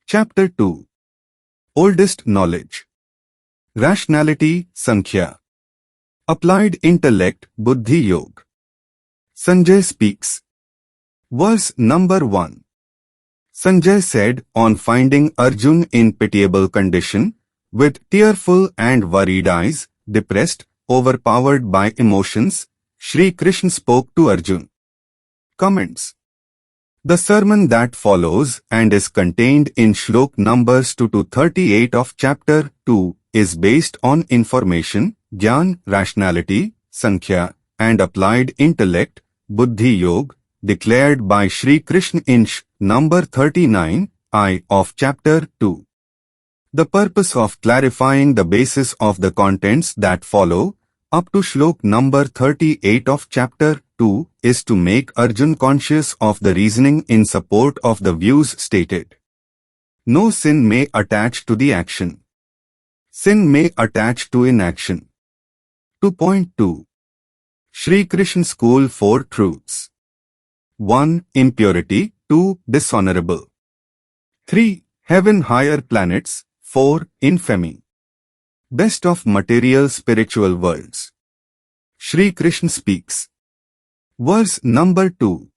Chapter 2. Oldest Knowledge. Rationality, Sankhya. Applied Intellect, Buddhi Yoga. Sanjay speaks. Verse number 1. Sanjay said, on finding Arjun in pitiable condition, with tearful and worried eyes, depressed, overpowered by emotions, Shri Krishna spoke to Arjun. Comments. The sermon that follows and is contained in Shlok numbers 2 to 38 of chapter 2 is based on information, Gyan, rationality, Sankhya, and applied intellect, Buddhi Yoga, declared by Shri Krishna in number 39I of chapter 2. The purpose of clarifying the basis of the contents that follow up to Shlok number 38 of chapter 2 is to make Arjun conscious of the reasoning in support of the views stated. No sin may attach to the action. Sin may attach to inaction. 2.2. Shri Krishna School 4 Truths. 1. Impurity. 2. Dishonorable. 3. Heaven higher planets. 4. Infamy. Best of material spiritual worlds. Shri Krishna speaks. Verse number 2.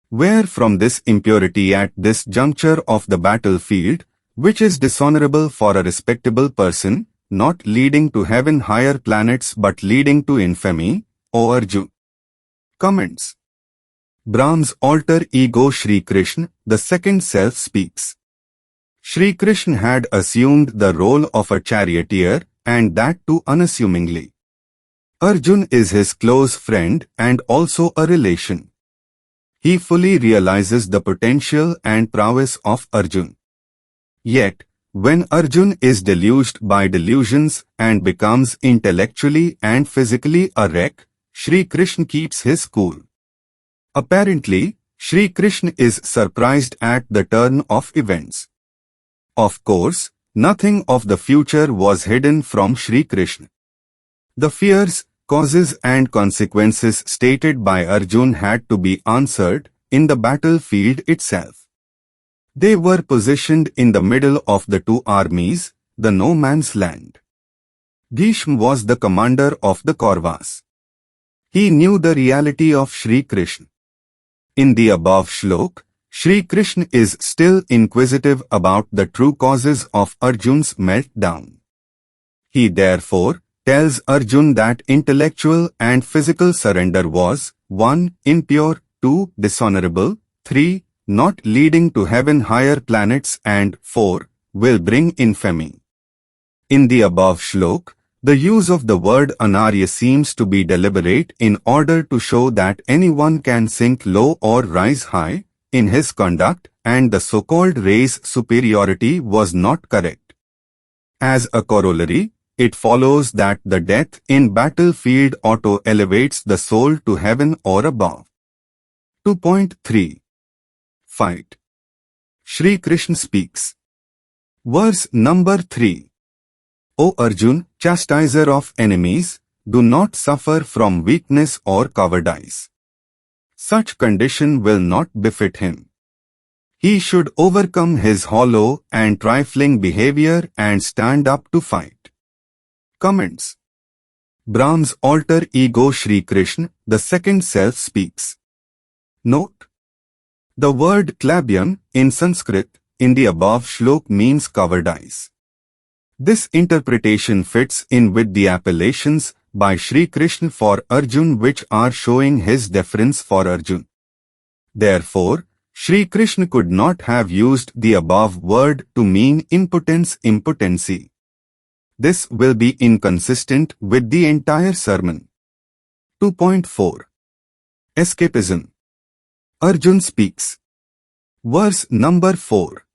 Where from this impurity at this juncture of the battlefield, which is dishonorable for a respectable person, not leading to heaven higher planets but leading to infamy, O Arjun. Comments. Brahm's alter ego Shri Krishna, the second self, speaks. Shri Krishna had assumed the role of a charioteer, and that too unassumingly. Arjun is his close friend and also a relation. He fully realizes the potential and prowess of Arjun. Yet, when Arjun is deluged by delusions and becomes intellectually and physically a wreck, Shri Krishna keeps his cool. Apparently, Shri Krishna is surprised at the turn of events. Of course, nothing of the future was hidden from Shri Krishna. The fears, causes and consequences stated by Arjun had to be answered in the battlefield itself. They were positioned in the middle of the two armies, the no man's land. Bhishma was the commander of the Kauravas. He knew the reality of Shri Krishna. In the above shlok, Shri Krishna is still inquisitive about the true causes of Arjun's meltdown. He therefore tells Arjun that intellectual and physical surrender was 1. Impure, 2. Dishonorable, 3. Not leading to heaven higher planets, and 4. Will bring infamy. In the above shlok, the use of the word anarya seems to be deliberate in order to show that anyone can sink low or rise high in his conduct, and the so-called race superiority was not correct. As a corollary, it follows that the death in battlefield auto-elevates the soul to heaven or above. 2.3. Fight. Shri Krishna speaks. Verse number 3. O Arjun, chastiser of enemies, do not suffer from weakness or cowardice. Such condition will not befit him. He should overcome his hollow and trifling behavior and stand up to fight. Comments. Brahm's alter ego Shri Krishna, the second self, speaks. Note. The word klabyam in Sanskrit in the above shlok means cowardice. This interpretation fits in with the appellations by Shri Krishna for Arjun, which are showing his deference for Arjun. Therefore, Shri Krishna could not have used the above word to mean impotence, impotency. This will be inconsistent with the entire sermon. 2.4. Escapism. Arjun speaks. Verse number 4.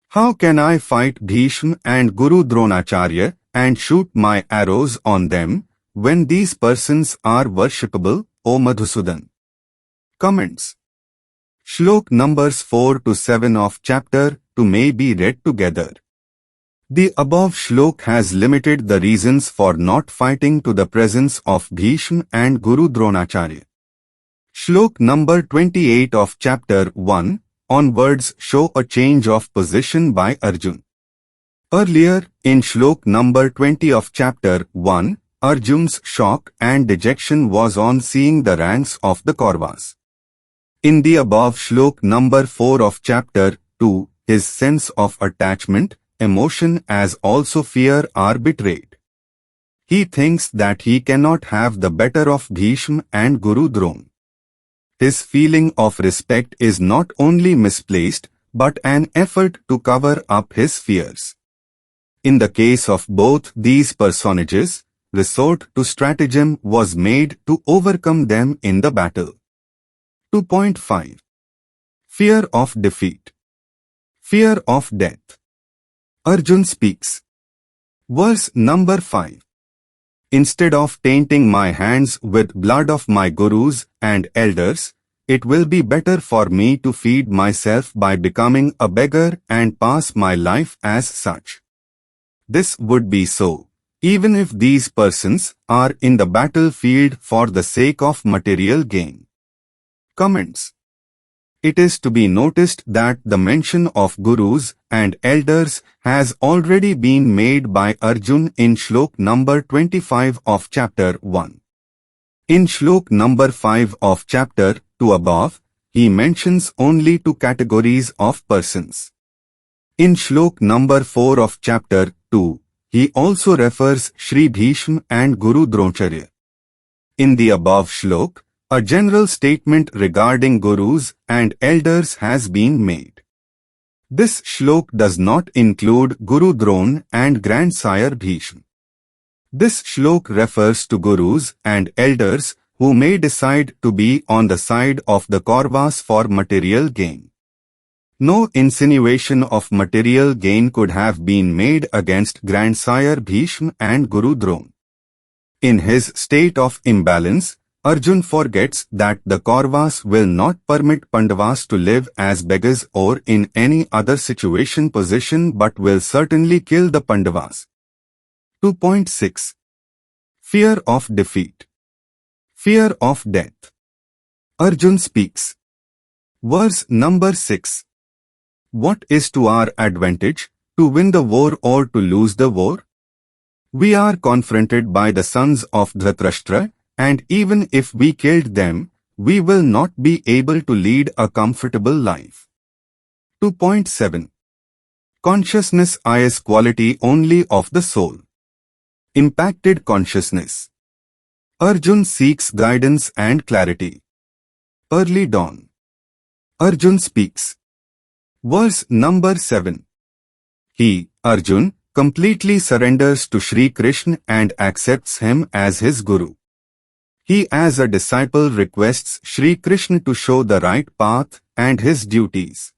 How can I fight Bhishma and Guru Dronacharya and shoot my arrows on them when these persons are worshipable, O Madhusudan? Comments. Shlok numbers 4 to 7 of chapter 2 may be read together. The above shlok has limited the reasons for not fighting to the presence of Bhishma and Guru Dronacharya. Shlok number 28 of chapter 1 onwards show a change of position by Arjun. Earlier, in Shlok number 20 of chapter 1, Arjun's shock and dejection was on seeing the ranks of the Kauravas. In the above Shlok number 4 of chapter 2, his sense of attachment, emotion as also fear are betrayed. He thinks that he cannot have the better of Bhishma and Guru Drona. His feeling of respect is not only misplaced, but an effort to cover up his fears. In the case of both these personages, resort to stratagem was made to overcome them in the battle. 2.5. Fear of defeat. Fear of death. Arjun speaks. Verse number 5. Instead of tainting my hands with blood of my gurus and elders, it will be better for me to feed myself by becoming a beggar and pass my life as such. This would be so, even if these persons are in the battlefield for the sake of material gain. Comments. It is to be noticed that the mention of gurus and elders has already been made by Arjun in Shlok number 25 of chapter 1. In Shlok number 5 of chapter 2 above, he mentions only two categories of persons. In Shlok number 4 of chapter 2, he also refers Shri Bhishma and Guru Dronacharya. In the above Shlok, a general statement regarding gurus and elders has been made. This Shlok does not include Guru Drona and Grandsire Bhishma. This Shlok refers to gurus and elders who may decide to be on the side of the Kauravas for material gain. No insinuation of material gain could have been made against Grandsire Bhishma and Guru Drona. In his state of imbalance, Arjun forgets that the Kauravas will not permit Pandavas to live as beggars or in any other position but will certainly kill the Pandavas. 2.6. Fear of defeat. Fear of death. Arjun speaks. Verse number 6. What is to our advantage, to win the war or to lose the war? We are confronted by the sons of Dhritarashtra, and even if we killed them, we will not be able to lead a comfortable life. 2.7. Consciousness is quality only of the soul. Impacted consciousness. Arjun seeks guidance and clarity. Early dawn. Arjun speaks. Verse number 7. He, Arjun, completely surrenders to Shri Krishna and accepts him as his guru. He as a disciple requests Shri Krishna to show the right path and his duties.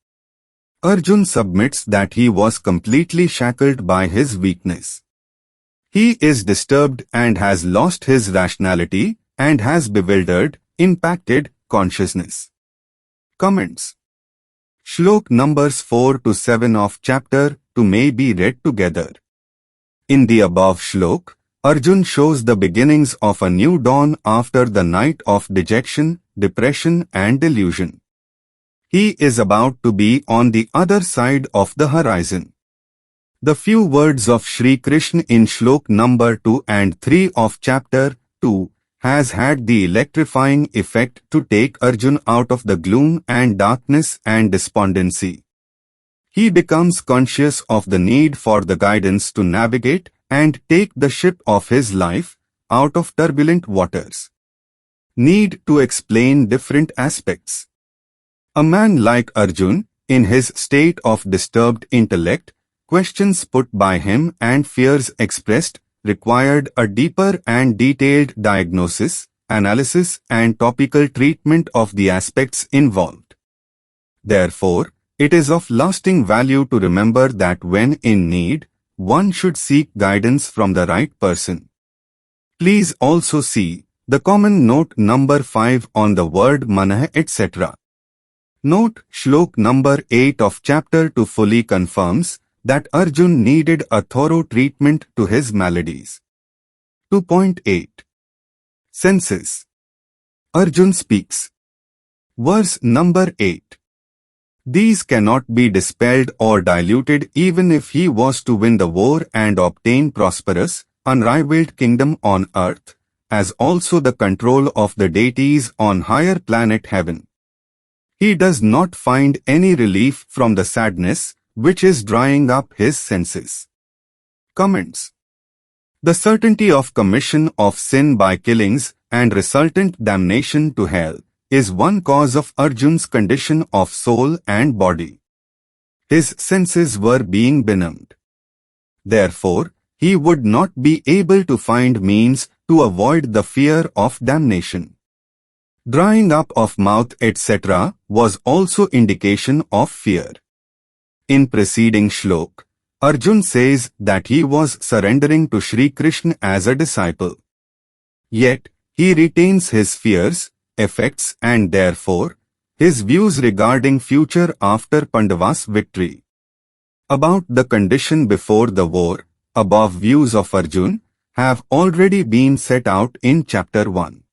Arjun submits that he was completely shackled by his weakness. He is disturbed and has lost his rationality and has bewildered, impacted consciousness. Comments. Shlok numbers 4 to 7 of chapter 2 may be read together. In the above Shlok, Arjun shows the beginnings of a new dawn after the night of dejection, depression and delusion. He is about to be on the other side of the horizon. The few words of Shri Krishna in Shlok number 2 and 3 of chapter 2 has had the electrifying effect to take Arjun out of the gloom and darkness and despondency. He becomes conscious of the need for the guidance to navigate and take the ship of his life out of turbulent waters. Need to explain different aspects. A man like Arjun, in his state of disturbed intellect, questions put by him and fears expressed required a deeper and detailed diagnosis, analysis and topical treatment of the aspects involved. Therefore, it is of lasting value to remember that when in need, one should seek guidance from the right person. Please also see the common note number 5 on the word manah etc. Note Shlok number 8 of chapter 2 fully confirms that Arjun needed a thorough treatment to his maladies. 2.8. Senses. Arjun speaks. Verse number 8. These cannot be dispelled or diluted even if he was to win the war and obtain prosperous, unrivaled kingdom on earth, as also the control of the deities on higher planet heaven. He does not find any relief from the sadness, which is drying up his senses. Comments. The certainty of commission of sin by killings and resultant damnation to hell is one cause of Arjun's condition of soul and body. His senses were being benumbed. Therefore, he would not be able to find means to avoid the fear of damnation. Drying up of mouth etc. was also indication of fear. In preceding shlok, Arjun says that he was surrendering to Shri Krishna as a disciple. Yet, he retains his fears, effects and therefore, his views regarding future after Pandava's victory. About the condition before the war, above views of Arjun, have already been set out in chapter 1.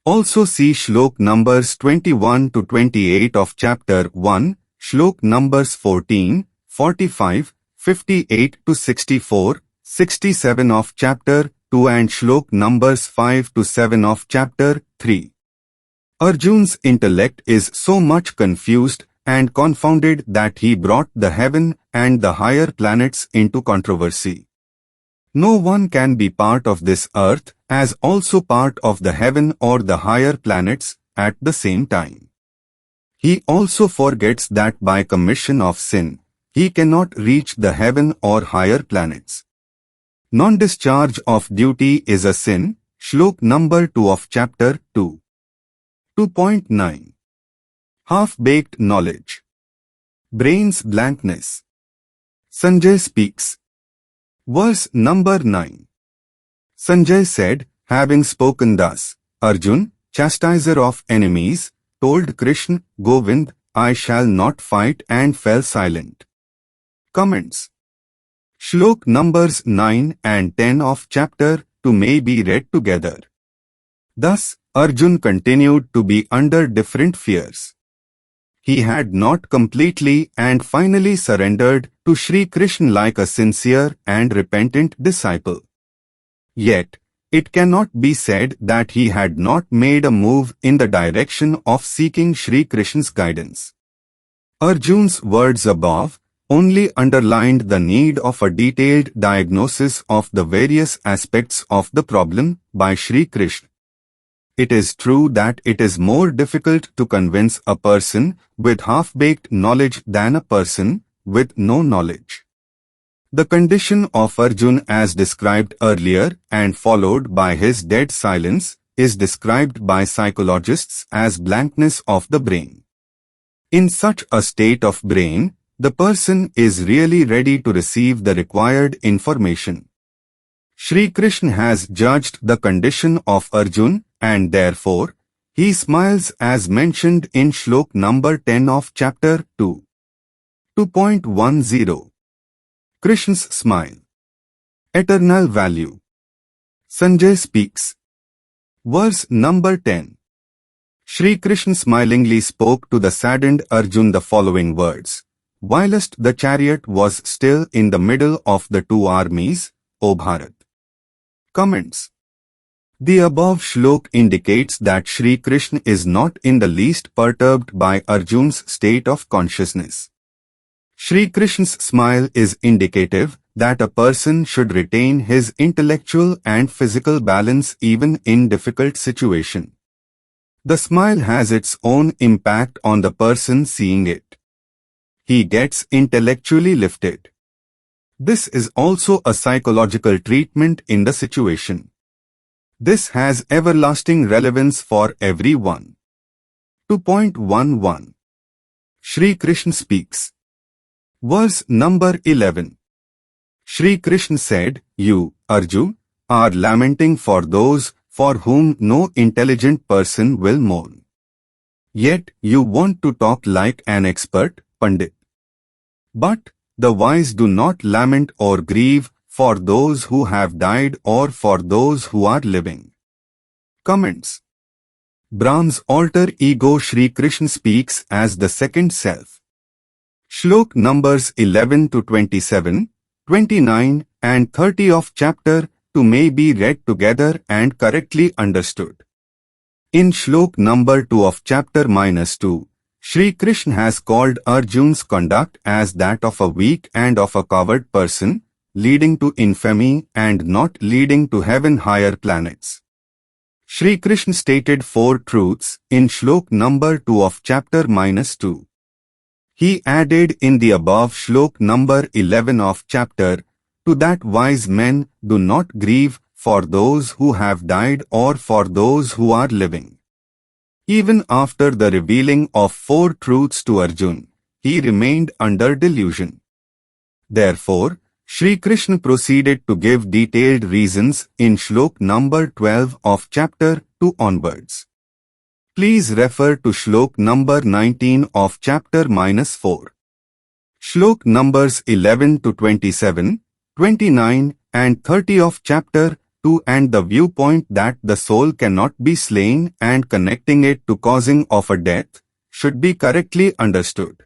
Also see shlok numbers 21 to 28 of chapter 1, shlok numbers 14, 45, 58 to 64, 67 of chapter 2 and shlok numbers 5 to 7 of chapter 3. Arjun's intellect is so much confused and confounded that he brought the heaven and the higher planets into controversy. No one can be part of this earth as also part of the heaven or the higher planets at the same time. He also forgets that by commission of sin, he cannot reach the heaven or higher planets. Non-discharge of duty is a sin, shlok number 2 of chapter 2. 2.9. Half-baked knowledge. Brain's blankness. Sanjay speaks. Verse number 9. Sanjay said, having spoken thus, Arjun, chastiser of enemies, told Krishna, Govind, I shall not fight and fell silent. Comments. Shlok numbers 9 and 10 of chapter 2 may be read together. Thus, Arjun continued to be under different fears. He had not completely and finally surrendered to Shri Krishna like a sincere and repentant disciple. Yet, it cannot be said that he had not made a move in the direction of seeking Shri Krishna's guidance. Arjun's words above only underlined the need of a detailed diagnosis of the various aspects of the problem by Shri Krishna. It is true that it is more difficult to convince a person with half-baked knowledge than a person with no knowledge. The condition of Arjun as described earlier and followed by his dead silence is described by psychologists as blankness of the brain. In such a state of brain, the person is really ready to receive the required information. Shri Krishna has judged the condition of Arjun and therefore, he smiles as mentioned in shlok number 10 of chapter 2. 2.10. Krishna's smile. Eternal value. Sanjay speaks. Verse number 10. Shri Krishna smilingly spoke to the saddened Arjun the following words. Whilst the chariot was still in the middle of the two armies, O Bharat. Comments. The above shlok indicates that Shri Krishna is not in the least perturbed by Arjun's state of consciousness. Shri Krishna's smile is indicative that a person should retain his intellectual and physical balance even in difficult situation. The smile has its own impact on the person seeing it. He gets intellectually lifted. This is also a psychological treatment in the situation. This has everlasting relevance for everyone. 2.11. Shri Krishna speaks. Verse number 11. Shri Krishna said, You, Arjun, are lamenting for those for whom no intelligent person will mourn. Yet you want to talk like an expert, Pandit. But the wise do not lament or grieve for those who have died or for those who are living. Comments. Brahm's alter ego Shri Krishna speaks as the second self. Shlok numbers 11 to 27, 29 and 30 of chapter 2 may be read together and correctly understood. In Shlok number 2 of chapter -2, Shri Krishna has called Arjun's conduct as that of a weak and of a coward person, leading to infamy and not leading to heaven higher planets. Shri Krishna stated 4 truths in Shlok number 2 of chapter -2. He added in the above Shlok number 11 of chapter 2 that wise men do not grieve for those who have died or for those who are living. Even after the revealing of 4 truths to Arjun, he remained under delusion. Therefore, Shri Krishna proceeded to give detailed reasons in Shlok number 12 of chapter 2 onwards. Please refer to Shlok number 19 of chapter -4. Shlok numbers 11 to 27, 29 and 30 of chapter 2 and the viewpoint that the soul cannot be slain and connecting it to causing of a death should be correctly understood.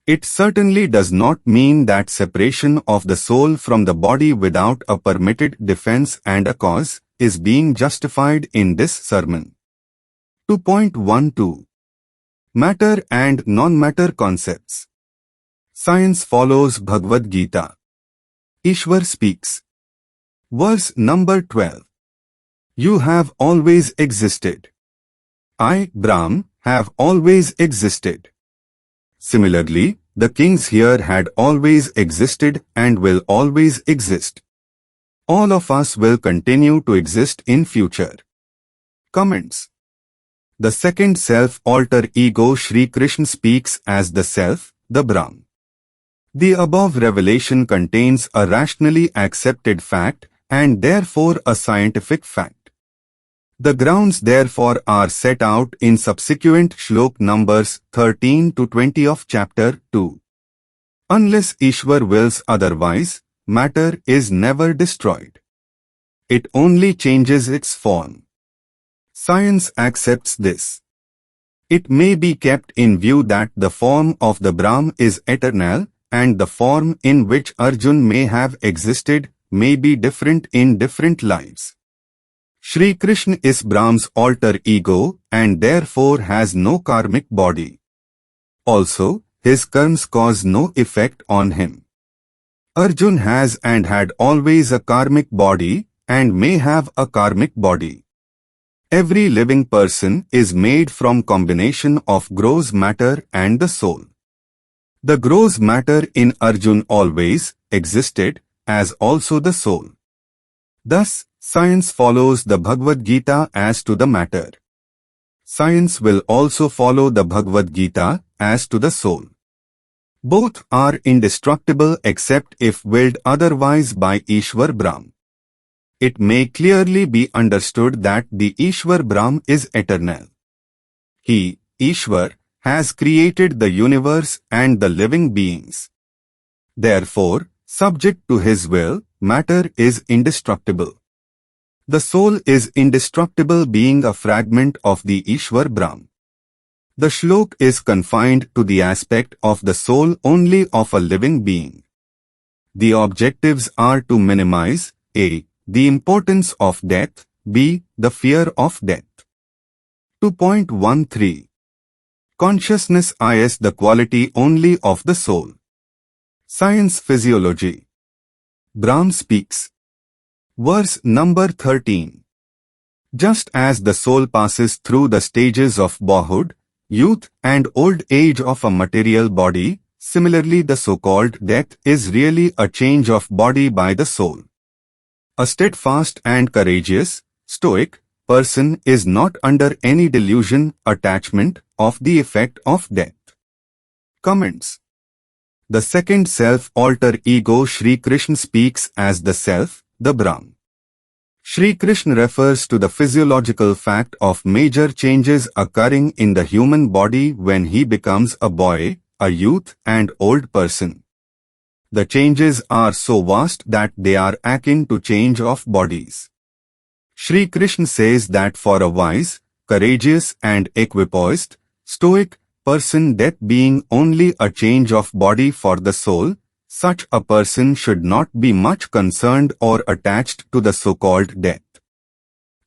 It certainly does not mean that separation of the soul from the body without a permitted defense and a cause is being justified in this sermon. 2.12 Matter and non-matter concepts. Science follows Bhagwat Gita. Ishwar speaks. Verse number 12. You have always existed. I, Brahm, have always existed. Similarly, the kings here had always existed and will always exist. All of us will continue to exist in future. Comments. The second self-alter ego Shri Krishna speaks as the self, the Brahm. The above revelation contains a rationally accepted fact and therefore a scientific fact. The grounds therefore are set out in subsequent Shlok numbers 13 to 20 of chapter 2. Unless Ishwar wills otherwise, matter is never destroyed. It only changes its form. Science accepts this. It may be kept in view that the form of the Brahm is eternal and the form in which Arjun may have existed may be different in different lives. Shri Krishna is Brahm's alter ego and therefore has no karmic body. Also, his karmas cause no effect on him. Arjun has and had always a karmic body and may have a karmic body. Every living person is made from combination of gross matter and the soul. The gross matter in Arjun always existed, as also the soul. Thus, science follows the Bhagavad Gita as to the matter. Science will also follow the Bhagavad Gita as to the soul. Both are indestructible except if willed otherwise by Ishwar Brahm. It may clearly be understood that the Ishwar Brahm is eternal. He, Ishwar, has created the universe and the living beings. Therefore, subject to his will, matter is indestructible. The soul is indestructible being a fragment of the Ishwar Brahm. The shlok is confined to the aspect of the soul only of a living being. The objectives are to minimize a. The importance of death, b. The fear of death. 2.13 Consciousness is the quality only of the soul. Science Physiology. Brahm speaks. Verse number 13. Just as the soul passes through the stages of boyhood, youth and old age of a material body, similarly the so-called death is really a change of body by the soul. A steadfast and courageous, stoic person is not under any delusion, attachment of the effect of death. Comments. The second self-alter ego Shri Krishna speaks as the self, the Brahm. Shri Krishna refers to the physiological fact of major changes occurring in the human body when he becomes a boy, a youth and old person. The changes are so vast that they are akin to change of bodies. Shri Krishna says that for a wise, courageous and equipoised, stoic person death being only a change of body for the soul, such a person should not be much concerned or attached to the so-called death.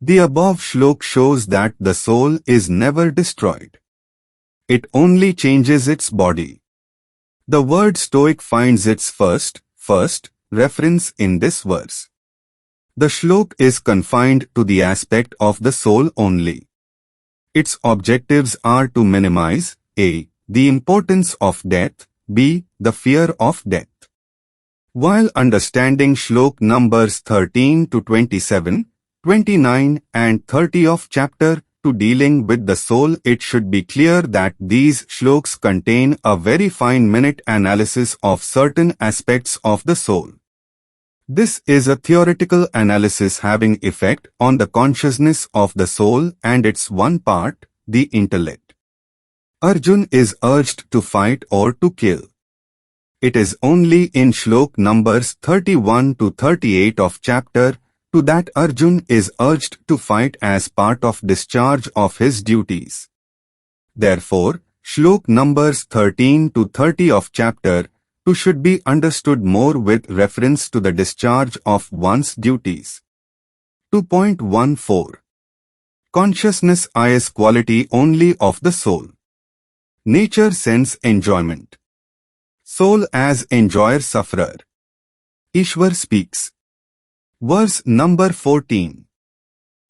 The above shlok shows that the soul is never destroyed. It only changes its body. The word stoic finds its first reference in this verse. The shlok is confined to the aspect of the soul only. Its objectives are to minimize a. the importance of death, b. the fear of death. While understanding shlok numbers 13 to 27, 29 and 30 of chapter 2 dealing with the soul, it should be clear that these shloks contain a very fine-minute analysis of certain aspects of the soul. This is a theoretical analysis having effect on the consciousness of the soul and its one part, the intellect. Arjun is urged to fight or to kill. It is only in shlok numbers 31 to 38 of chapter 2 that Arjun is urged to fight as part of discharge of his duties. Therefore, shlok numbers 13 to 30 of chapter 2 should be understood more with reference to the discharge of one's duties. 2.14. Consciousness is quality only of the soul. Nature sense enjoyment. Soul as enjoyer-sufferer. Ishwar speaks. Verse number 14.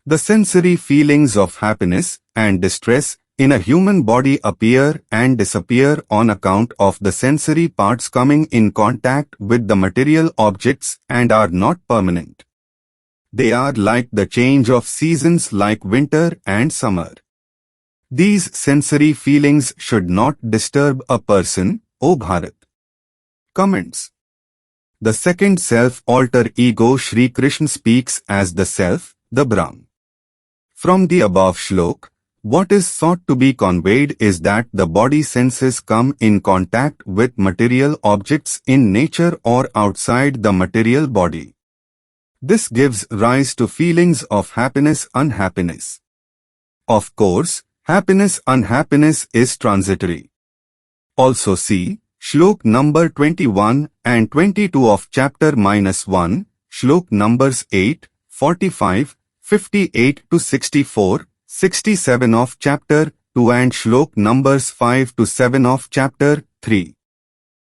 The sensory feelings of happiness and distress in a human body appear and disappear on account of the sensory parts coming in contact with the material objects and are not permanent. They are like the change of seasons like winter and summer. These sensory feelings should not disturb a person, O Bharat. Comments. The second self-alter ego Shri Krishna speaks as the self, the Brahm. From the above shlok, what is sought to be conveyed is that the body senses come in contact with material objects in nature or outside the material body. This gives rise to feelings of happiness, unhappiness. Of course, happiness is transitory. Also see Shlok number 21 and 22 of chapter -1, Shlok numbers 8, 45, 58 to 64, 67 of chapter 2 and Shlok numbers 5 to 7 of chapter 3.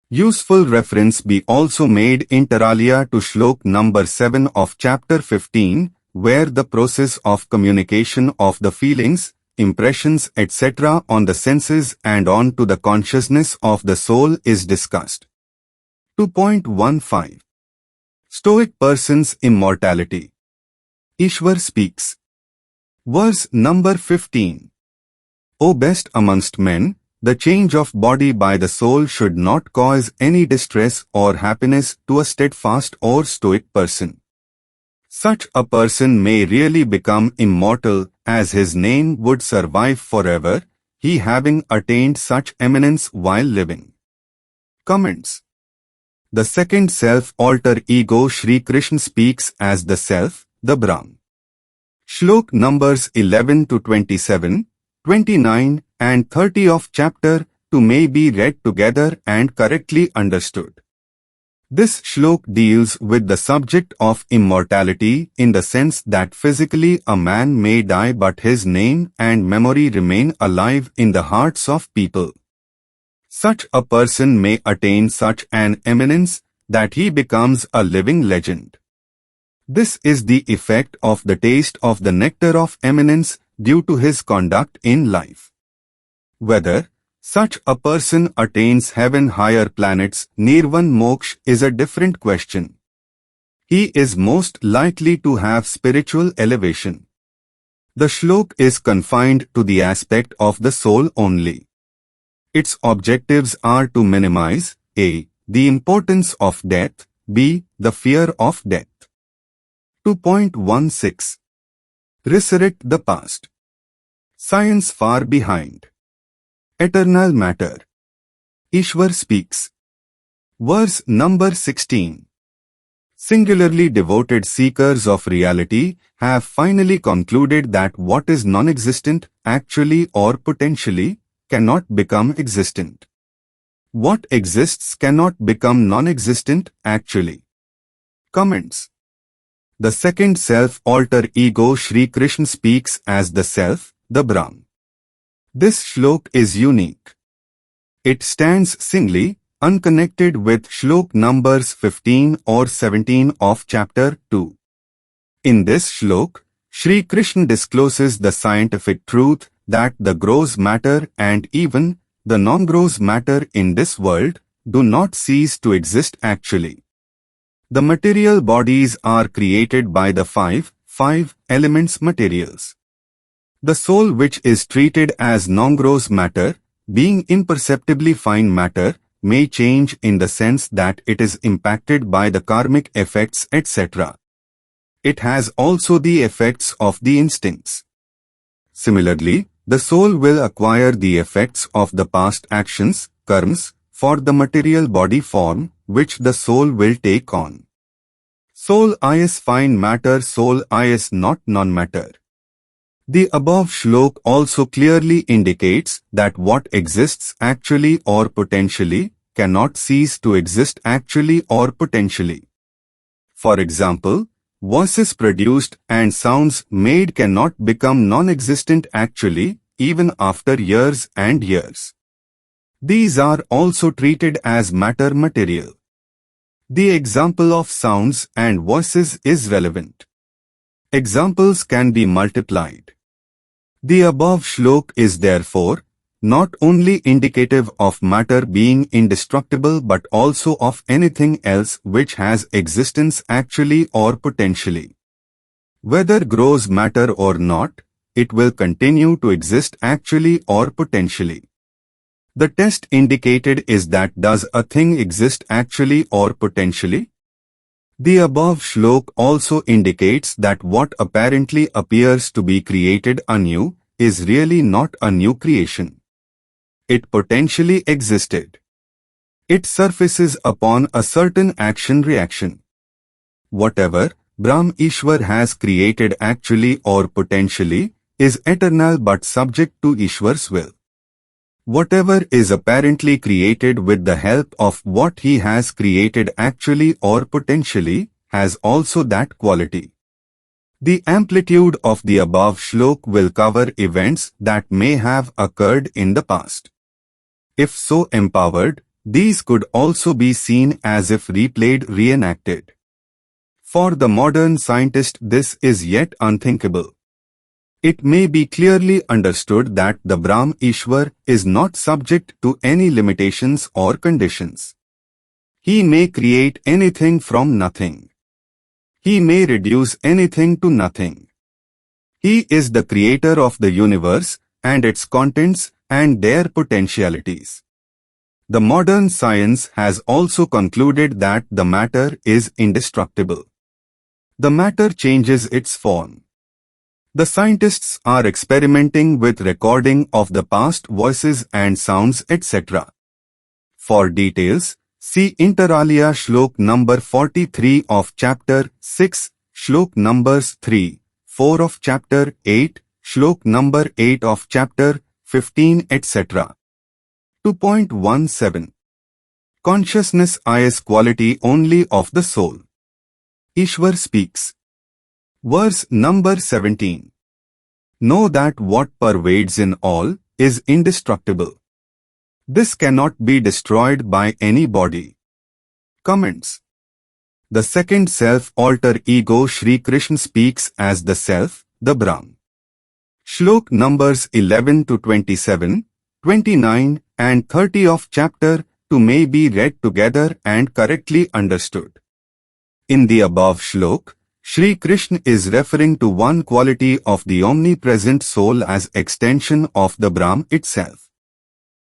Useful reference be also made inter alia to Shlok number 7 of chapter 15, where the process of communication of the feelings, impressions etc. on the senses and on to the consciousness of the soul is discussed. 2.15. Stoic person's immortality. Ishwar speaks. Verse number 15. O best amongst men, the change of body by the soul should not cause any distress or happiness to a steadfast or stoic person. Such a person may really become immortal, as his name would survive forever, he having attained such eminence while living. Comments. The second self-alter ego Shri Krishna speaks as the self, the Brahm. Shlok numbers 11 to 27, 29 and 30 of chapter 2 may be read together and correctly understood. This shlok deals with the subject of immortality in the sense that physically a man may die but his name and memory remain alive in the hearts of people. Such a person may attain such an eminence that he becomes a living legend. This is the effect of the taste of the nectar of eminence due to his conduct in life. Whether such a person attains heaven, higher planets, nirvan, moksha is a different question. He is most likely to have spiritual elevation. The shlok is confined to the aspect of the soul only. Its objectives are to minimize a. the importance of death, b. the fear of death. 2.16. Resurrect the past. Science far behind. Eternal matter. Ishwar speaks. Verse number 16. Singularly devoted seekers of reality have finally concluded that what is non-existent, actually or potentially, cannot become existent. What exists cannot become non-existent actually. Comments. The second self alter ego Shri Krishna speaks as the self, the Brahm. This shlok is unique. It stands singly, unconnected with shlok numbers 15 or 17 of chapter 2. In this shlok, Shri Krishna discloses the scientific truth that the gross matter and even the non-gross matter in this world do not cease to exist actually. The material bodies are created by the five elements materials. The soul, which is treated as non-gross matter, being imperceptibly fine matter, may change in the sense that it is impacted by the karmic effects etc. It has also the effects of the instincts. Similarly, the soul will acquire the effects of the past actions, karmas, for the material body form, which the soul will take on. Soul is fine matter, soul is not non-matter. The above shlok also clearly indicates that what exists actually or potentially cannot cease to exist actually or potentially. For example, voices produced and sounds made cannot become non-existent actually, even after years and years. These are also treated as matter material. The example of sounds and voices is relevant. Examples can be multiplied. The above shlok is therefore not only indicative of matter being indestructible but also of anything else which has existence actually or potentially. Whether gross matter or not, it will continue to exist actually or potentially. The test indicated is that does a thing exist actually or potentially? The above shlok also indicates that what apparently appears to be created anew is really not a new creation. It potentially existed. It surfaces upon a certain action-reaction. Whatever Brahm Ishwar has created actually or potentially is eternal but subject to Ishwar's will. Whatever is apparently created with the help of what he has created actually or potentially has also that quality. The amplitude of the above shlok will cover events that may have occurred in the past. If so empowered, these could also be seen as if replayed, reenacted. For the modern scientist, this is yet unthinkable. It may be clearly understood that the Brahm Ishwar is not subject to any limitations or conditions. He may create anything from nothing. He may reduce anything to nothing. He is the creator of the universe and its contents and their potentialities. The modern science has also concluded that the matter is indestructible. The matter changes its form. The scientists are experimenting with recording of the past voices and sounds etc. For details, see Inter alia shlok number 43 of chapter 6, shlok numbers 3, 4 of chapter 8, shlok number 8 of chapter 15 etc. 2.17. Consciousness is quality only of the soul. Ishwar speaks. Verse number 17. Know that what pervades in all is indestructible. This cannot be destroyed by any body. Comments. The second self alter ego Shri Krishna speaks as the self, the Brahm. Shlok numbers 11 to 27, 29 and 30 of chapter 2 may be read together and correctly understood. In the above shlok, Shri Krishna is referring to one quality of the omnipresent soul as extension of the Brahm itself.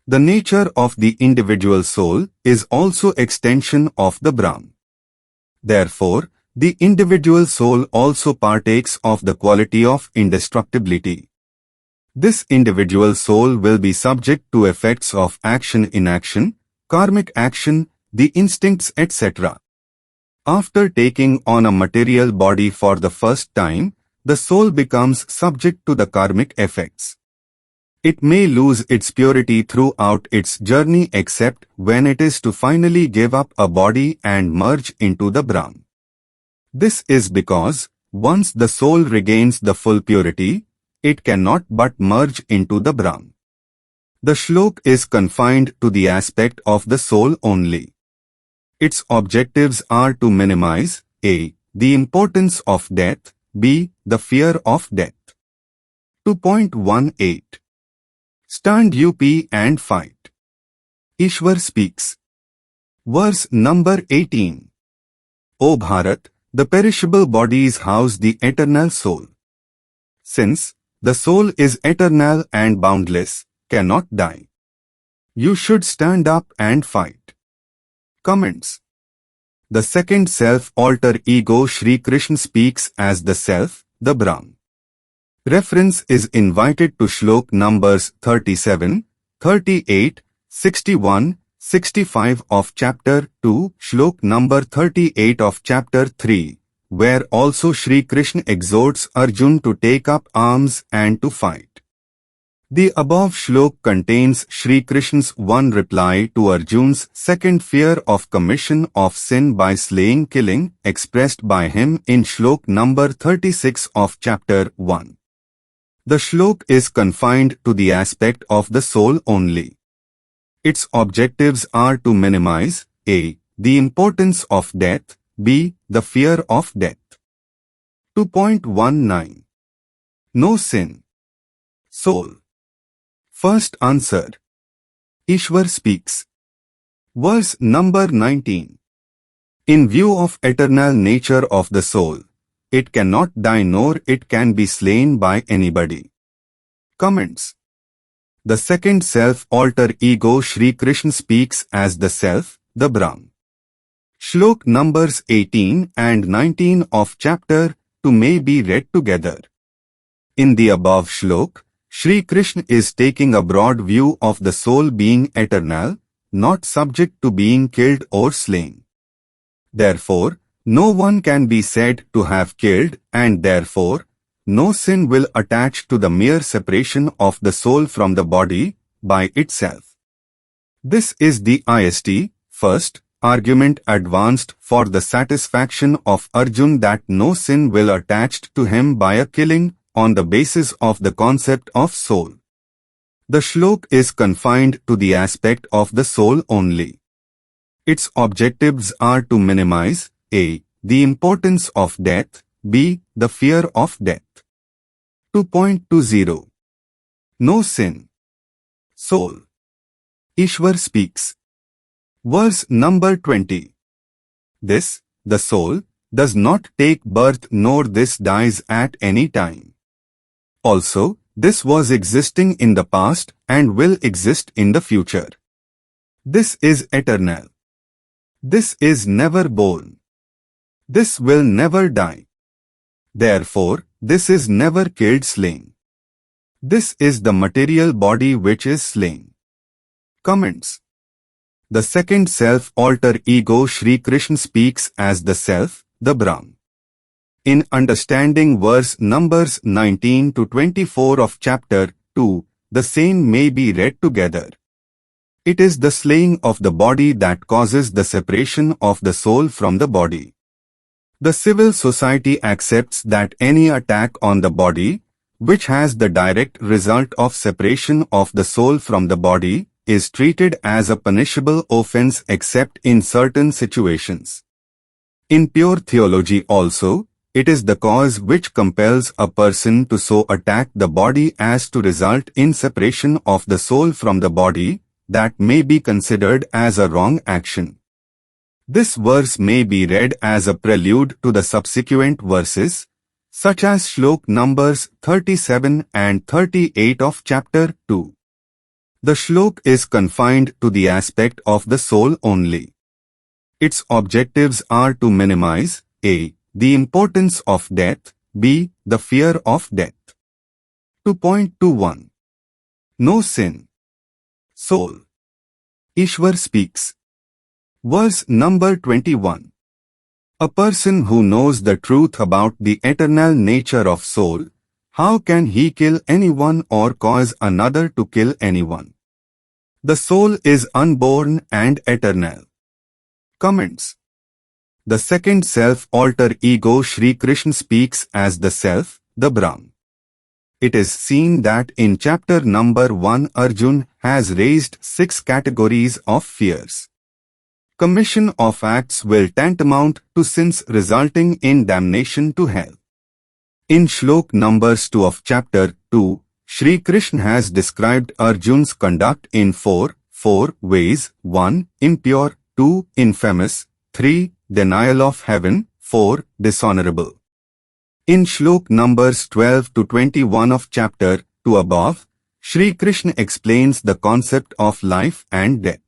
The nature of the individual soul is also extension of the Brahm. Therefore, the individual soul also partakes of the quality of indestructibility. This individual soul will be subject to effects of action-inaction, karmic action, the instincts etc. After taking on a material body for the first time, the soul becomes subject to the karmic effects. It may lose its purity throughout its journey except when it is to finally give up a body and merge into the Brahm. This is because, once the soul regains the full purity, it cannot but merge into the Brahm. The shlok is confined to the aspect of the soul only. Its objectives are to minimize a. the importance of death, b. the fear of death. 2.18 Stand up and fight. Ishwar speaks. Verse number 18. O Bharat, the perishable bodies house the eternal soul. Since the soul is eternal and boundless, cannot die, you should stand up and fight. Comments. The second self alter ego Shri Krishna speaks as the self, the Brahm. Reference is invited to shlok numbers 37, 38, 61, 65 of chapter 2, shlok number 38 of chapter 3, where also Shri Krishna exhorts Arjun to take up arms and to fight. The above shlok contains Shri Krishna's one reply to Arjun's second fear of commission of sin by slaying killing, expressed by him in shlok number 36 of chapter 1. The shlok is confined to the aspect of the soul only. Its objectives are to minimize a. the importance of death, b. the fear of death. 2.19 No sin. Soul. First answer. Ishwar speaks. Verse number 19. In view of eternal nature of the soul, it cannot die nor it can be slain by anybody. Comments. The second self alter ego Shri Krishna speaks as the self, the Brahm. Shlok numbers 18 and 19 of chapter 2 may be read together. In the above shlok, Shri Krishna is taking a broad view of the soul being eternal, not subject to being killed or slain. Therefore, no one can be said to have killed, and therefore, no sin will attach to the mere separation of the soul from the body by itself. This is the first argument advanced for the satisfaction of Arjun that no sin will attach to him by a killing on the basis of the concept of soul. The shlok is confined to the aspect of the soul only. Its objectives are to minimize a. the importance of death, b. the fear of death. 2.20 No sin. Soul. Ishwar speaks. Verse number 20. This, the soul, does not take birth nor this dies at any time. Also, this was existing in the past and will exist in the future. This is eternal. This is never born. This will never die. Therefore, this is never killed slain. This is the material body which is slain. Comments. The second self alter ego Shri Krishna speaks as the self, the Brahm. In understanding verse numbers 19 to 24 of chapter 2, the same may be read together. It is the slaying of the body that causes the separation of the soul from the body. The civil society accepts that any attack on the body, which has the direct result of separation of the soul from the body, is treated as a punishable offense except in certain situations. In pure theology also, it is the cause which compels a person to so attack the body as to result in separation of the soul from the body, that may be considered as a wrong action. This verse may be read as a prelude to the subsequent verses, such as shlok numbers 37 and 38 of chapter 2. The shlok is confined to the aspect of the soul only. Its objectives are to minimize a. the importance of death, b. the fear of death. 2.21 No sin. Soul. Ishwar speaks. Verse number 21. A person who knows the truth about the eternal nature of soul, How can he kill anyone or cause another to kill anyone? The soul is unborn and eternal. Comments. The second self alter ego Sri Krishna speaks as the self, the Brahm. It is seen that in chapter number 1 Arjun has raised 6 categories of fears. Commission of acts will tantamount to sins resulting in damnation to hell. In Shlok numbers 2 of chapter 2, Sri Krishna has described Arjun's conduct in four ways: 1. Impure, 2. Infamous, 3. Denial of heaven, 4. Dishonorable. In Shlok numbers 12 to 21 of chapter 2 above, Sri Krishna explains the concept of life and death.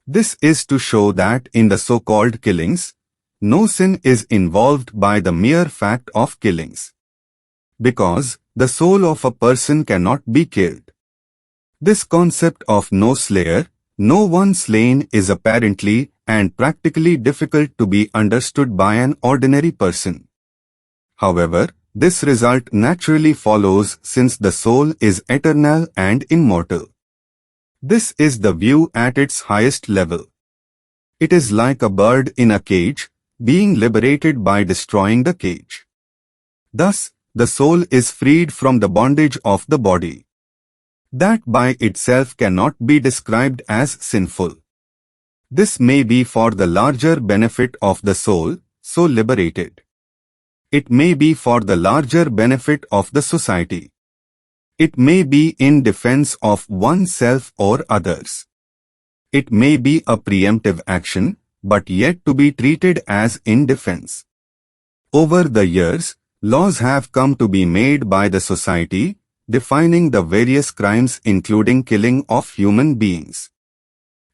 This is to show that in the so-called killings, no sin is involved by the mere fact of killings, because the soul of a person cannot be killed. This concept of no slayer, no one slain is apparently and practically difficult to be understood by an ordinary person. However, this result naturally follows since the soul is eternal and immortal. This is the view at its highest level. It is like a bird in a cage, being liberated by destroying the cage. Thus, the soul is freed from the bondage of the body. That by itself cannot be described as sinful. This may be for the larger benefit of the soul, so liberated. It may be for the larger benefit of the society. It may be in defense of oneself or others. It may be a preemptive action, but yet to be treated as in defense. Over the years, laws have come to be made by the society, defining the various crimes including killing of human beings.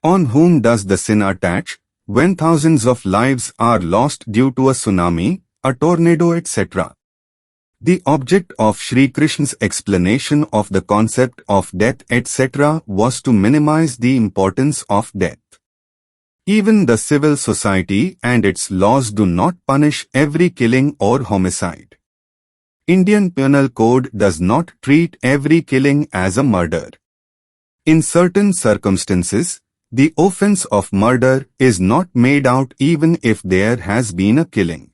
On whom does the sin attach, when thousands of lives are lost due to a tsunami, a tornado, etc.? The object of Sri Krishna's explanation of the concept of death, etc. was to minimize the importance of death. Even the civil society and its laws do not punish every killing or homicide. Indian Penal Code does not treat every killing as a murder. In certain circumstances, the offense of murder is not made out even if there has been a killing.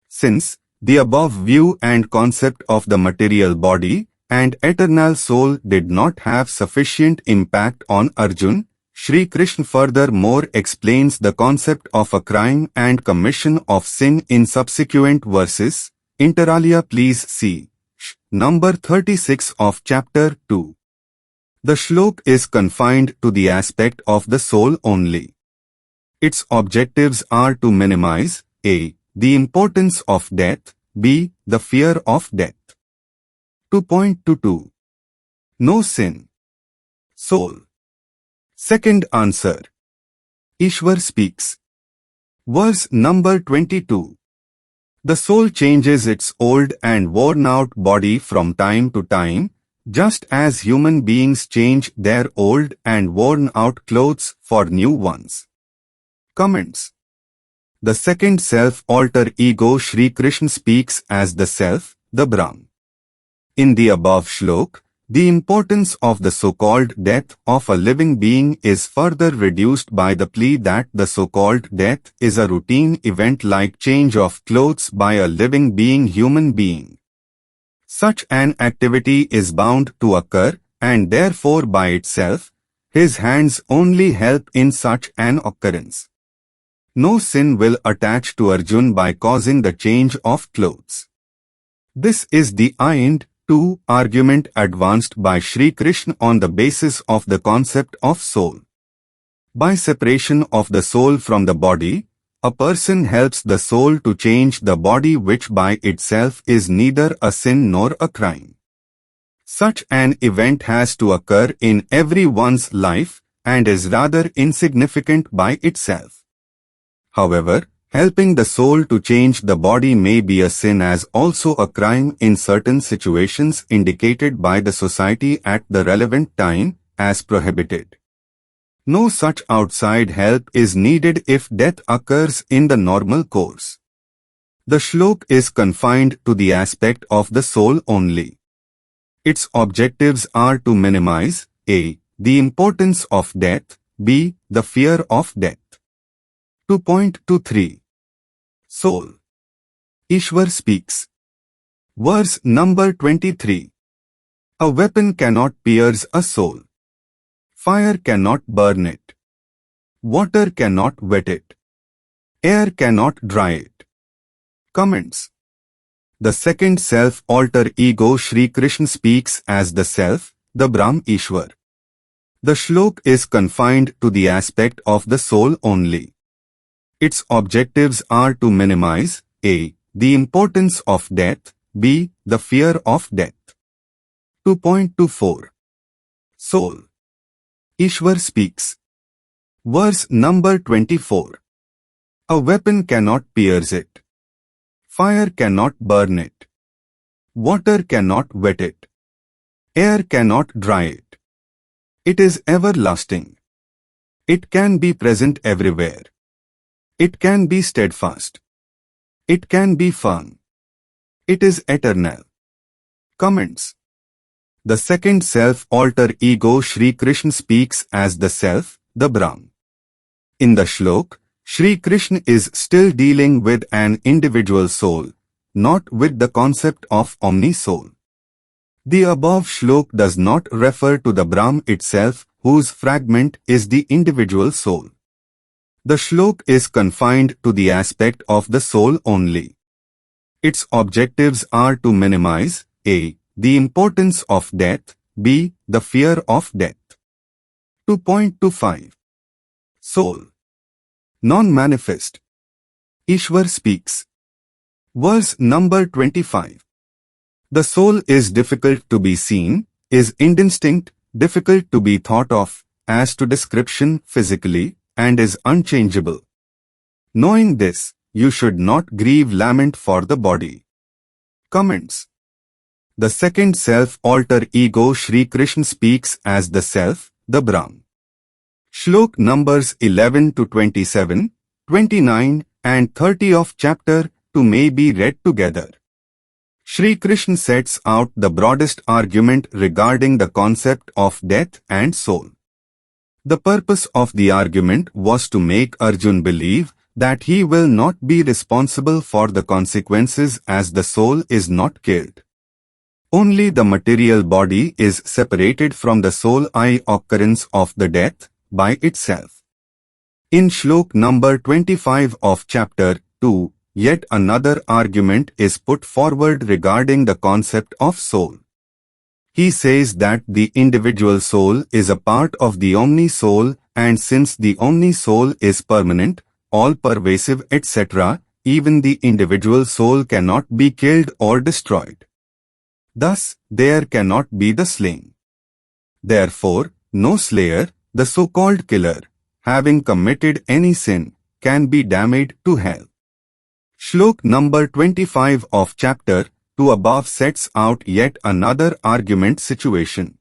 Since the above view and concept of the material body and eternal soul did not have sufficient impact on Arjun, Sri Krishna furthermore explains the concept of a crime and commission of sin in subsequent verses. Inter alia, please see number 36 of chapter 2. The shlok is confined to the aspect of the soul only. Its objectives are to minimize a. the importance of death, b. the fear of death. 2.22. No sin. Soul. Second answer. Ishwar speaks. Verse number 22. The soul changes its old and worn-out body from time to time, just as human beings change their old and worn-out clothes for new ones. Comments. The second self alter ego Sri Krishna speaks as the self, the Brahm. In the above shlok, the importance of the so-called death of a living being is further reduced by the plea that the so-called death is a routine event like change of clothes by a living being, human being. Such an activity is bound to occur, and therefore by itself, his hands only help in such an occurrence. No sin will attach to Arjun by causing the change of clothes. This is the end to argument advanced by Sri Krishna on the basis of the concept of soul. By separation of the soul from the body, a person helps the soul to change the body, which by itself is neither a sin nor a crime. Such an event has to occur in everyone's life and is rather insignificant by itself. However, helping the soul to change the body may be a sin as also a crime in certain situations indicated by the society at the relevant time as prohibited. No such outside help is needed if death occurs in the normal course. The shlok is confined to the aspect of the soul only. Its objectives are to minimize a. the importance of death, b. the fear of death. 2.23 Soul. Ishwar speaks. Verse number 23. A weapon cannot pierce a soul. Fire cannot burn it. Water cannot wet it. Air cannot dry it. Comments. The second self alter ego Shri Krishna speaks as the self, the Brahm Ishwar. The shlok is confined to the aspect of the soul only. Its objectives are to minimize a. the importance of death, b. the fear of death. 2.24 Soul. Ishwar speaks. Verse number 24. A weapon cannot pierce it. Fire cannot burn it. Water cannot wet it. Air cannot dry it. It is everlasting. It can be present everywhere. It can be steadfast. It can be firm. It is eternal. Comments. The second self alter ego Shri Krishna speaks as the self, the Brahm. In the shlok, Shri Krishna is still dealing with an individual soul, not with the concept of omni-soul. The above shlok does not refer to the Brahm itself, whose fragment is the individual soul. The shlok is confined to the aspect of the soul only. Its objectives are to minimize a. the importance of death, b. the fear of death. 2.25 Soul. Non-manifest. Ishwar speaks. Verse number 25. The soul is difficult to be seen, is indistinct, difficult to be thought of, as to description physically, and is unchangeable. Knowing this, you should not grieve lament for the body. Comments. The second self alter ego Shri Krishna speaks as the self, the Brahm. Shlok numbers 11 to 27, 29 and 30 of chapter 2 may be read together. Shri Krishna sets out the broadest argument regarding the concept of death and soul. The purpose of the argument was to make Arjun believe that he will not be responsible for the consequences as the soul is not killed. Only the material body is separated from the soul occurrence of the death by itself. In shlok number 25 of chapter 2, yet another argument is put forward regarding the concept of soul. He says that the individual soul is a part of the omni-soul, and since the omni-soul is permanent, all-pervasive etc., even the individual soul cannot be killed or destroyed. Thus, there cannot be the slain. Therefore, no slayer, the so-called killer, having committed any sin, can be damned to hell. Shlok number 25 of chapter 2 above sets out yet another argument situation.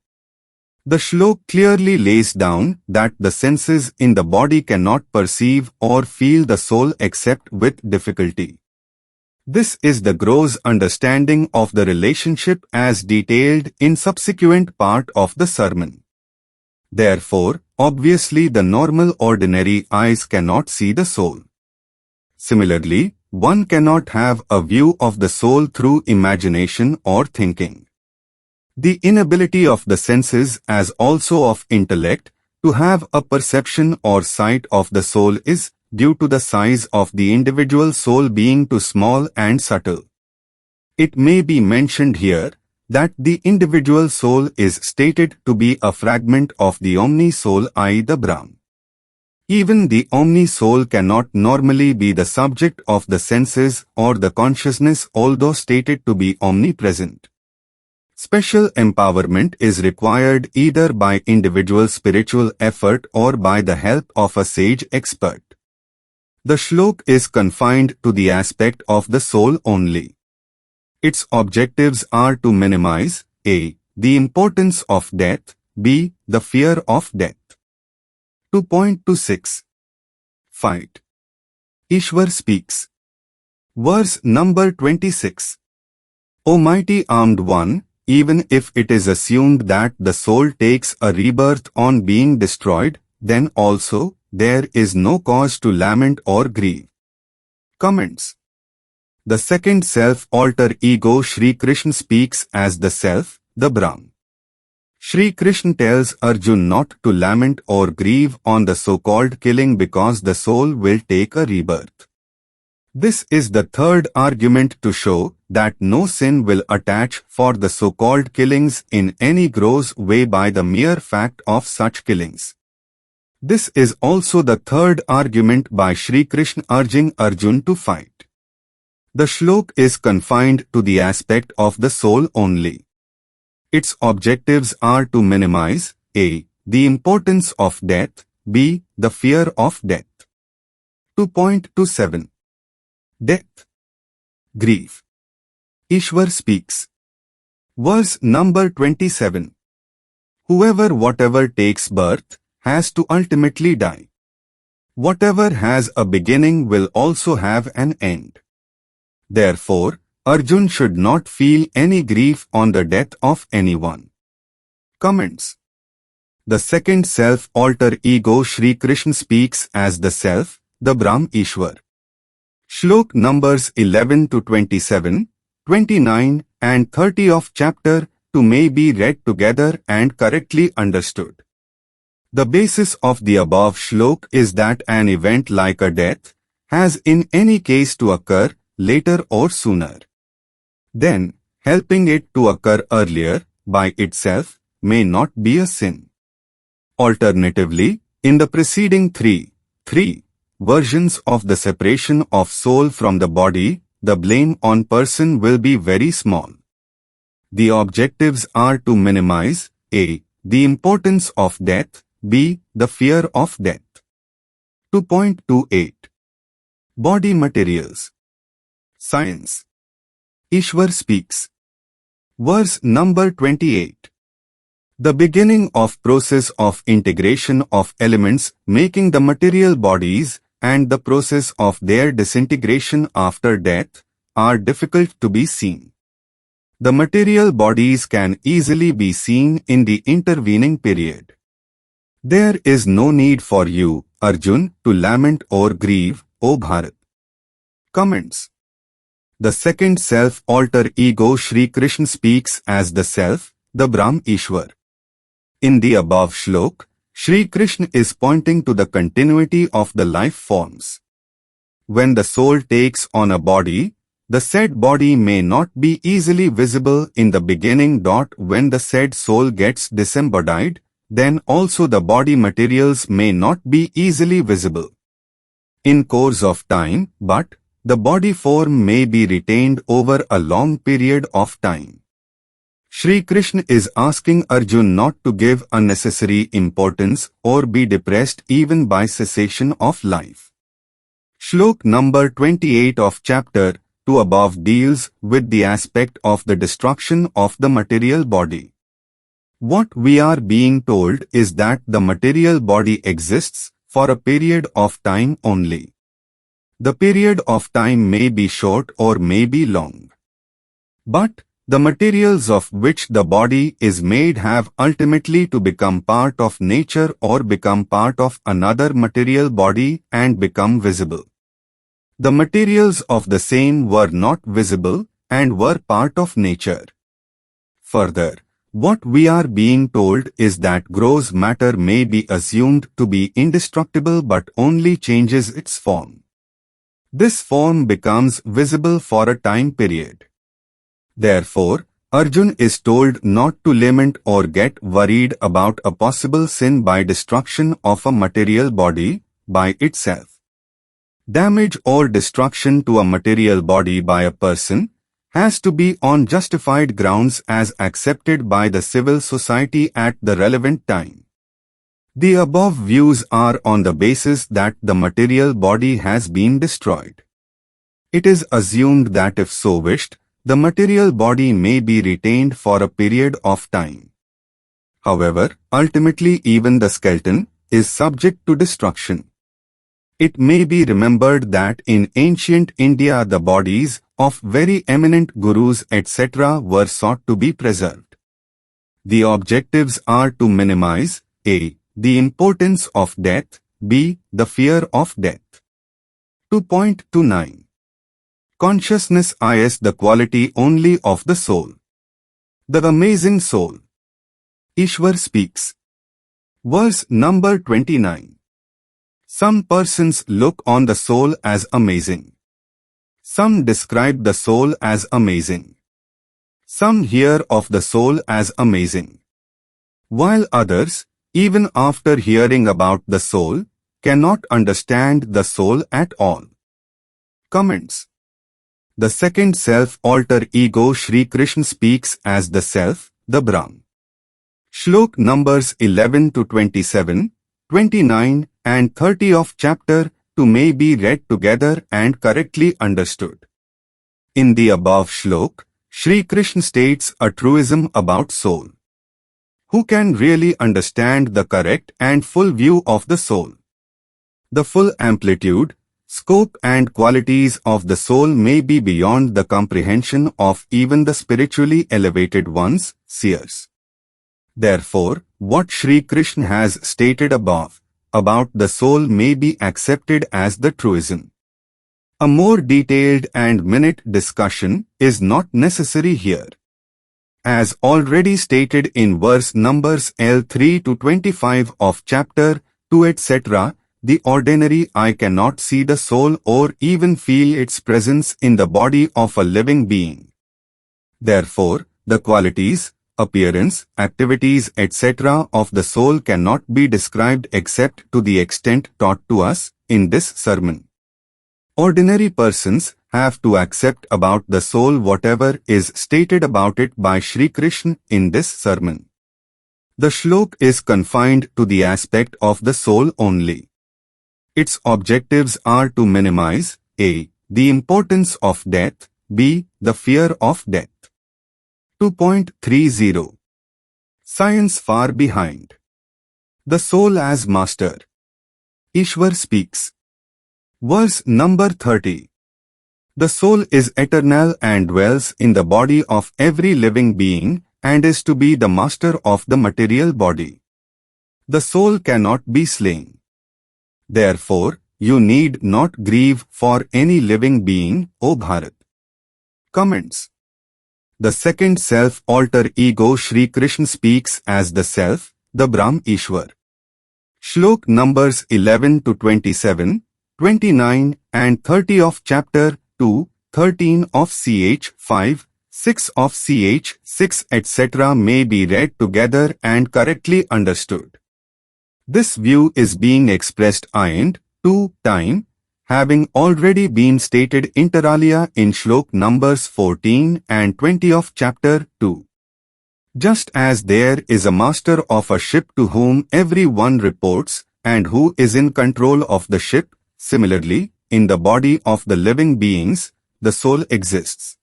The shlok clearly lays down that the senses in the body cannot perceive or feel the soul except with difficulty. This is the gross understanding of the relationship as detailed in subsequent part of the sermon. Therefore, obviously the normal ordinary eyes cannot see the soul. Similarly, one cannot have a view of the soul through imagination or thinking. The inability of the senses as also of intellect to have a perception or sight of the soul is due to the size of the individual soul being too small and subtle. It may be mentioned here that the individual soul is stated to be a fragment of the omni-soul the Brahm. Even the omni-soul cannot normally be the subject of the senses or the consciousness although stated to be omnipresent. Special empowerment is required either by individual spiritual effort or by the help of a sage expert. The shlok is confined to the aspect of the soul only. Its objectives are to minimize a. the importance of death, b. the fear of death. 2.26 Fight. Ishwar speaks. Verse number 26. O mighty armed one, even if it is assumed that the soul takes a rebirth on being destroyed, then also there is no cause to lament or grieve. Comments. The second self alter ego Sri Krishna speaks as the self, the Brahm. Sri Krishna tells Arjun not to lament or grieve on the so-called killing because the soul will take a rebirth. This is the third argument to show that no sin will attach for the so-called killings in any gross way by the mere fact of such killings. This is also the third argument by Sri Krishna urging Arjun to fight. The shlok is confined to the aspect of the soul only. Its objectives are to minimize a. the importance of death, b. the fear of death. 2.27 Death. Grief. Ishwar speaks. Verse number 27. Whoever whatever takes birth has to ultimately die. Whatever has a beginning will also have an end. Therefore, Arjun should not feel any grief on the death of anyone. Comments. The second self alter ego Sri Krishna speaks as the self, the Brahm Ishwar. Shlok numbers 11 to 27, 29 and 30 of chapter 2 may be read together and correctly understood. The basis of the above shlok is that an event like a death has in any case to occur later or sooner. Then, helping it to occur earlier by itself may not be a sin. Alternatively, in the preceding three versions of the separation of soul from the body, the blame on person will be very small. The objectives are to minimize a. the importance of death, b. the fear of death. 2.28 Body materials. Science. Ishwar speaks. Verse number 28. The beginning of process of integration of elements making the material bodies and the process of their disintegration after death are difficult to be seen. The material bodies can easily be seen in the intervening period. There is no need for you, Arjun, to lament or grieve, O Bharat. Comments. The second self alter ego Sri Krishna speaks as the self, the Brahm Ishwar. In the above shlok, Sri Krishna is pointing to the continuity of the life forms. When the soul takes on a body, the said body may not be easily visible in the beginning. When the said soul gets disembodied, then also the body materials may not be easily visible in course of time, but the body form may be retained over a long period of time. Sri Krishna is asking Arjun not to give unnecessary importance or be depressed even by cessation of life. Shlok number 28 of chapter 2 above deals with the aspect of the destruction of the material body. What we are being told is that the material body exists for a period of time only. The period of time may be short or may be long. But the materials of which the body is made have ultimately to become part of nature or become part of another material body and become visible. The materials of the same were not visible and were part of nature. Further, what we are being told is that gross matter may be assumed to be indestructible but only changes its form. This form becomes visible for a time period. Therefore, Arjun is told not to lament or get worried about a possible sin by destruction of a material body by itself. Damage or destruction to a material body by a person has to be on justified grounds as accepted by the civil society at the relevant time. The above views are on the basis that the material body has been destroyed. It is assumed that if so wished, the material body may be retained for a period of time. However, ultimately even the skeleton is subject to destruction. It may be remembered that in ancient India the bodies of very eminent gurus etc. were sought to be preserved. The objectives are to minimize a. the importance of death, b. the fear of death. 2.29 Consciousness is the quality only of the soul. The amazing soul. Ishwar speaks. Verse number 29. Some persons look on the soul as amazing. Some describe the soul as amazing. Some hear of the soul as amazing. While others, even after hearing about the soul, cannot understand the soul at all. Comments. The second self alter ego Shri Krishna speaks as the self, the Brahm. Shlok numbers 11 to 27, 29 and 30 of chapter 2 may be read together and correctly understood. In the above shlok, Shri Krishna states a truism about soul. Who can really understand the correct and full view of the soul? The full amplitude, scope and qualities of the soul may be beyond the comprehension of even the spiritually elevated ones, seers. Therefore, what Shri Krishna has stated above about the soul may be accepted as the truism. A more detailed and minute discussion is not necessary here. As already stated in verse numbers L3 to 25 of chapter 2 etc., the ordinary eye cannot see the soul or even feel its presence in the body of a living being. Therefore, the qualities, appearance, activities etc. of the soul cannot be described except to the extent taught to us in this sermon. Ordinary persons have to accept about the soul whatever is stated about it by Shri Krishna in this sermon. The shlok is confined to the aspect of the soul only. Its objectives are to minimize a. the importance of death, b. the fear of death. 2.30 Science far behind. The soul as master. Ishwar speaks. Verse number 30. The soul is eternal and dwells in the body of every living being and is to be the master of the material body. The soul cannot be slain. Therefore, you need not grieve for any living being, O Bharat. Comments. The second self alter ego Shri Krishna speaks as the self, the Brahm Ishwar. Shlok numbers 11 to 27, 29 and 30 of chapter 2, 13 of ch. 5, 6 of ch. 6 etc. may be read together and correctly understood. This view is being expressed and, to time, having already been stated inter alia in shlok numbers 14 and 20 of chapter 2. Just as there is a master of a ship to whom every one reports and who is in control of the ship, similarly, in the body of the living beings, the soul exists.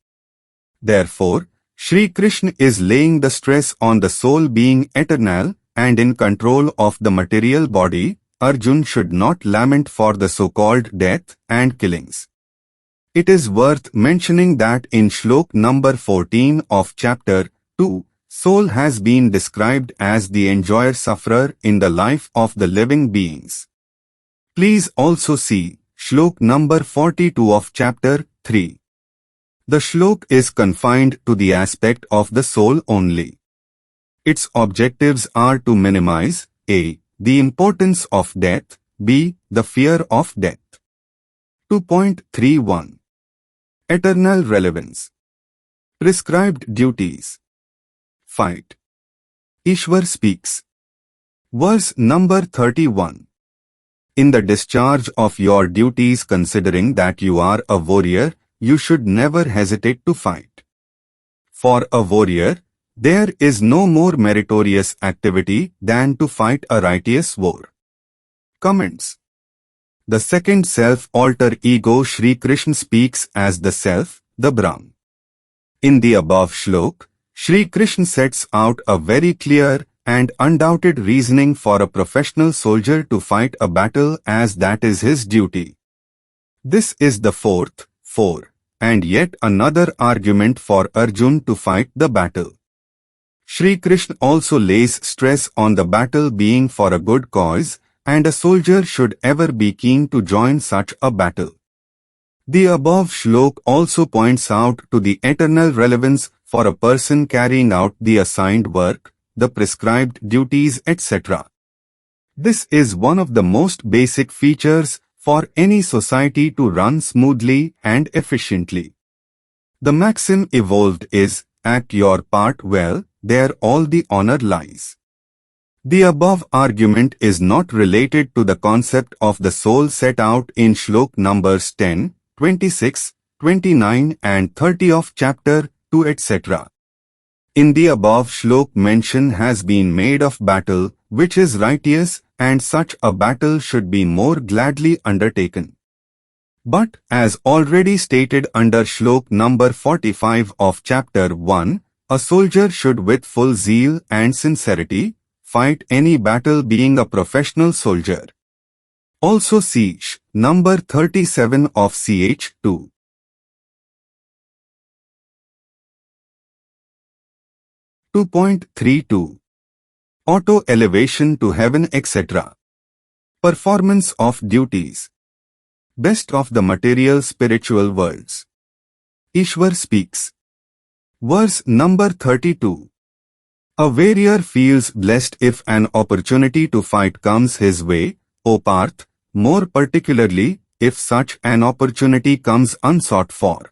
Therefore, Shri Krishna is laying the stress on the soul being eternal and in control of the material body. Arjun should not lament for the so-called death and killings. It is worth mentioning that in shlok number 14 of chapter 2, soul has been described as the enjoyer-sufferer in the life of the living beings. Please also see shlok number 42 of chapter 3. The shlok is confined to the aspect of the soul only. Its objectives are to minimize a. the importance of death, b. the fear of death. 2.31 Eternal relevance. Prescribed duties. Fight. Ishwar speaks. Verse number 31. In the discharge of your duties, considering that you are a warrior, you should never hesitate to fight. For a warrior, there is no more meritorious activity than to fight a righteous war. Comments. The second self alter ego Shri Krishna speaks as the self, the Brahm. In the above shlok, Shri Krishna sets out a very clear and undoubted reasoning for a professional soldier to fight a battle as that is his duty. This is the fourth, and yet another argument for Arjun to fight the battle. Shri Krishna also lays stress on the battle being for a good cause, and a soldier should ever be keen to join such a battle. The above shlok also points out to the eternal relevance for a person carrying out the assigned work, the prescribed duties, etc. This is one of the most basic features for any society to run smoothly and efficiently. The maxim evolved is, act your part well, there all the honor lies. The above argument is not related to the concept of the soul set out in shlok numbers 10, 26, 29 and 30 of chapter 2 etc. In the above shlok mention has been made of battle, which is righteous, and such a battle should be more gladly undertaken. But, as already stated under shlok number 45 of chapter 1, a soldier should with full zeal and sincerity fight any battle being a professional soldier. Also see number 37 of ch 2. 2.32 Auto elevation to heaven etc. Performance of duties. Best of the material spiritual worlds. Ishwar speaks. Verse number 32. A warrior feels blessed if an opportunity to fight comes his way, O Parth, more particularly if such an opportunity comes unsought for.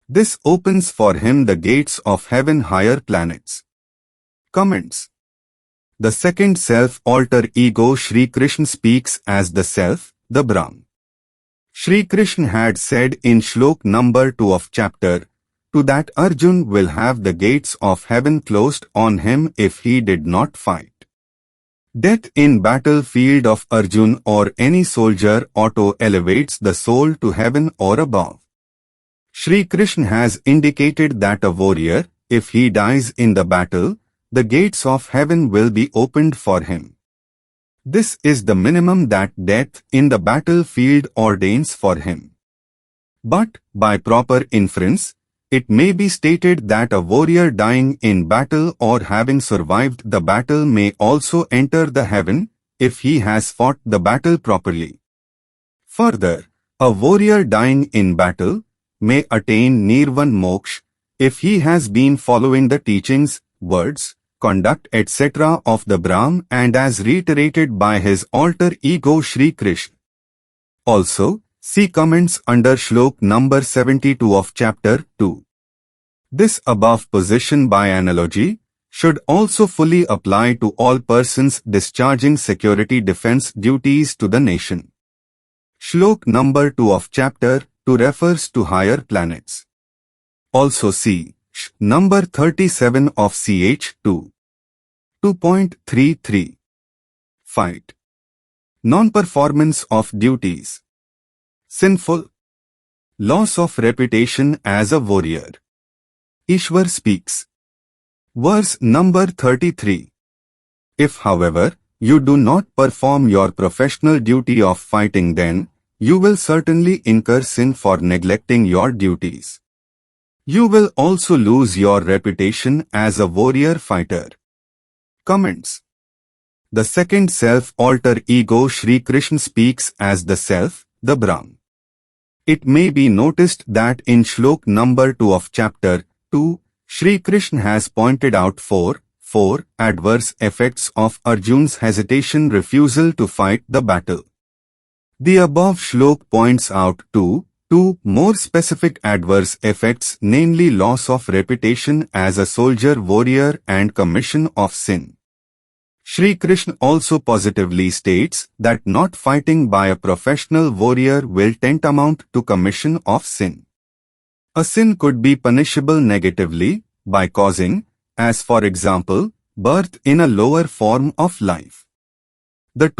This opens for him the gates of heaven higher planets. Comments. The second self-alter ego Shri Krishna speaks as the self, the Brahm. Shri Krishna had said in shlok number 2 of chapter 2 that Arjun will have the gates of heaven closed on him if he did not fight. Death in battlefield of Arjun or any soldier auto-elevates the soul to heaven or above. Shri Krishna has indicated that a warrior, if he dies in the battle, the gates of heaven will be opened for him. This is the minimum that death in the battlefield ordains for him. But, by proper inference, it may be stated that a warrior dying in battle or having survived the battle may also enter the heaven, if he has fought the battle properly. Further, a warrior dying in battle may attain Nirvan Moksha, if he has been following the teachings, words, conduct etc. of the Brahm and as reiterated by his alter ego Shri Krishna. Also, see comments under shlok number 72 of chapter 2. This above position by analogy should also fully apply to all persons discharging security defense duties to the nation. Shlok number 2 of chapter 2 refers to higher planets. Also see number 37 of ch 2. 2.33 Fight. Non-performance of duties. Sinful. Loss of reputation as a warrior. Ishwar speaks. Verse number 33. If, however, you do not perform your professional duty of fighting, then you will certainly incur sin for neglecting your duties. You will also lose your reputation as a warrior fighter. Comments. The second self-alter ego Shri Krishna speaks as the self, the Brahm. It may be noticed that in shlok number 2 of chapter 2, Shri Krishna has pointed out four adverse effects of Arjun's hesitation refusal to fight the battle. The above shlok points out two more specific adverse effects, namely loss of reputation as a soldier warrior and commission of sin. Shri Krishna also positively states that not fighting by a professional warrior will tantamount to commission of sin. A sin could be punishable negatively by causing, as for example, birth in a lower form of life. The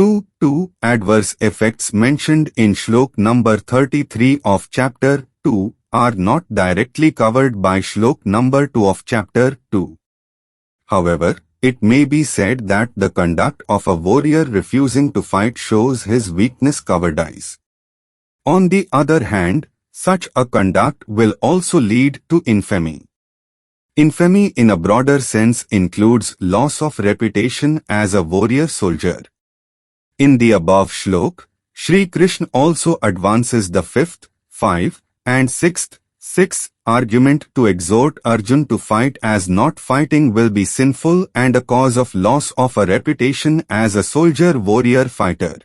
two adverse effects mentioned in shlok number 33 of chapter 2 are not directly covered by shlok number 2 of chapter 2. However, it may be said that the conduct of a warrior refusing to fight shows his weakness cowardice. On the other hand, such a conduct will also lead to infamy. Infamy in a broader sense includes loss of reputation as a warrior soldier. In the above shlok, Shri Krishna also advances the fifth, 5, and sixth, 6 argument to exhort Arjun to fight, as not fighting will be sinful and a cause of loss of a reputation as a soldier warrior fighter.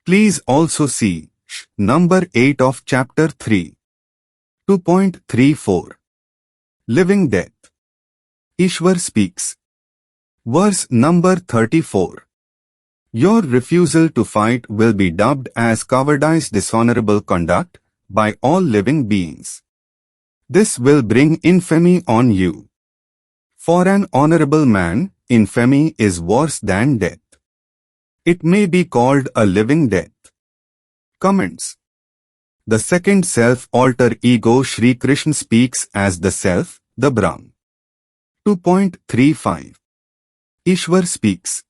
Please also see number 8 of chapter 3. 2.34 Living Death. Ishwar speaks. Verse number 34. Your refusal to fight will be dubbed as cowardice, dishonorable conduct, by all living beings. This will bring infamy on you. For an honorable man, infamy is worse than death. It may be called a living death. Comments. The second self-alter ego Shri Krishna speaks as the self, the Brahm. 2.35 Ishwar speaks.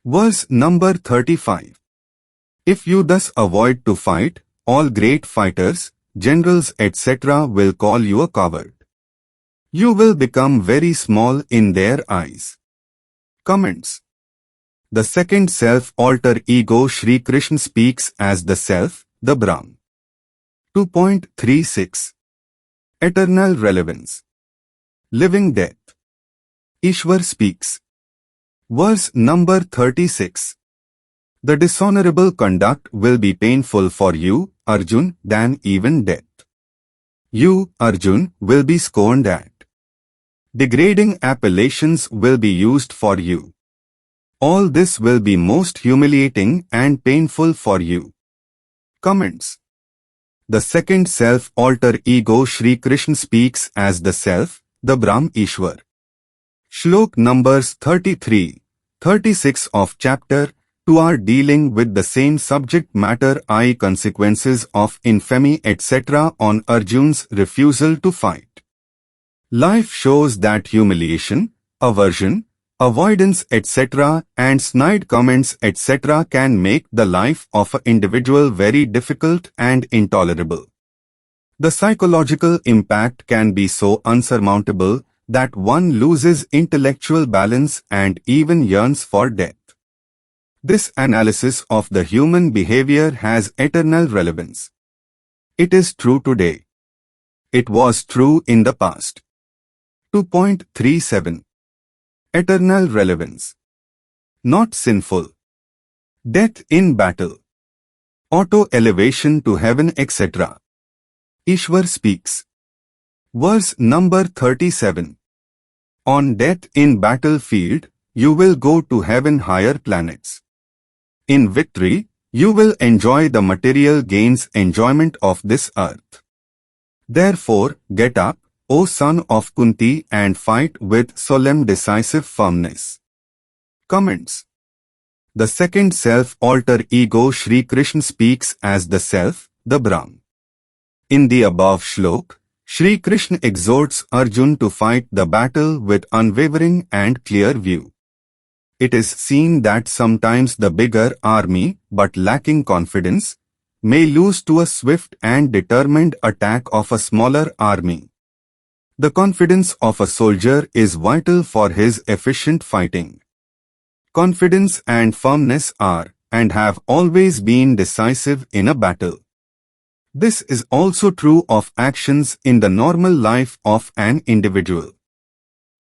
Verse number 35. If you thus avoid to fight, all great fighters, generals etc. will call you a coward. You will become very small in their eyes. Comments. The second self-alter ego Shri Krishna speaks as the self, the Brahm. 2.36 Eternal relevance. Living death. Ishwar speaks. Verse number 36. The dishonorable conduct will be painful for you, Arjun, than even death. You, Arjun, will be scorned at. Degrading appellations will be used for you. All this will be most humiliating and painful for you. Comments. The second self-alter ego Shri Krishna speaks as the self, the Brahm Ishwar. Shlok numbers 33, 36 of chapter 2 are dealing with the same subject matter, i.e. consequences of infamy etc. on Arjun's refusal to fight. Life shows that humiliation, aversion, avoidance etc. and snide comments etc. can make the life of an individual very difficult and intolerable. The psychological impact can be so unsurmountable that one loses intellectual balance and even yearns for death. This analysis of the human behavior has eternal relevance. It is true today. It was true in the past. 2.37 Eternal relevance. Not sinful. Death in battle. Auto-elevation to heaven etc. Ishwar speaks. Verse number 37. On death in battlefield, you will go to heaven, higher planets. In victory, you will enjoy the material gains, enjoyment of this earth. Therefore, get up, O son of Kunti, and fight with solemn decisive firmness. Comments. The second self-alter ego Shri Krishna speaks as the self, the Brahm. In the above shlok, Shri Krishna exhorts Arjun to fight the battle with unwavering and clear view. It is seen that sometimes the bigger army, but lacking confidence, may lose to a swift and determined attack of a smaller army. The confidence of a soldier is vital for his efficient fighting. Confidence and firmness are, and have always been, decisive in a battle. This is also true of actions in the normal life of an individual.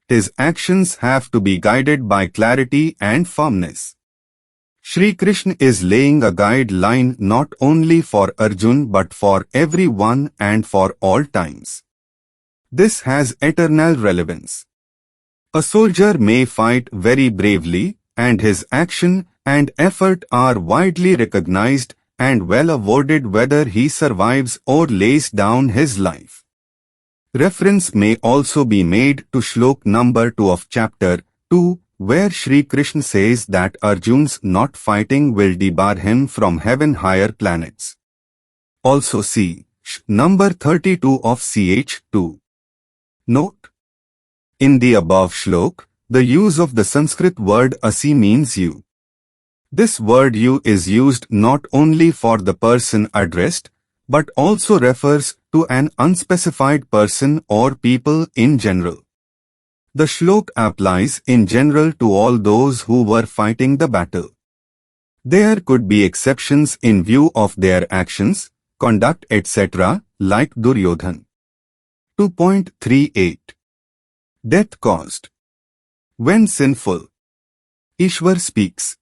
His actions have to be guided by clarity and firmness. Shri Krishna is laying a guideline not only for Arjun but for everyone and for all times. This has eternal relevance. A soldier may fight very bravely, and his action and effort are widely recognized and well awarded whether he survives or lays down his life. Reference may also be made to Shlok number 2 of chapter 2, where Shri Krishna says that Arjun's not fighting will debar him from heaven, higher planets. Also see number 32 of ch 2. Note. In the above shlok, The use of the Sanskrit word asi means you. This word you is used not only for the person addressed, but also refers to an unspecified person or people in general. The shlok applies in general to all those who were fighting the battle. There could be exceptions in view of their actions, conduct etc., like Duryodhan. 2.38 Death caused. When sinful. Ishwar speaks.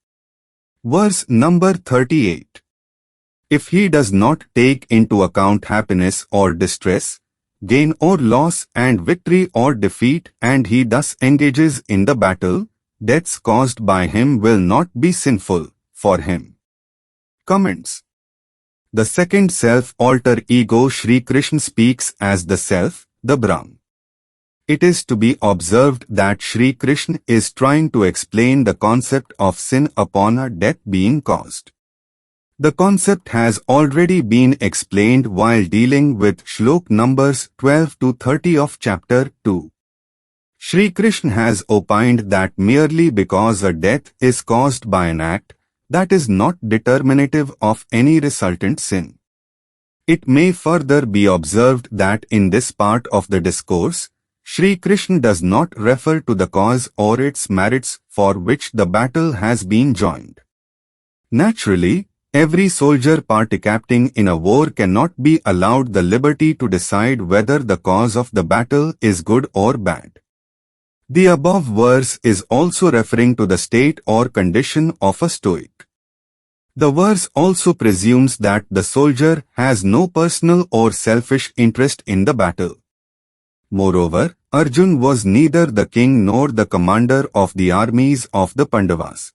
Verse number 38. If he does not take into account happiness or distress, gain or loss and victory or defeat, and he thus engages in the battle, deaths caused by him will not be sinful for him. Comments. The second self alter ego Sri Krishna speaks as the self, the Brahm. It is to be observed that Sri Krishna is trying to explain the concept of sin upon a death being caused. The concept has already been explained while dealing with shlok numbers 12 to 30 of chapter 2. Sri Krishna has opined that merely because a death is caused by an act, that is not determinative of any resultant sin. It may further be observed that in this part of the discourse, Sri Krishna does not refer to the cause or its merits for which the battle has been joined. Naturally, every soldier participating in a war cannot be allowed the liberty to decide whether the cause of the battle is good or bad. The above verse is also referring to the state or condition of a stoic. The verse also presumes that the soldier has no personal or selfish interest in the battle. Moreover, Arjun was neither the king nor the commander of the armies of the Pandavas.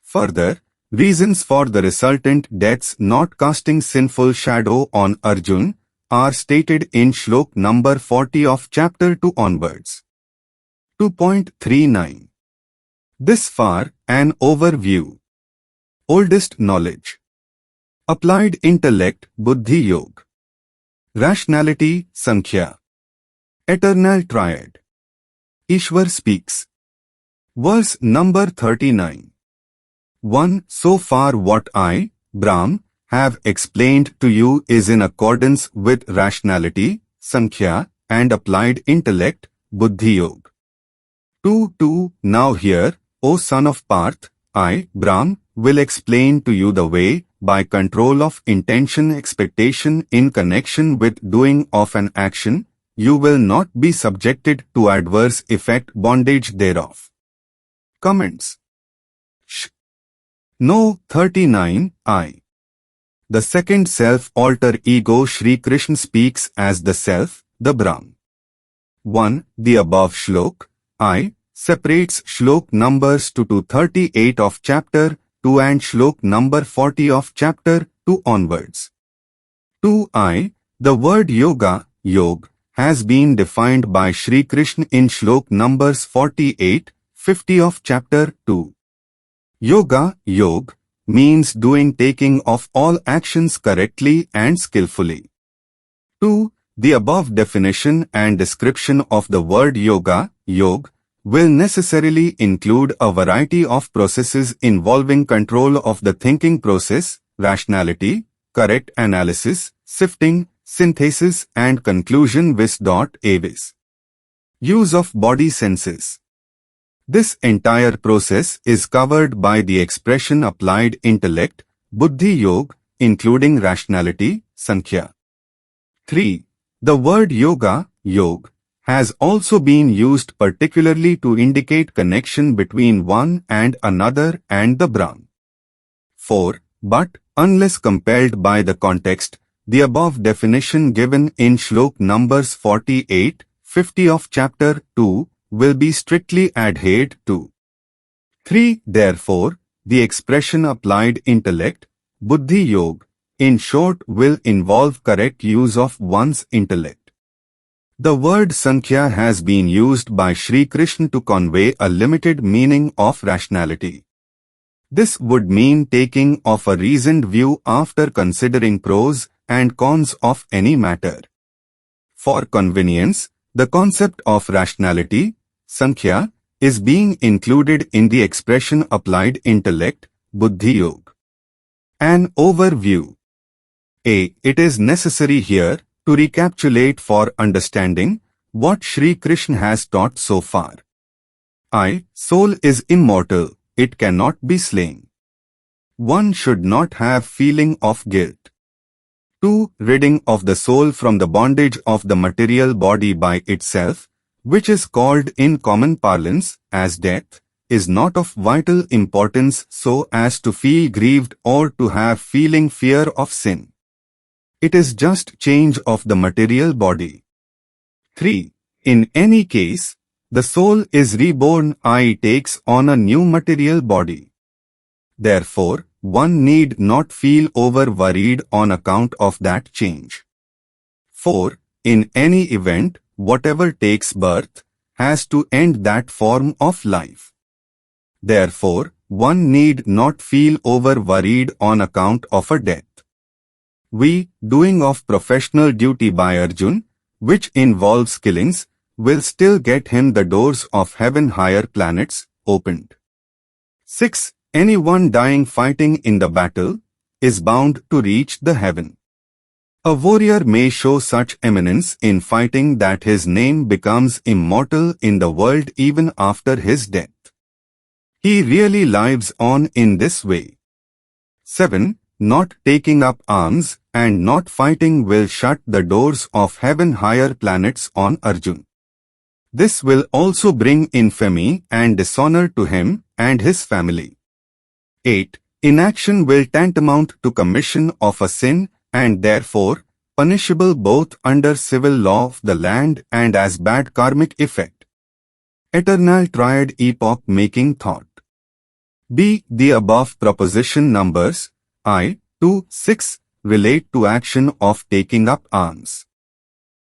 Further, reasons for the resultant deaths not casting sinful shadow on Arjun are stated in shlok number 40 of chapter 2 onwards. 2.39 This far, an overview. Oldest knowledge. Applied intellect, Buddhi Yoga. Rationality, Sankhya. Eternal triad. Ishwar speaks. Verse number 39. 1. So far what I, Brahm, have explained to you is in accordance with rationality, Sankhya, and applied intellect, Buddhi Yoga. 2. Now here, O son of Parth, I, Brahm, will explain to you the way, by control of intention expectation in connection with doing of an action, you will not be subjected to adverse effect bondage thereof. Comments. No. 39. I. The second self alter ego Sri Krishna speaks as the self, the Brahm. 1. The above shlok, I, separates shlok numbers 2 to 38 of chapter 2 and shlok number 40 of chapter 2 onwards. 2. The word yoga, yog, has been defined by Sri Krishna in shlok numbers 48, 50 of chapter 2. Yoga, yog, means doing taking of all actions correctly and skillfully. 2. The above definition and description of the word yoga, yog, will necessarily include a variety of processes involving control of the thinking process, rationality, correct analysis, sifting, synthesis and conclusion vis. Use of body senses. This entire process is covered by the expression applied intellect, Buddhi Yoga, including rationality, Sankhya. 3. The word yoga, yog, has also been used particularly to indicate connection between one and another and the Brahm. 4. But, unless compelled by the context, the above definition given in shlok numbers 48, 50 of chapter 2 will be strictly adhered to. 3. Therefore, the expression applied intellect, Buddhi Yoga, in short will involve correct use of one's intellect. The word Sankhya has been used by Sri Krishna to convey a limited meaning of rationality. This would mean taking of a reasoned view after considering pros and cons of any matter. For convenience, the concept of rationality, Sankhya, is being included in the expression applied intellect, Buddhi Yoga. An overview. A. It is necessary here to recapitulate for understanding what Sri Krishna has taught so far. I. Soul is immortal, it cannot be slain. One should not have feeling of guilt. 2. Ridding of the soul from the bondage of the material body by itself, which is called in common parlance as death, is not of vital importance so as to feel grieved or to have feeling fear of sin. It is just change of the material body. 3. In any case, the soul is reborn, i.e. takes on a new material body. Therefore, one need not feel over-worried on account of that change. 4. In any event, whatever takes birth has to end that form of life. Therefore, one need not feel over-worried on account of a death. Doing of professional duty by Arjun, which involves killings, will still get him the doors of heaven higher planets opened. 6. Anyone dying fighting in the battle is bound to reach the heaven. A warrior may show such eminence in fighting that his name becomes immortal in the world even after his death. He really lives on in this way. 7. Not taking up arms and not fighting will shut the doors of heaven higher planets on Arjun. This will also bring infamy and dishonor to him and his family. 8. Inaction will tantamount to commission of a sin and therefore punishable both under civil law of the land and as bad karmic effect. Eternal triad epoch-making thought. B. The above proposition numbers I, 2, 6 relate to action of taking up arms.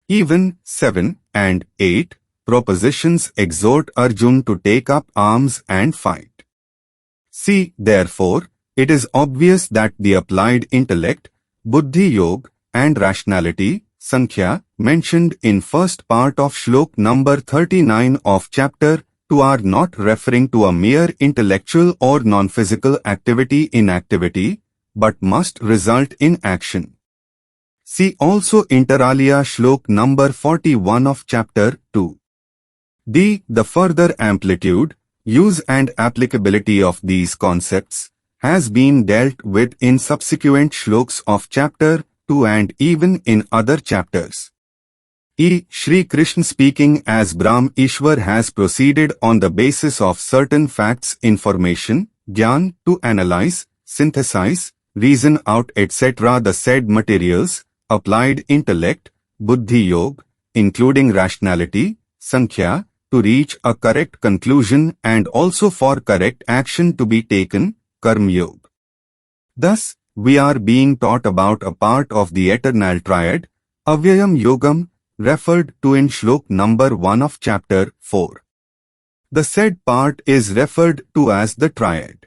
Even 7 and 8 propositions exhort Arjun to take up arms and fight. See, therefore, it is obvious that the applied intellect, Buddhi Yoga, and rationality, Sankhya, mentioned in first part of Shlok number 39 of chapter 2 are not referring to a mere intellectual or non-physical activity inactivity, but must result in action. See also inter alia Shlok number 41 of chapter 2. D. The further amplitude, use and applicability of these concepts has been dealt with in subsequent shloks of chapter 2 and even in other chapters. Shri Krishna speaking as Brahm Ishwar has proceeded on the basis of certain facts information, Gyan, to analyze, synthesize, reason out etc. the said materials, applied intellect, Buddhi Yoga, including rationality, Sankhya, to reach a correct conclusion and also for correct action to be taken, Karma Yoga. Thus, we are being taught about a part of the eternal triad, Avyayam Yogam, referred to in Shlok number 1 of chapter 4. The said part is referred to as the triad.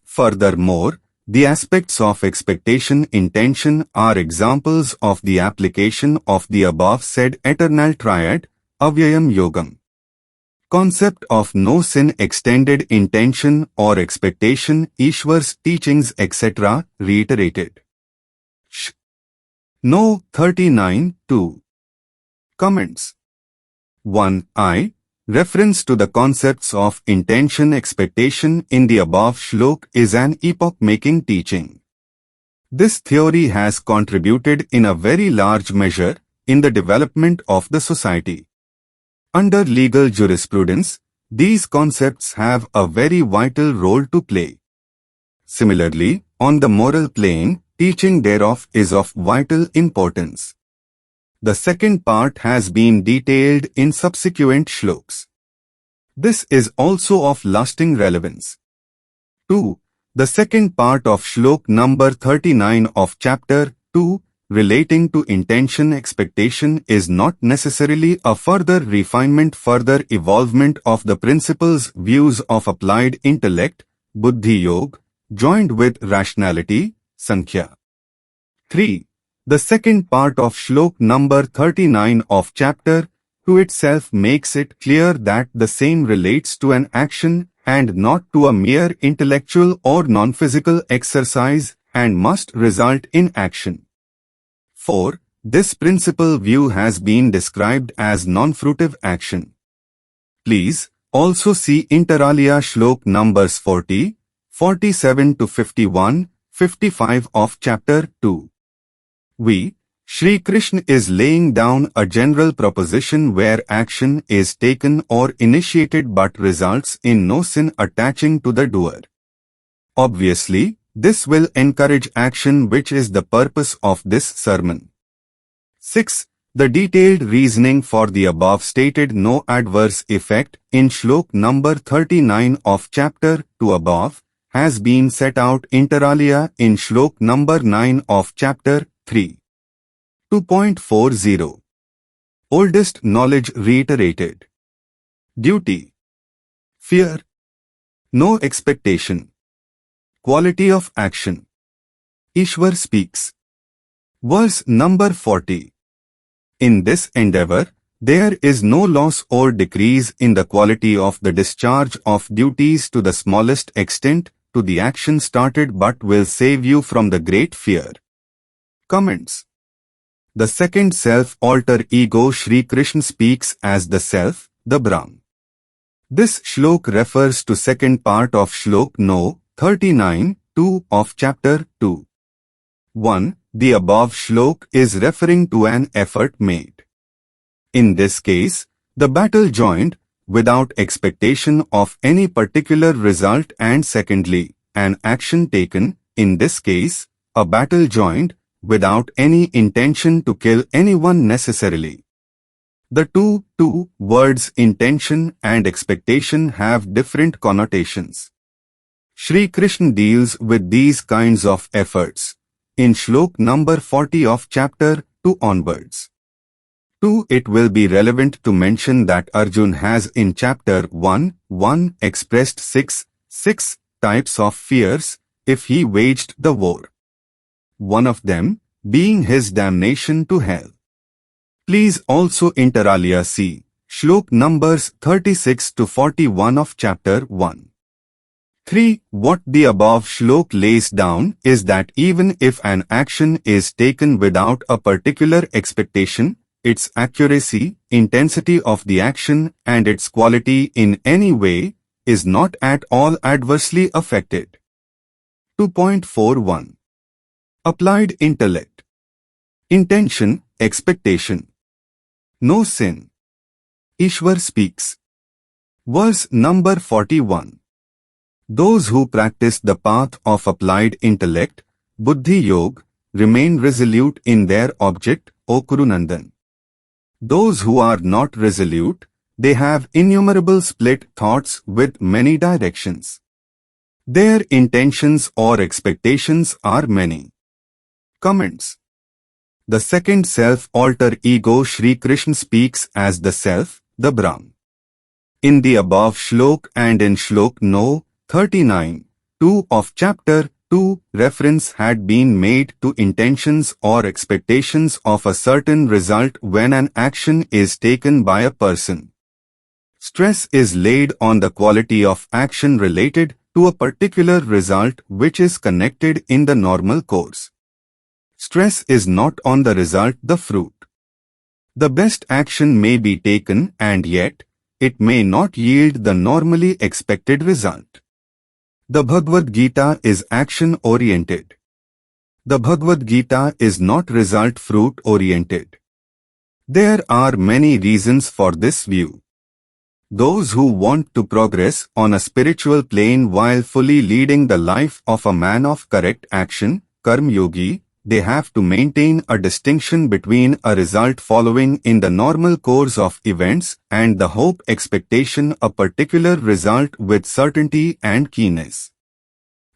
Furthermore, the aspects of expectation intention are examples of the application of the above said eternal triad, Avyayam Yogam. Concept of no sin extended intention or expectation Ishwar's teachings etc. reiterated. No 39-2. Comments. 1. Reference to the concepts of intention expectation in the above shlok is an epoch-making teaching. This theory has contributed in a very large measure in the development of the society. Under legal jurisprudence, these concepts have a very vital role to play. Similarly, on the moral plane, teaching thereof is of vital importance. The second part has been detailed in subsequent shloks. This is also of lasting relevance. 2. The second part of shlok number 39 of chapter 2 relating to intention expectation is not necessarily a further refinement further evolvement of the principles views of applied intellect, Buddhi Yoga, joined with rationality, Sankhya. 3. The second part of shlok number 39 of chapter to itself makes it clear that the same relates to an action and not to a mere intellectual or non-physical exercise and must result in action. 4. This principal view has been described as non-fruitive action. Please also see inter alia shlok numbers 40, 47 to 51, 55 of chapter 2. Shri Krishna is laying down a general proposition where action is taken or initiated but results in no sin attaching to the doer. Obviously, this will encourage action, which is the purpose of this sermon. 6. The detailed reasoning for the above stated no adverse effect in shlok number 39 of chapter 2 above has been set out inter alia in shlok number 9 of chapter 3. 2.40. Oldest knowledge reiterated. Duty. Fear. No expectation. Quality of action. Ishwar speaks. Verse number 40. In this endeavor, there is no loss or decrease in the quality of the discharge of duties to the smallest extent to the action started, but will save you from the great fear. Comments. The second self-alter ego Shri Krishna speaks as the self, the Brahm. This shlok refers to second part of shlok no. 39, 2 of chapter 2. 1. The above shlok is referring to an effort made. In this case, the battle joined, without expectation of any particular result, and secondly, an action taken, in this case, a battle joined, without any intention to kill anyone necessarily. The two words intention and expectation have different connotations. Shri Krishna deals with these kinds of efforts in shlok number 40 of chapter 2 onwards. 2. It will be relevant to mention that Arjuna has in chapter 1 expressed six types of fears if he waged the war. One of them being his damnation to hell. Please also inter alia see shlok numbers 36 to 41 of chapter 1. 3. What the above shlok lays down is that even if an action is taken without a particular expectation, its accuracy, intensity of the action, and its quality in any way is not at all adversely affected. 2.41. Applied intellect. Intention, expectation. No sin. Ishwar speaks. Verse number 41. Those who practice the path of applied intellect, Buddhi Yoga, remain resolute in their object, O Kurunandan. Those who are not resolute, they have innumerable split thoughts with many directions. Their intentions or expectations are many. Comments. The second self-alter ego Shri Krishna speaks as the self, the Brahm. In the above shlok and in shlok no. 39, 2 of chapter 2, reference had been made to intentions or expectations of a certain result when an action is taken by a person. Stress is laid on the quality of action related to a particular result which is connected in the normal course. Stress is not on the result, the fruit. The best action may be taken and yet, it may not yield the normally expected result. The Bhagwat Gita is action-oriented. The Bhagwat Gita is not result-fruit oriented. There are many reasons for this view. Those who want to progress on a spiritual plane while fully leading the life of a man of correct action, Karma Yogi, they have to maintain a distinction between a result following in the normal course of events and the hope expectation a particular result with certainty and keenness.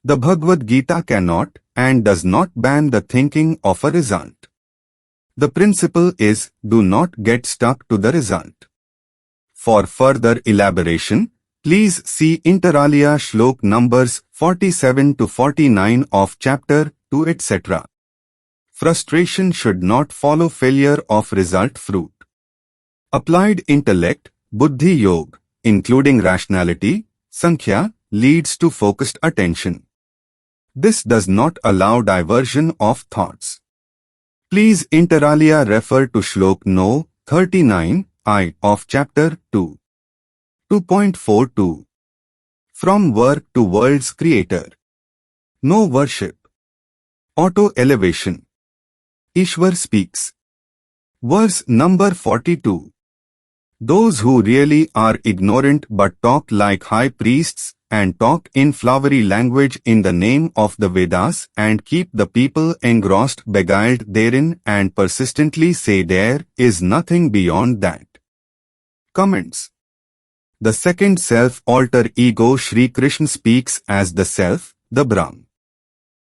The Bhagavad Gita cannot and does not ban the thinking of a result. The principle is, do not get stuck to the result. For further elaboration, please see inter alia shlok numbers 47 to 49 of chapter 2 etc. Frustration should not follow failure of result fruit. Applied intellect, Buddhi Yoga, including rationality, Sankhya, leads to focused attention. This does not allow diversion of thoughts. Please inter alia refer to Shlok No. 39I of Chapter 2. 2.42. From Work to World's Creator. No worship. Auto-elevation. Ishwar speaks. Verse number 42. Those who really are ignorant but talk like high priests and talk in flowery language in the name of the Vedas and keep the people engrossed, beguiled therein and persistently say there is nothing beyond that. Comments. The second self-alter ego Sri Krishna speaks as the self, the Brahm.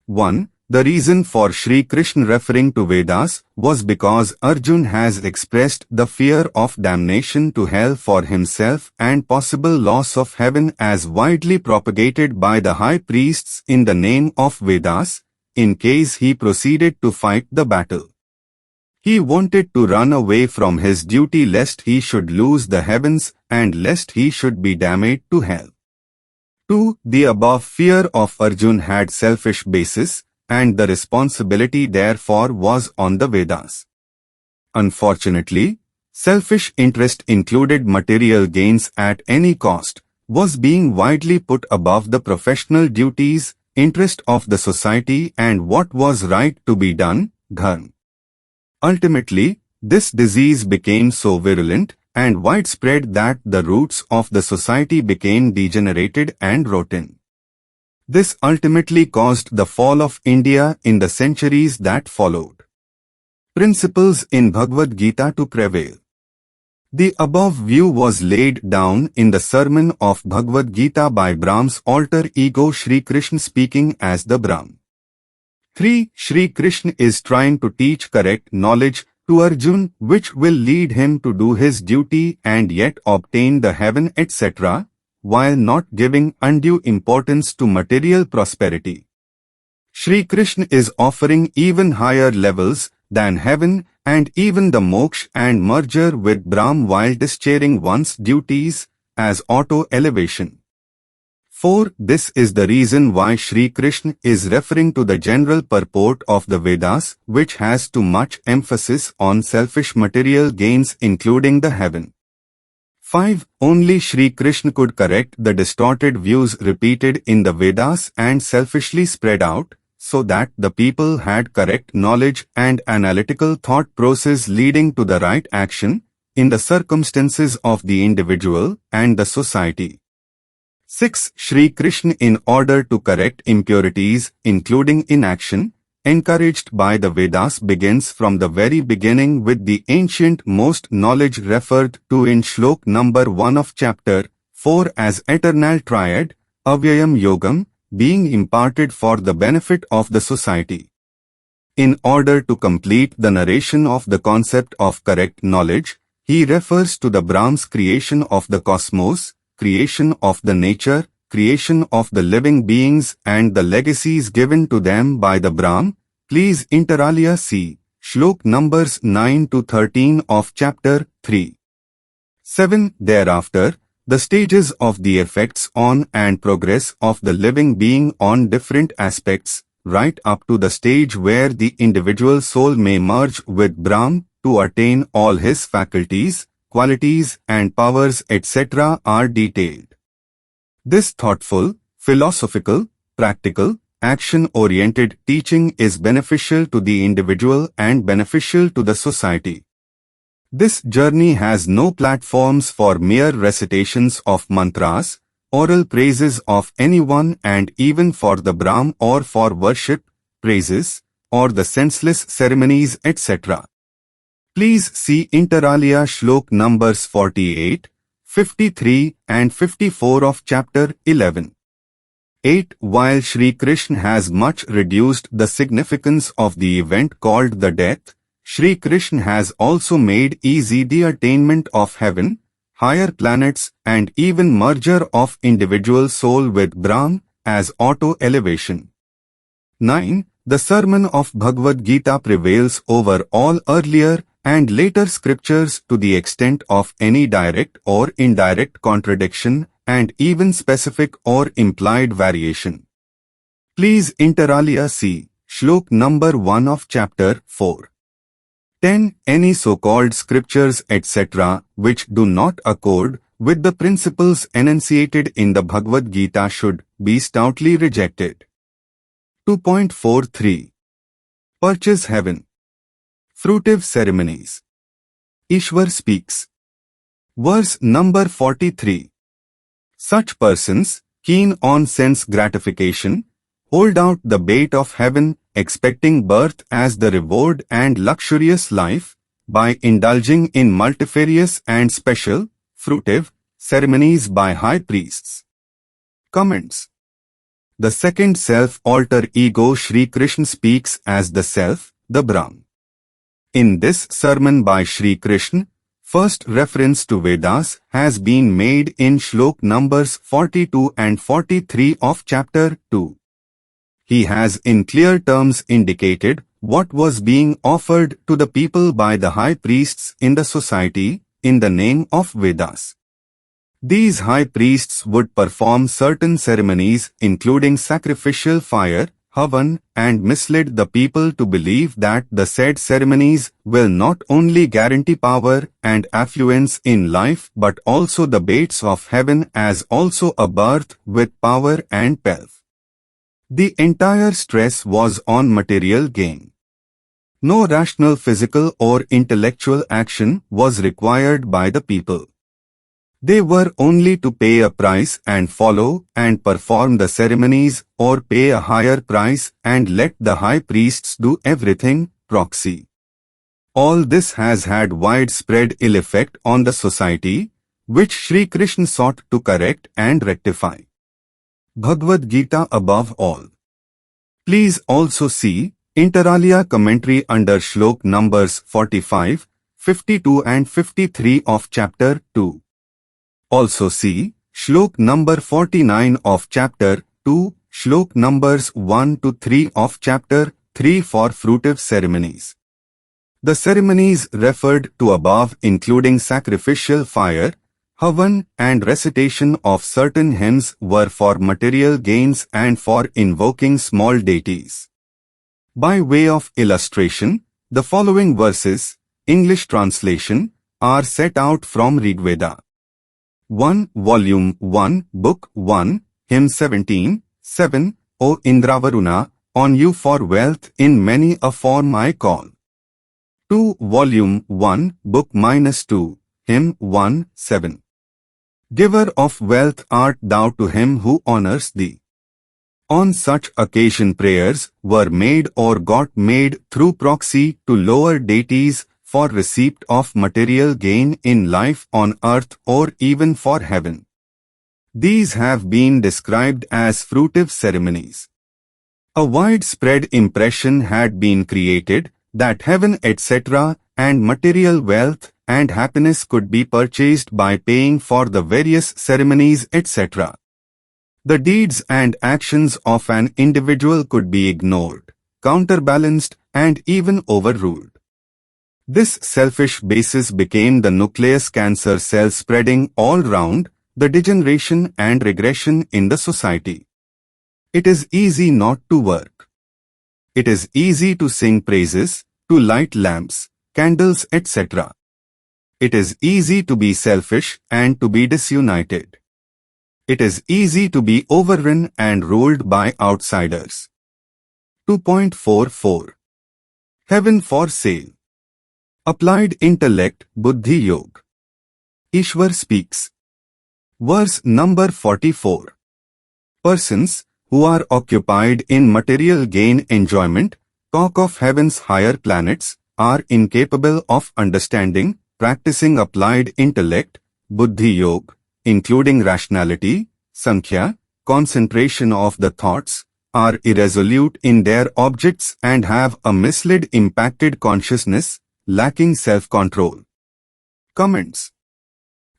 1. The reason for Sri Krishna referring to Vedas was because Arjun has expressed the fear of damnation to hell for himself and possible loss of heaven as widely propagated by the high priests in the name of Vedas, in case he proceeded to fight the battle. He wanted to run away from his duty lest he should lose the heavens and lest he should be damned to hell. 2. The above fear of Arjun had selfish basis, and the responsibility therefore was on the Vedas. Unfortunately, selfish interest included material gains at any cost, was being widely put above the professional duties, interest of the society and what was right to be done, dharma. Ultimately, this disease became so virulent and widespread that the roots of the society became degenerated and rotten. This ultimately caused the fall of India in the centuries that followed. Principles in Bhagwat Gita to prevail. The above view was laid down in the sermon of Bhagwat Gita by Brahm's alter ego Sri Krishna speaking as the Brahm. 3. Sri Krishna is trying to teach correct knowledge to Arjun which will lead him to do his duty and yet obtain the heaven etc., while not giving undue importance to material prosperity. Sri Krishna is offering even higher levels than heaven and even the moksha and merger with Brahm while discharging one's duties as auto-elevation. 4. This is the reason why Sri Krishna is referring to the general purport of the Vedas which has too much emphasis on selfish material gains including the heaven. 5. Only Sri Krishna could correct the distorted views repeated in the Vedas and selfishly spread out, so that the people had correct knowledge and analytical thought process leading to the right action, in the circumstances of the individual and the society. 6. Sri Krishna in order to correct impurities, including inaction, encouraged by the Vedas begins from the very beginning with the ancient most knowledge referred to in Shlok number 1 of chapter 4 as eternal triad, Avyayam Yogam, being imparted for the benefit of the society. In order to complete the narration of the concept of correct knowledge, he refers to the Brahm's creation of the cosmos, creation of the nature, creation of the living beings and the legacies given to them by the Brahm. Please inter alia see Shlok numbers 9 to 13 of chapter 3. 7. Thereafter, the stages of the effects on and progress of the living being on different aspects, right up to the stage where the individual soul may merge with Brahm to attain all his faculties, qualities and powers etc. are detailed. This thoughtful, philosophical, practical, action-oriented teaching is beneficial to the individual and beneficial to the society. This journey has no platforms for mere recitations of mantras, oral praises of anyone and even for the Brahm or for worship, praises, or the senseless ceremonies etc. Please see inter alia Shlok numbers 48, 53 and 54 of chapter 11. 8. While Sri Krishna has much reduced the significance of the event called the death, Sri Krishna has also made easy the attainment of heaven, higher planets and even merger of individual soul with Brahm as auto-elevation. 9. The sermon of Bhagavad Gita prevails over all earlier and later scriptures to the extent of any direct or indirect contradiction and even specific or implied variation. Please inter alia see Shlok number 1 of chapter 4. 10. Any so-called scriptures etc. which do not accord with the principles enunciated in the Bhagwat Gita should be stoutly rejected. 2.43. Purchase heaven. Fruitive ceremonies. Ishwar speaks. Verse number 43. Such persons, keen on sense gratification, hold out the bait of heaven, expecting birth as the reward and luxurious life, by indulging in multifarious and special, fruitive, ceremonies by high priests. Comments. The second self-alter ego Sri Krishna speaks as the self, the Brahm. In this sermon by Sri Krishna, first reference to Vedas has been made in Shlok numbers 42 and 43 of chapter 2. He has in clear terms indicated what was being offered to the people by the high priests in the society in the name of Vedas. These high priests would perform certain ceremonies including sacrificial fire, Havan, and misled the people to believe that the said ceremonies will not only guarantee power and affluence in life but also the baits of heaven as also a birth with power and wealth. The entire stress was on material gain. No rational physical or intellectual action was required by the people. They were only to pay a price and follow and perform the ceremonies or pay a higher price and let the high priests do everything, proxy. All this has had widespread ill effect on the society, which Sri Krishna sought to correct and rectify. Bhagwat Gita above all. Please also see inter alia commentary under Shlok numbers 45, 52 and 53 of chapter 2. Also see Shlok number 49 of chapter 2, Shlok numbers 1 to 3 of chapter 3 for fruitive ceremonies. The ceremonies referred to above including sacrificial fire, Havan and recitation of certain hymns were for material gains and for invoking small deities. By way of illustration, the following verses, English translation, are set out from Rigveda. 1 Volume 1 Book 1 Hymn 17 7 O Indravaruna, on you for wealth in many a form I call. 2 Volume 1 Book -2 Hymn 1 7. Giver of wealth art thou to him who honors thee. On such occasion prayers were made or got made through proxy to lower deities for receipt of material gain in life on earth or even for heaven. These have been described as fruitive ceremonies. A widespread impression had been created that heaven etc. and material wealth and happiness could be purchased by paying for the various ceremonies etc. The deeds and actions of an individual could be ignored, counterbalanced, and even overruled. This selfish basis became the nucleus cancer cell spreading all round, the degeneration and regression in the society. It is easy not to work. It is easy to sing praises, to light lamps, candles etc. It is easy to be selfish and to be disunited. It is easy to be overrun and ruled by outsiders. 2.44. Heaven for sale. Applied intellect, Buddhi Yoga. Ishwar speaks. Verse number 44. Persons who are occupied in material gain enjoyment, talk of heaven's higher planets, are incapable of understanding, practicing applied intellect, Buddhi Yoga, including rationality, Sankhya, concentration of the thoughts, are irresolute in their objects and have a misled impacted consciousness, lacking self-control. Comments.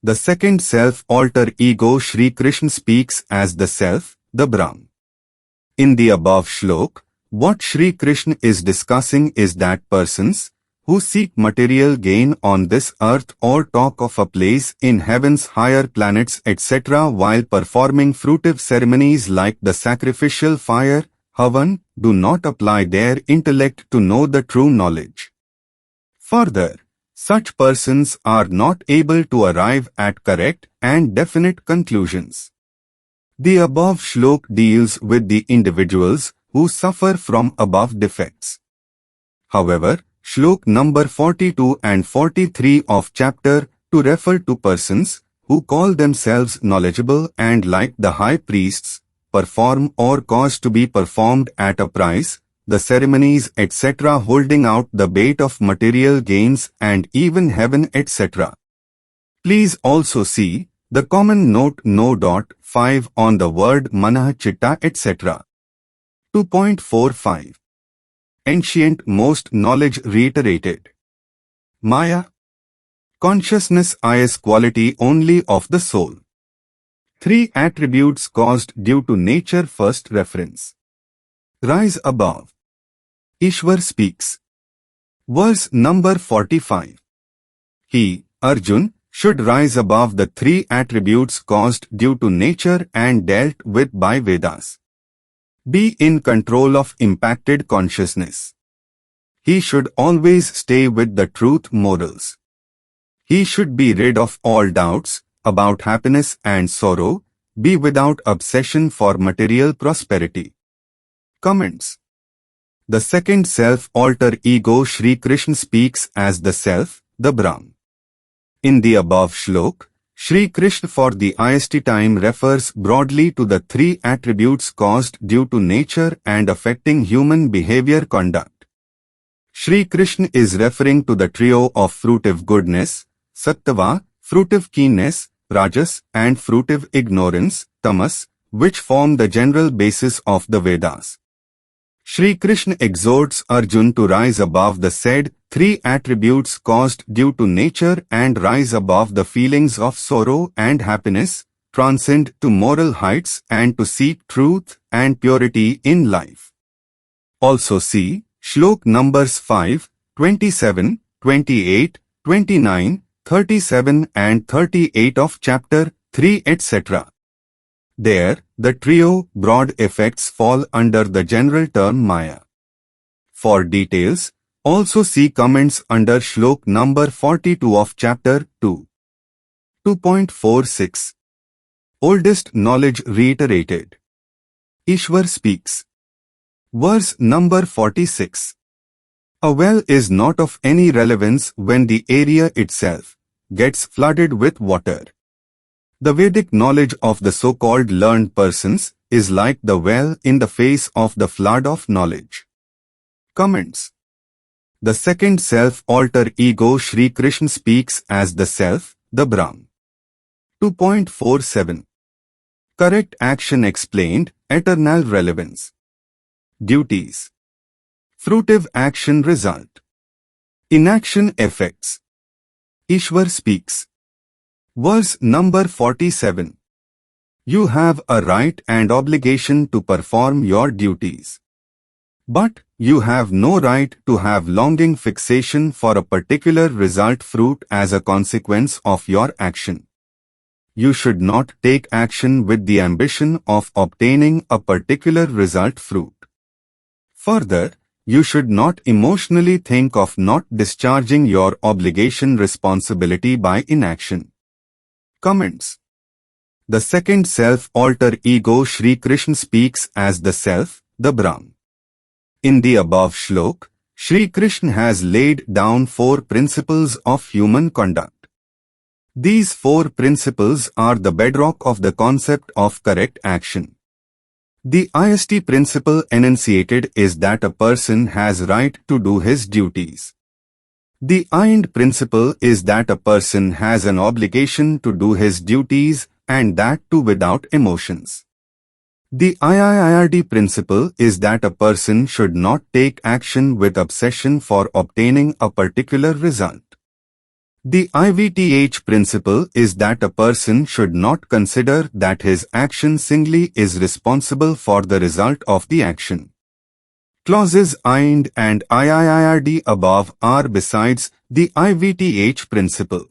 The second self-alter ego Sri Krishna speaks as the self, the Brahm. In the above shlok, what Sri Krishna is discussing is that persons, who seek material gain on this earth or talk of a place in heaven's higher planets etc. while performing fruitive ceremonies like the sacrificial fire, Havan, do not apply their intellect to know the true knowledge. Further, such persons are not able to arrive at correct and definite conclusions. The above shlok deals with the individuals who suffer from above defects. However, shlok number 42 and 43 of chapter 2 refer to persons who call themselves knowledgeable and like the high priests, perform or cause to be performed at a price, the ceremonies etc. holding out the bait of material gains and even heaven etc. Please also see the common note No.5 on the word Manah Chitta etc. 2.45. Ancient most knowledge reiterated. Maya. Consciousness is quality only of the soul. 3 attributes caused due to nature first reference. Rise above. Ishwar speaks. Verse number 45. He, Arjun, should rise above the 3 attributes caused due to nature and dealt with by Vedas. Be in control of impacted consciousness. He should always stay with the truth morals. He should be rid of all doubts about happiness and sorrow, be without obsession for material prosperity. Comments. The second self alter ego Sri Krishna speaks as the self, the Brahm. In the above shlok, Sri Krishna for the ist time refers broadly to the 3 attributes caused due to nature and affecting human behavior conduct. Sri Krishna is referring to the trio of fruitive goodness, sattva, fruitive keenness, rajas, and fruitive ignorance, tamas, which form the general basis of the Vedas. Sri Krishna exhorts Arjun to rise above the said 3 attributes caused due to nature and rise above the feelings of sorrow and happiness, transcend to moral heights and to seek truth and purity in life. Also see Shlok numbers 5, 27, 28, 29, 37 and 38 of chapter 3 etc. There, the trio broad effects fall under the general term Maya. For details, also see comments under Shlok number 42 of chapter 2. 2.46. Oldest knowledge reiterated. Ishwar speaks. Verse number 46. A well is not of any relevance when the area itself gets flooded with water. The Vedic knowledge of the so-called learned persons is like the well in the face of the flood of knowledge. Comments. The second self alter ego Sri Krishna speaks as the self, the Brahm. 2.47. Correct action explained, eternal relevance. Duties. Fruitive action result. Inaction effects. Ishwar speaks. Verse number 47. You have a right and obligation to perform your duties. But you have no right to have longing fixation for a particular result fruit as a consequence of your action. You should not take action with the ambition of obtaining a particular result fruit. Further, you should not emotionally think of not discharging your obligation responsibility by inaction. Comments. The second self alter ego Sri Krishna speaks as the self, the Brahm. In the above shlok, Sri Krishna has laid down 4 principles of human conduct. These 4 principles are the bedrock of the concept of correct action. The ist principle enunciated is that a person has right to do his duties. The IND principle is that a person has an obligation to do his duties and that too without emotions. The IIRD principle is that a person should not take action with obsession for obtaining a particular result. The IVTH principle is that a person should not consider that his action singly is responsible for the result of the action. Clauses IND and IIIRD above are besides the IVTH principle.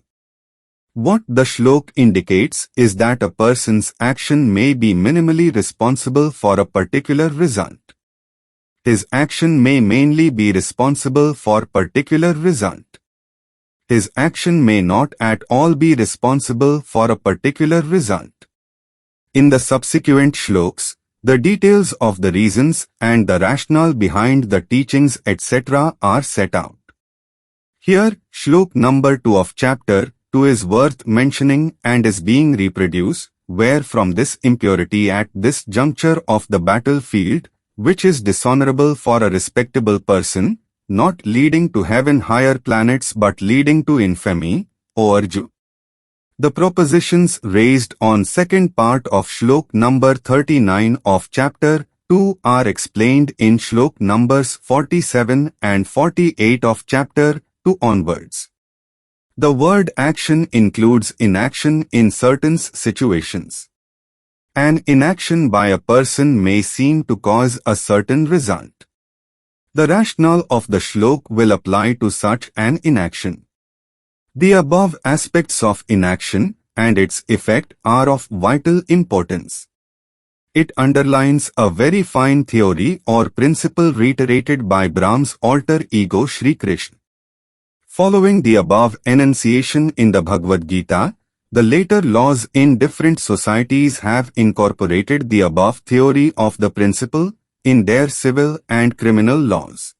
What the shlok indicates is that a person's action may be minimally responsible for a particular result. His action may mainly be responsible for particular result. His action may not at all be responsible for a particular result. In the subsequent shloks, the details of the reasons and the rationale behind the teachings etc. are set out. Here, shlok number 2 of chapter 2 is worth mentioning and is being reproduced, where from this impurity at this juncture of the battlefield, which is dishonorable for a respectable person, not leading to heaven higher planets but leading to infamy, O Arjuna. The propositions raised on second part of shlok number 39 of chapter 2 are explained in shlok numbers 47 and 48 of chapter 2 onwards. The word action includes inaction in certain situations. An inaction by a person may seem to cause a certain result. The rationale of the shlok will apply to such an inaction. The above aspects of inaction and its effect are of vital importance. It underlines a very fine theory or principle reiterated by Brahma's alter ego Sri Krishna. Following the above enunciation in the Bhagwat Gita, the later laws in different societies have incorporated the above theory of the principle in their civil and criminal laws.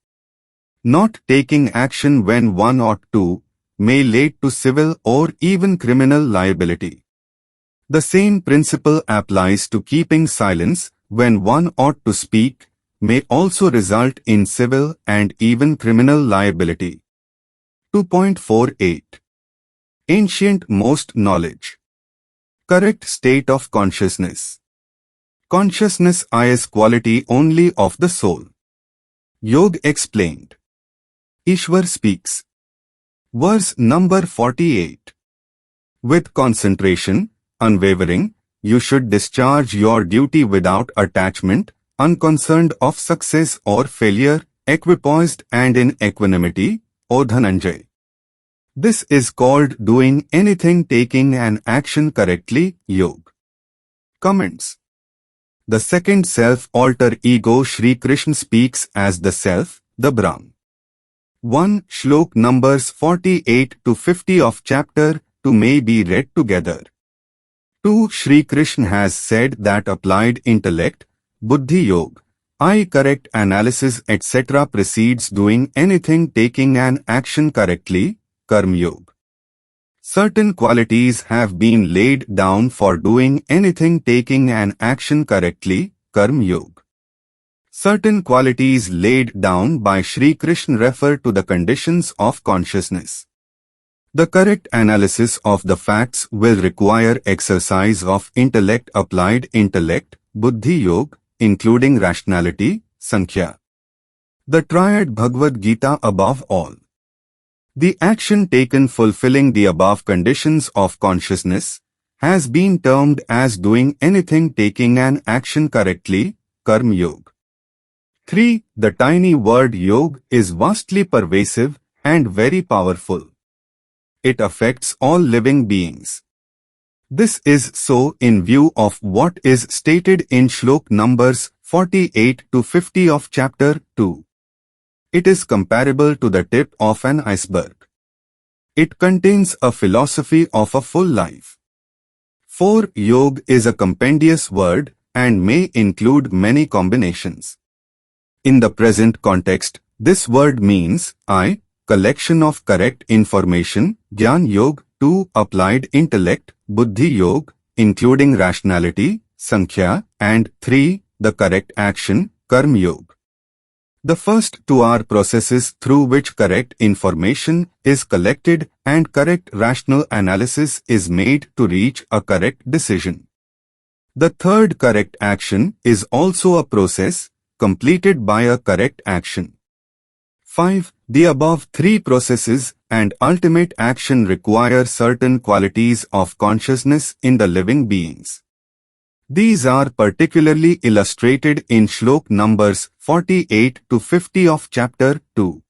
Not taking action when one ought to may lead to civil or even criminal liability. The same principle applies to keeping silence when one ought to speak, may also result in civil and even criminal liability. 2.48 Ancient most knowledge. Correct state of consciousness. Consciousness is quality only of the soul. Yoga explained. Ishwar speaks. Verse number 48. With concentration, unwavering, you should discharge your duty without attachment, unconcerned of success or failure, equipoised and in equanimity, O Dhananjay. This is called doing anything, taking an action correctly, yoga. Comments. The second self alter ego Sri Krishna speaks as the self, the Brahm. 1. Shlok numbers 48 to 50 of chapter 2 may be read together. 2. Sri Krishna has said that applied intellect, buddhi yoga, correct analysis etc. precedes doing anything, taking an action correctly, karma yoga. Certain qualities have been laid down for doing anything, taking an action correctly, karma yoga. Certain qualities laid down by Sri Krishna refer to the conditions of consciousness. The correct analysis of the facts will require exercise of intellect, applied intellect, buddhi yoga, including rationality, sankhya. The triad Bhagavad Gita above all. The action taken fulfilling the above conditions of consciousness has been termed as doing anything, taking an action correctly, karma yoga. 3. The tiny word yoga is vastly pervasive and very powerful. It affects all living beings. This is so in view of what is stated in shlok numbers 48 to 50 of chapter 2. It is comparable to the tip of an iceberg. It contains a philosophy of a full life. 4. Yoga is a compendious word and may include many combinations. In the present context, this word means collection of correct information, Jnana Yoga, 2. Applied intellect, Buddhi Yoga, including rationality, Sankhya, and 3. The correct action, Karma Yoga. The first two are processes through which correct information is collected and correct rational analysis is made to reach a correct decision. The third, correct action, is also a process completed by a correct action. 5. The above three processes and ultimate action require certain qualities of consciousness in the living beings. These are particularly illustrated in Shlok numbers 48 to 50 of chapter 2.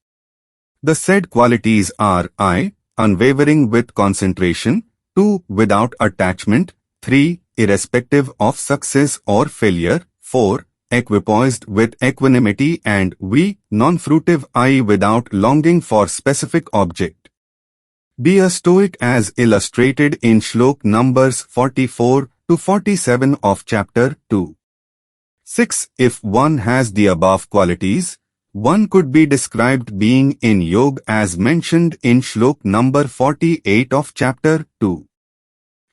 The said qualities are I, unwavering with concentration, 2, without attachment, 3, irrespective of success or failure, 4, equipoised with equanimity, and V, non-fruitive, I, without longing for specific object. Be a stoic as illustrated in Shlok numbers 44 to 47 of chapter 2. 6. If one has the above qualities, one could be described being in yoga as mentioned in Shlok number 48 of chapter 2.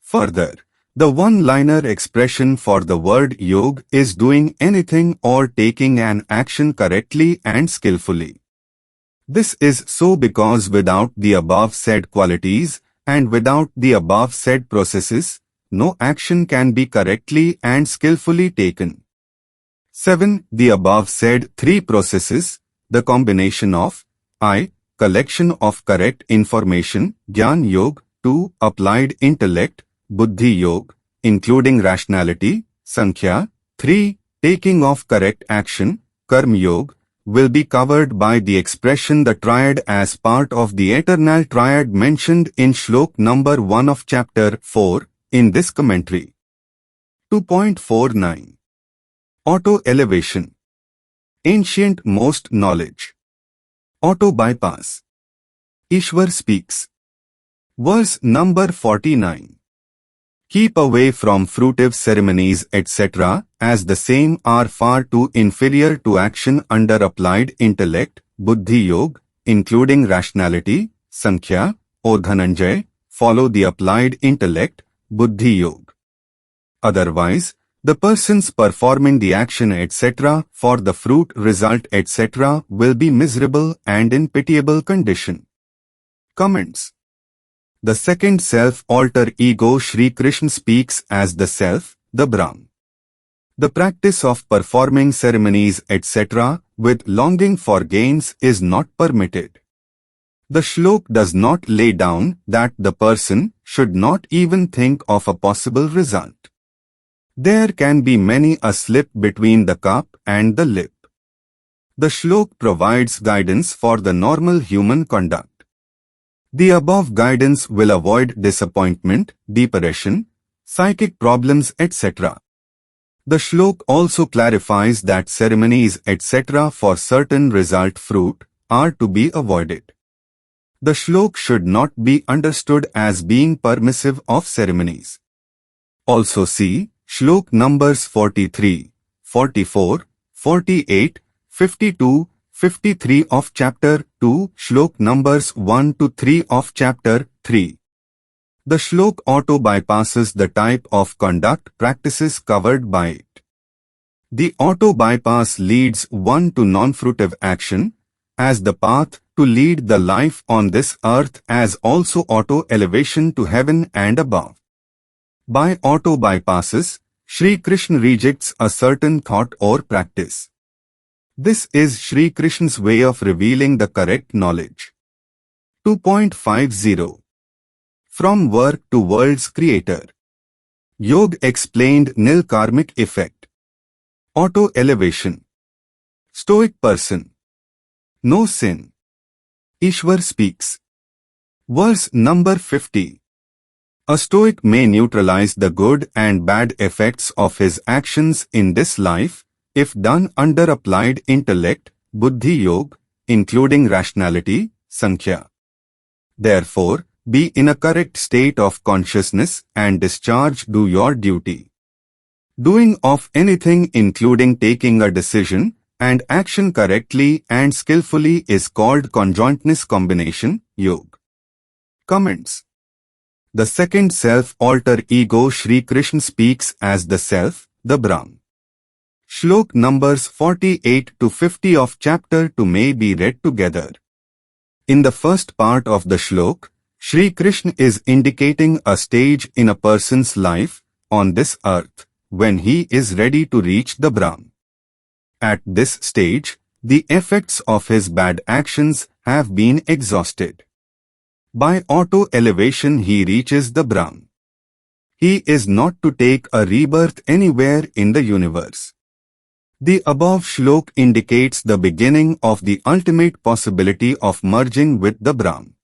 Further, the one-liner expression for the word yoga is doing anything or taking an action correctly and skillfully. This is so because without the above said qualities and without the above said processes, no action can be correctly and skillfully taken. 7. The above said three processes, the combination of I, collection of correct information, Jnana Yoga, 2. Applied intellect, Buddhi Yoga, including rationality, Sankhya, 3. Taking of correct action, Karma Yoga, will be covered by the expression the triad as part of the eternal triad mentioned in Shlok number 1 of chapter 4 in this commentary. 2.49 Auto-elevation. Ancient most knowledge. Auto-bypass. Ishwar speaks. Verse number 49. Keep away from fruitive ceremonies etc., as the same are far too inferior to action under applied intellect, Buddhi Yoga, including rationality, Sankhya, O Dhananjay, follow the applied intellect, Buddhi Yoga. Otherwise, the persons performing the action etc. for the fruit result etc. will be miserable and in pitiable condition. Comments. The second self alter ego Sri Krishna speaks as the self, the Brahm. The practice of performing ceremonies etc. with longing for gains is not permitted. The shlok does not lay down that the person should not even think of a possible result. There can be many a slip between the cup and the lip. The shlok provides guidance for the normal human conduct. The above guidance will avoid disappointment, depression, psychic problems etc. The shlok also clarifies that ceremonies etc. for certain result fruit are to be avoided. The shlok should not be understood as being permissive of ceremonies. Also see Shlok numbers 43, 44, 48, 52, 53 of chapter 2, Shlok numbers 1 to 3 of chapter 3. The shlok auto-bypasses the type of conduct practices covered by it. The auto-bypass leads one to non-fruitive action, as the path to lead the life on this earth as also auto-elevation to heaven and above. By auto-bypasses, Sri Krishna rejects a certain thought or practice. This is Sri Krishna's way of revealing the correct knowledge. 2.50 From work to world's creator. Yoga explained nil karmic effect. Auto-elevation. Stoic person. No sin. Ishwar speaks. Verse number 50. A stoic may neutralize the good and bad effects of his actions in this life, if done under applied intellect, Buddhi Yoga, including rationality, Sankhya. Therefore, be in a correct state of consciousness and do your duty. Doing of anything including taking a decision and action correctly and skillfully is called conjointness combination, Yoga. Comments. The second self alter ego Sri Krishna speaks as the self, the Brahm. Shlok numbers 48 to 50 of chapter 2 may be read together. In the first part of the shlok, Sri Krishna is indicating a stage in a person's life on this earth when he is ready to reach the Brahm. At this stage, the effects of his bad actions have been exhausted. By auto-elevation he reaches the Brahm. he is not to take a rebirth anywhere in the universe. The above shlok indicates the beginning of the ultimate possibility of merging with the Brahm.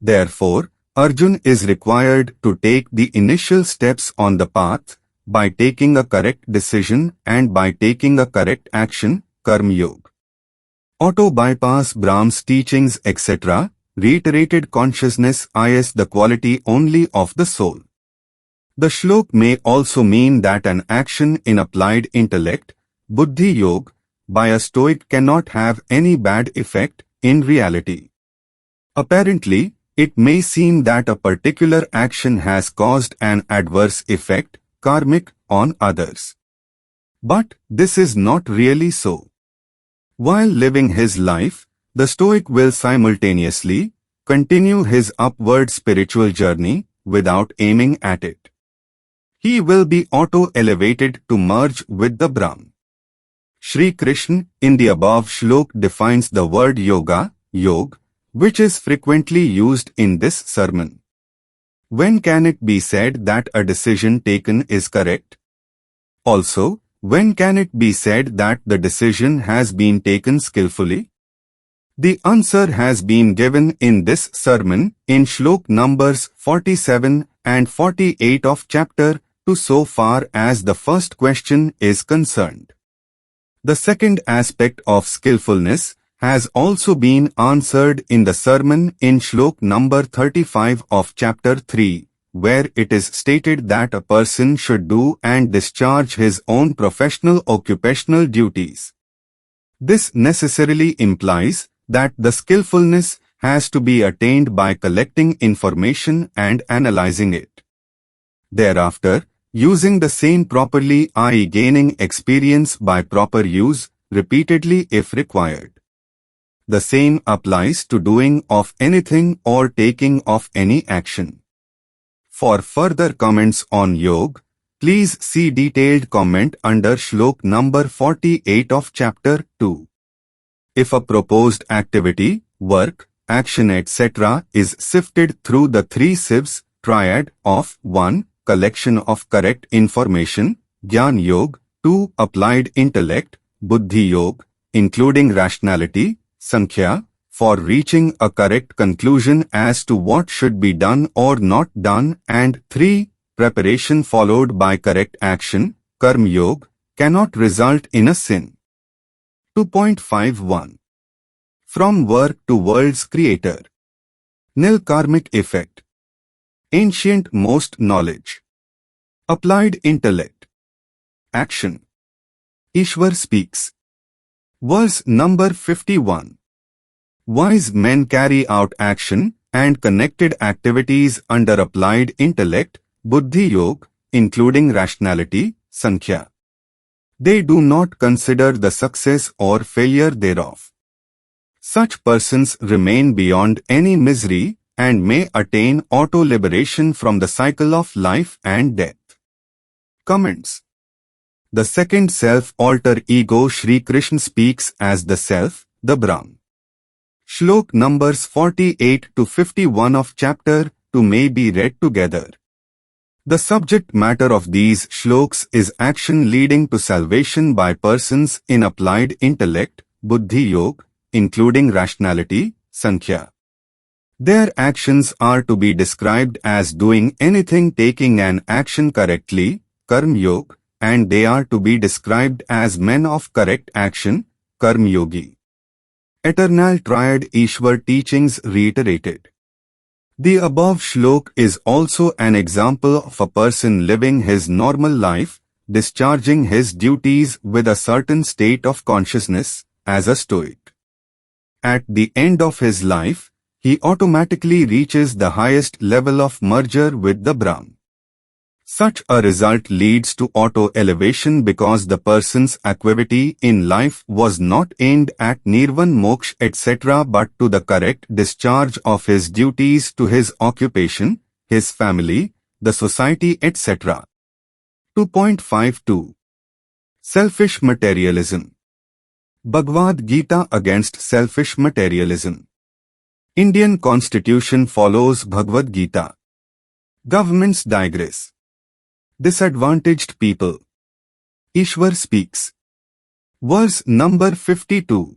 Therefore, Arjun is required to take the initial steps on the path by taking a correct decision and by taking a correct action, Karma Yoga. Auto-bypass Brahm's teachings etc. Reiterated consciousness is the quality only of the soul. The shlok may also mean that an action in applied intellect, Buddhi Yoga, by a stoic cannot have any bad effect in reality. Apparently, it may seem that a particular action has caused an adverse effect, karmic, on others. But this is not really so. While living his life, the Stoic will simultaneously continue his upward spiritual journey without aiming at it. He will be auto-elevated to merge with the Brahm. Sri Krishna in the above shlok defines the word yoga, yog, which is frequently used in this sermon. When can it be said that a decision taken is correct? Also, when can it be said that the decision has been taken skillfully? The answer has been given in this sermon in shlok numbers 47 and 48 of chapter 2 so far as the first question is concerned. The second aspect of skillfulness has also been answered in the sermon in shlok number 35 of chapter 3, where it is stated that a person should do and discharge his own professional occupational duties. This necessarily implies that the skillfulness has to be attained by collecting information and analyzing it. Thereafter, using the same properly, i.e. gaining experience by proper use, repeatedly if required. The same applies to doing of anything or taking of any action. For further comments on yoga, please see detailed comment under shlok number 48 of chapter 2. If a proposed activity, work, action etc. is sifted through the three sieves, triad of 1. Collection of correct information, Jnana Yoga, 2. Applied intellect, Buddhi Yoga, including rationality, Sankhya, for reaching a correct conclusion as to what should be done or not done, and 3. Preparation followed by correct action, Karma Yoga, cannot result in a sin. 2.51 From work to world's creator. Nil karmic effect. Ancient most knowledge. Applied intellect. Action. Ishwar speaks. Verse number 51. Wise men carry out action and connected activities under applied intellect, Buddhi Yoga, including rationality, Sankhya. They do not consider the success or failure thereof. Such persons remain beyond any misery and may attain auto-liberation from the cycle of life and death. Comments. The second self-alter ego Sri Krishna speaks as the self, the Brahm. Shlok numbers 48 to 51 of chapter 2 may be read together. The subject matter of these shloks is action leading to salvation by persons in applied intellect, Buddhi Yoga, including rationality, Sankhya. Their actions are to be described as doing anything taking an action correctly, Karma Yoga, and they are to be described as men of correct action, Karma Yogi. Eternal Triad Ishwar teachings reiterated. The above shlok is also an example of a person living his normal life, discharging his duties with a certain state of consciousness, as a stoic. At the end of his life, he automatically reaches the highest level of merger with the Brahm. Such a result leads to auto-elevation because the person's activity in life was not aimed at nirvan moksha etc. but to the correct discharge of his duties to his occupation, his family, the society etc. 2.52 Selfish materialism. Bhagwat Gita against selfish materialism. Indian Constitution follows Bhagwat Gita. Governments digress. Disadvantaged people. Ishwar speaks. Verse number 52.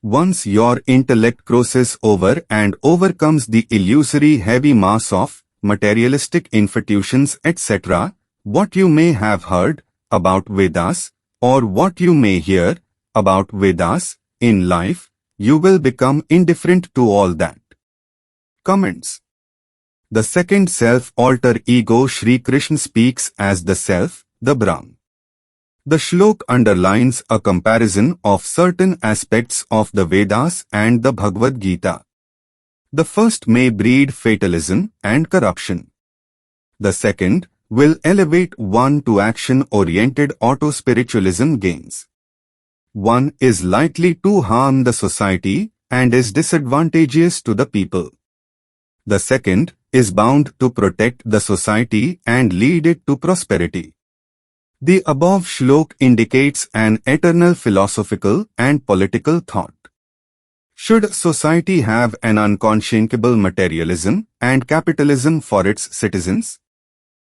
Once your intellect crosses over and overcomes the illusory heavy mass of materialistic institutions etc., what you may have heard about Vedas, or what you may hear about Vedas in life, you will become indifferent to all that. Comments. The second self-alter ego Sri Krishna speaks as the self, the Brahm. The shlok underlines a comparison of certain aspects of the Vedas and the Bhagwat Gita. The first may breed fatalism and corruption. The second will elevate one to action-oriented auto-spiritualism gains. One is likely to harm the society and is disadvantageous to the people. The second is bound to protect the society and lead it to prosperity. The above shlok indicates an eternal philosophical and political thought. Should society have an unconscionable materialism and capitalism for its citizens?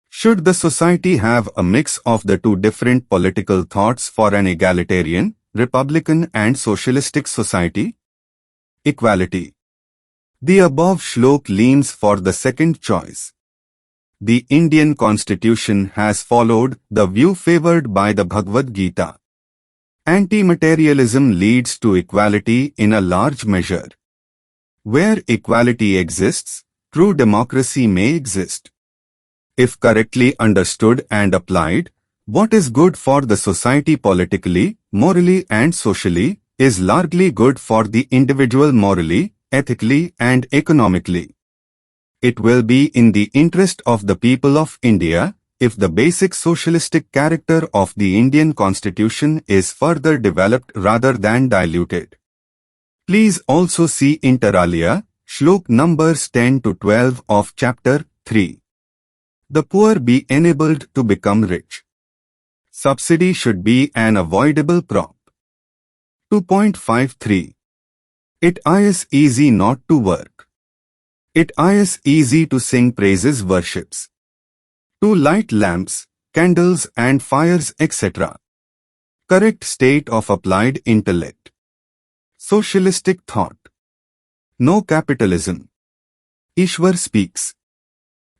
Should the society have a mix of the two different political thoughts for an egalitarian, republican and socialistic society? Equality. The above shlok leans for the second choice. The Indian Constitution has followed the view favored by the Bhagavad Gita. Anti-materialism leads to equality in a large measure. Where equality exists, true democracy may exist. If correctly understood and applied, what is good for the society politically, morally and socially, is largely good for the individual morally, ethically and economically. It will be in the interest of the people of India if the basic socialistic character of the Indian Constitution is further developed rather than diluted. Please also see inter alia, shlok numbers 10 to 12 of chapter 3. The poor be enabled to become rich. Subsidy should be an avoidable prop. 2.53. It is easy not to work. It is easy to sing praises worships. To light lamps, candles and fires etc. Correct state of applied intellect. Socialistic thought. No capitalism. Ishwar speaks.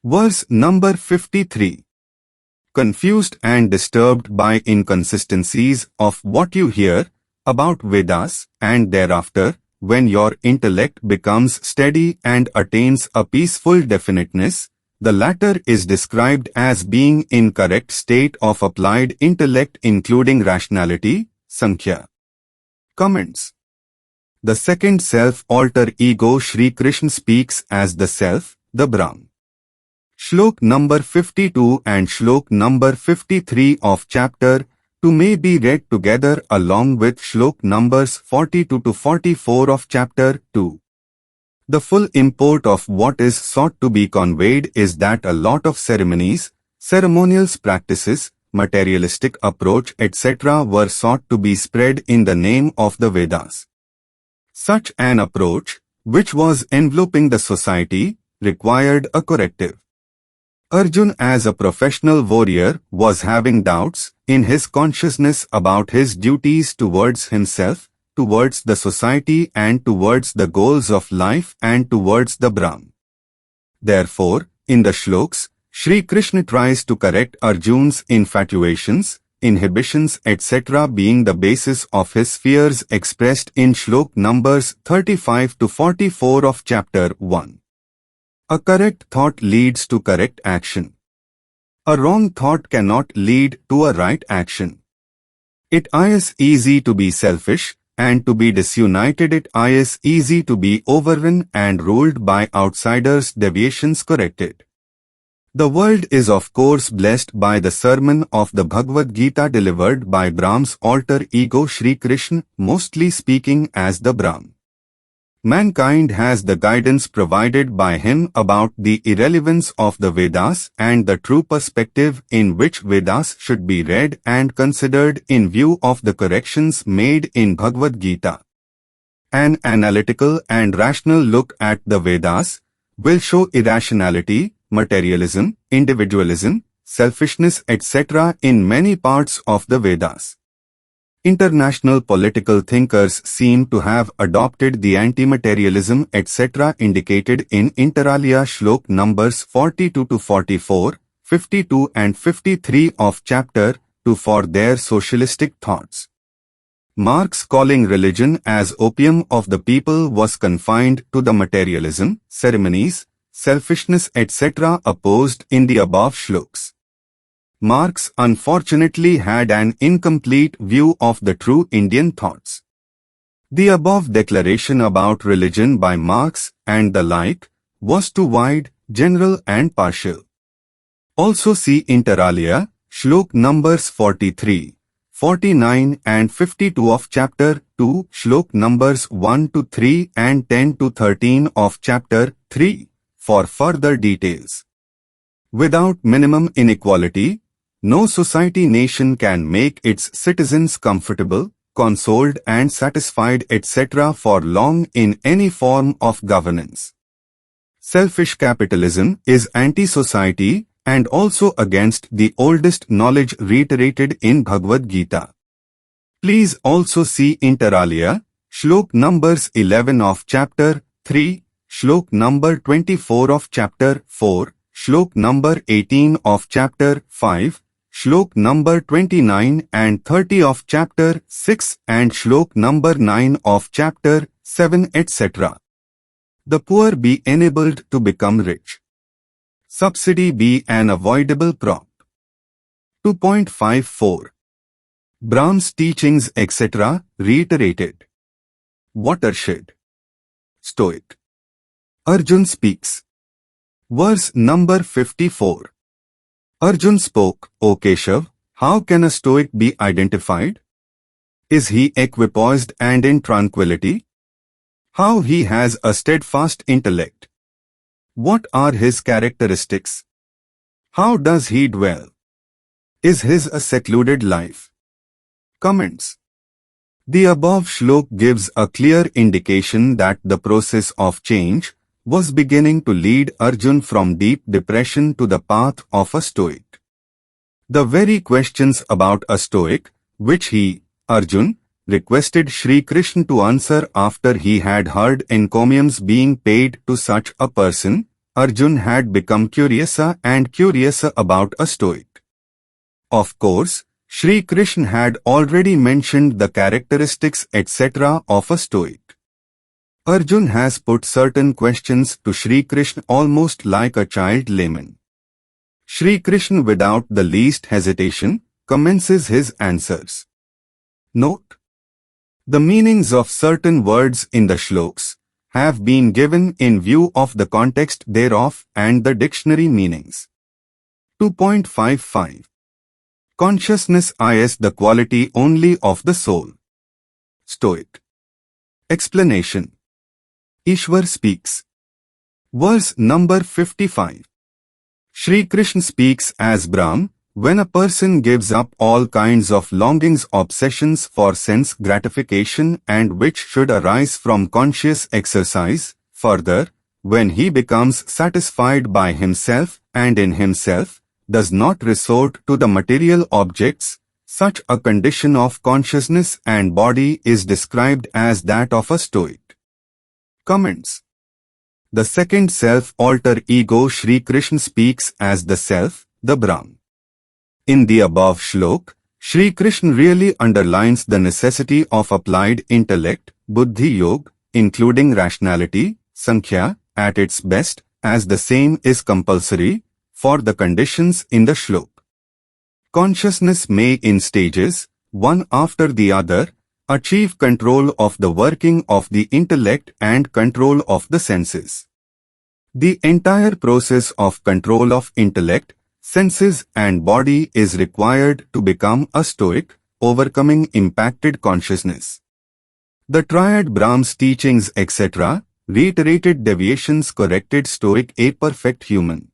Verse number 53. Confused and disturbed by inconsistencies of what you hear about Vedas and thereafter, when your intellect becomes steady and attains a peaceful definiteness, the latter is described as being in correct state of applied intellect including rationality, sankhya. Comments. The second self-alter ego Sri Krishna speaks as the self, the Brahm. Shlok number 52 and shlok number 53 of chapter 2 may be read together along with shlok numbers 42 to 44 of chapter 2. The full import of what is sought to be conveyed is that a lot of ceremonies, ceremonial practices, materialistic approach etc. were sought to be spread in the name of the Vedas. Such an approach, which was enveloping the society, required a corrective. Arjun as a professional warrior was having doubts in his consciousness about his duties towards himself, towards the society and towards the goals of life and towards the Brahm. Therefore, in the shloks, Sri Krishna tries to correct Arjun's infatuations, inhibitions etc. being the basis of his fears expressed in shlok numbers 35 to 44 of chapter 1. A correct thought leads to correct action. A wrong thought cannot lead to a right action. It is easy to be selfish and to be disunited. It is easy to be overrun and ruled by outsiders. Deviations corrected. The world is of course blessed by the sermon of the Bhagavad Gita delivered by Brahm's alter ego Sri Krishna, mostly speaking as the Brahm. Mankind has the guidance provided by him about the irrelevance of the Vedas and the true perspective in which Vedas should be read and considered in view of the corrections made in Bhagavad Gita. An analytical and rational look at the Vedas will show irrationality, materialism, individualism, selfishness, etc. in many parts of the Vedas. International political thinkers seem to have adopted the anti-materialism etc. indicated in inter alia shlok numbers 42 to 44, 52 and 53 of chapter 2 for their socialistic thoughts. Marx, calling religion as opium of the people, was confined to the materialism, ceremonies, selfishness etc. opposed in the above shloks. Marx unfortunately had an incomplete view of the true Indian thoughts. The above declaration about religion by Marx and the like was too wide, general and partial. Also see inter alia, shlok numbers 43, 49 and 52 of chapter 2, shlok numbers 1 to 3 and 10 to 13 of chapter 3 for further details. Without minimum inequality, no society nation can make its citizens comfortable, consoled and satisfied etc. for long in any form of governance. Selfish capitalism is anti-society and also against the oldest knowledge reiterated in Bhagwat Gita. Please also see inter alia, shlok numbers 11 of chapter 3, shlok number 24 of chapter 4, shlok number 18 of chapter 5, shlok number 29 and 30 of chapter 6 and shlok number 9 of chapter 7 etc. The poor be enabled to become rich. Subsidy be an avoidable prop. 2.54 Brahm's teachings etc. reiterated. Watershed. Stoic. Arjun speaks. Verse number 54. Arjun spoke, O Keshav, how can a stoic be identified? Is he equipoised and in tranquility? How he has a steadfast intellect? What are his characteristics? How does he dwell? Is his a secluded life? Comments. The above shlok gives a clear indication that the process of change was beginning to lead Arjun from deep depression to the path of a stoic. The very questions about a stoic, which he, Arjun, requested Sri Krishna to answer after he had heard encomiums being paid to such a person, Arjun had become curiouser and curiouser about a stoic. Of course, Sri Krishna had already mentioned the characteristics etc. of a stoic. Arjun has put certain questions to Sri Krishna almost like a child layman. Sri Krishna without the least hesitation commences his answers. Note: the meanings of certain words in the shloks have been given in view of the context thereof and the dictionary meanings. 2.55 Consciousness is the quality only of the soul. Stoic. Explanation. Ishwar speaks. Verse number 55. Sri Krishna speaks as Brahm, when a person gives up all kinds of longings, obsessions for sense gratification and which should arise from conscious exercise. Further, when he becomes satisfied by himself and in himself, does not resort to the material objects, such a condition of consciousness and body is described as that of a stoic. Comments. The second self alter ego Sri Krishna speaks as the self, the Brahm. In the above shlok, Sri Krishna really underlines the necessity of applied intellect, buddhi yoga, including rationality, sankhya, at its best, as the same is compulsory for the conditions in the shlok. Consciousness may in stages, one after the other, achieve control of the working of the intellect and control of the senses. The entire process of control of intellect, senses and body is required to become a stoic, overcoming impacted consciousness. The triad Brahm's teachings etc. reiterated deviations corrected stoic a perfect human.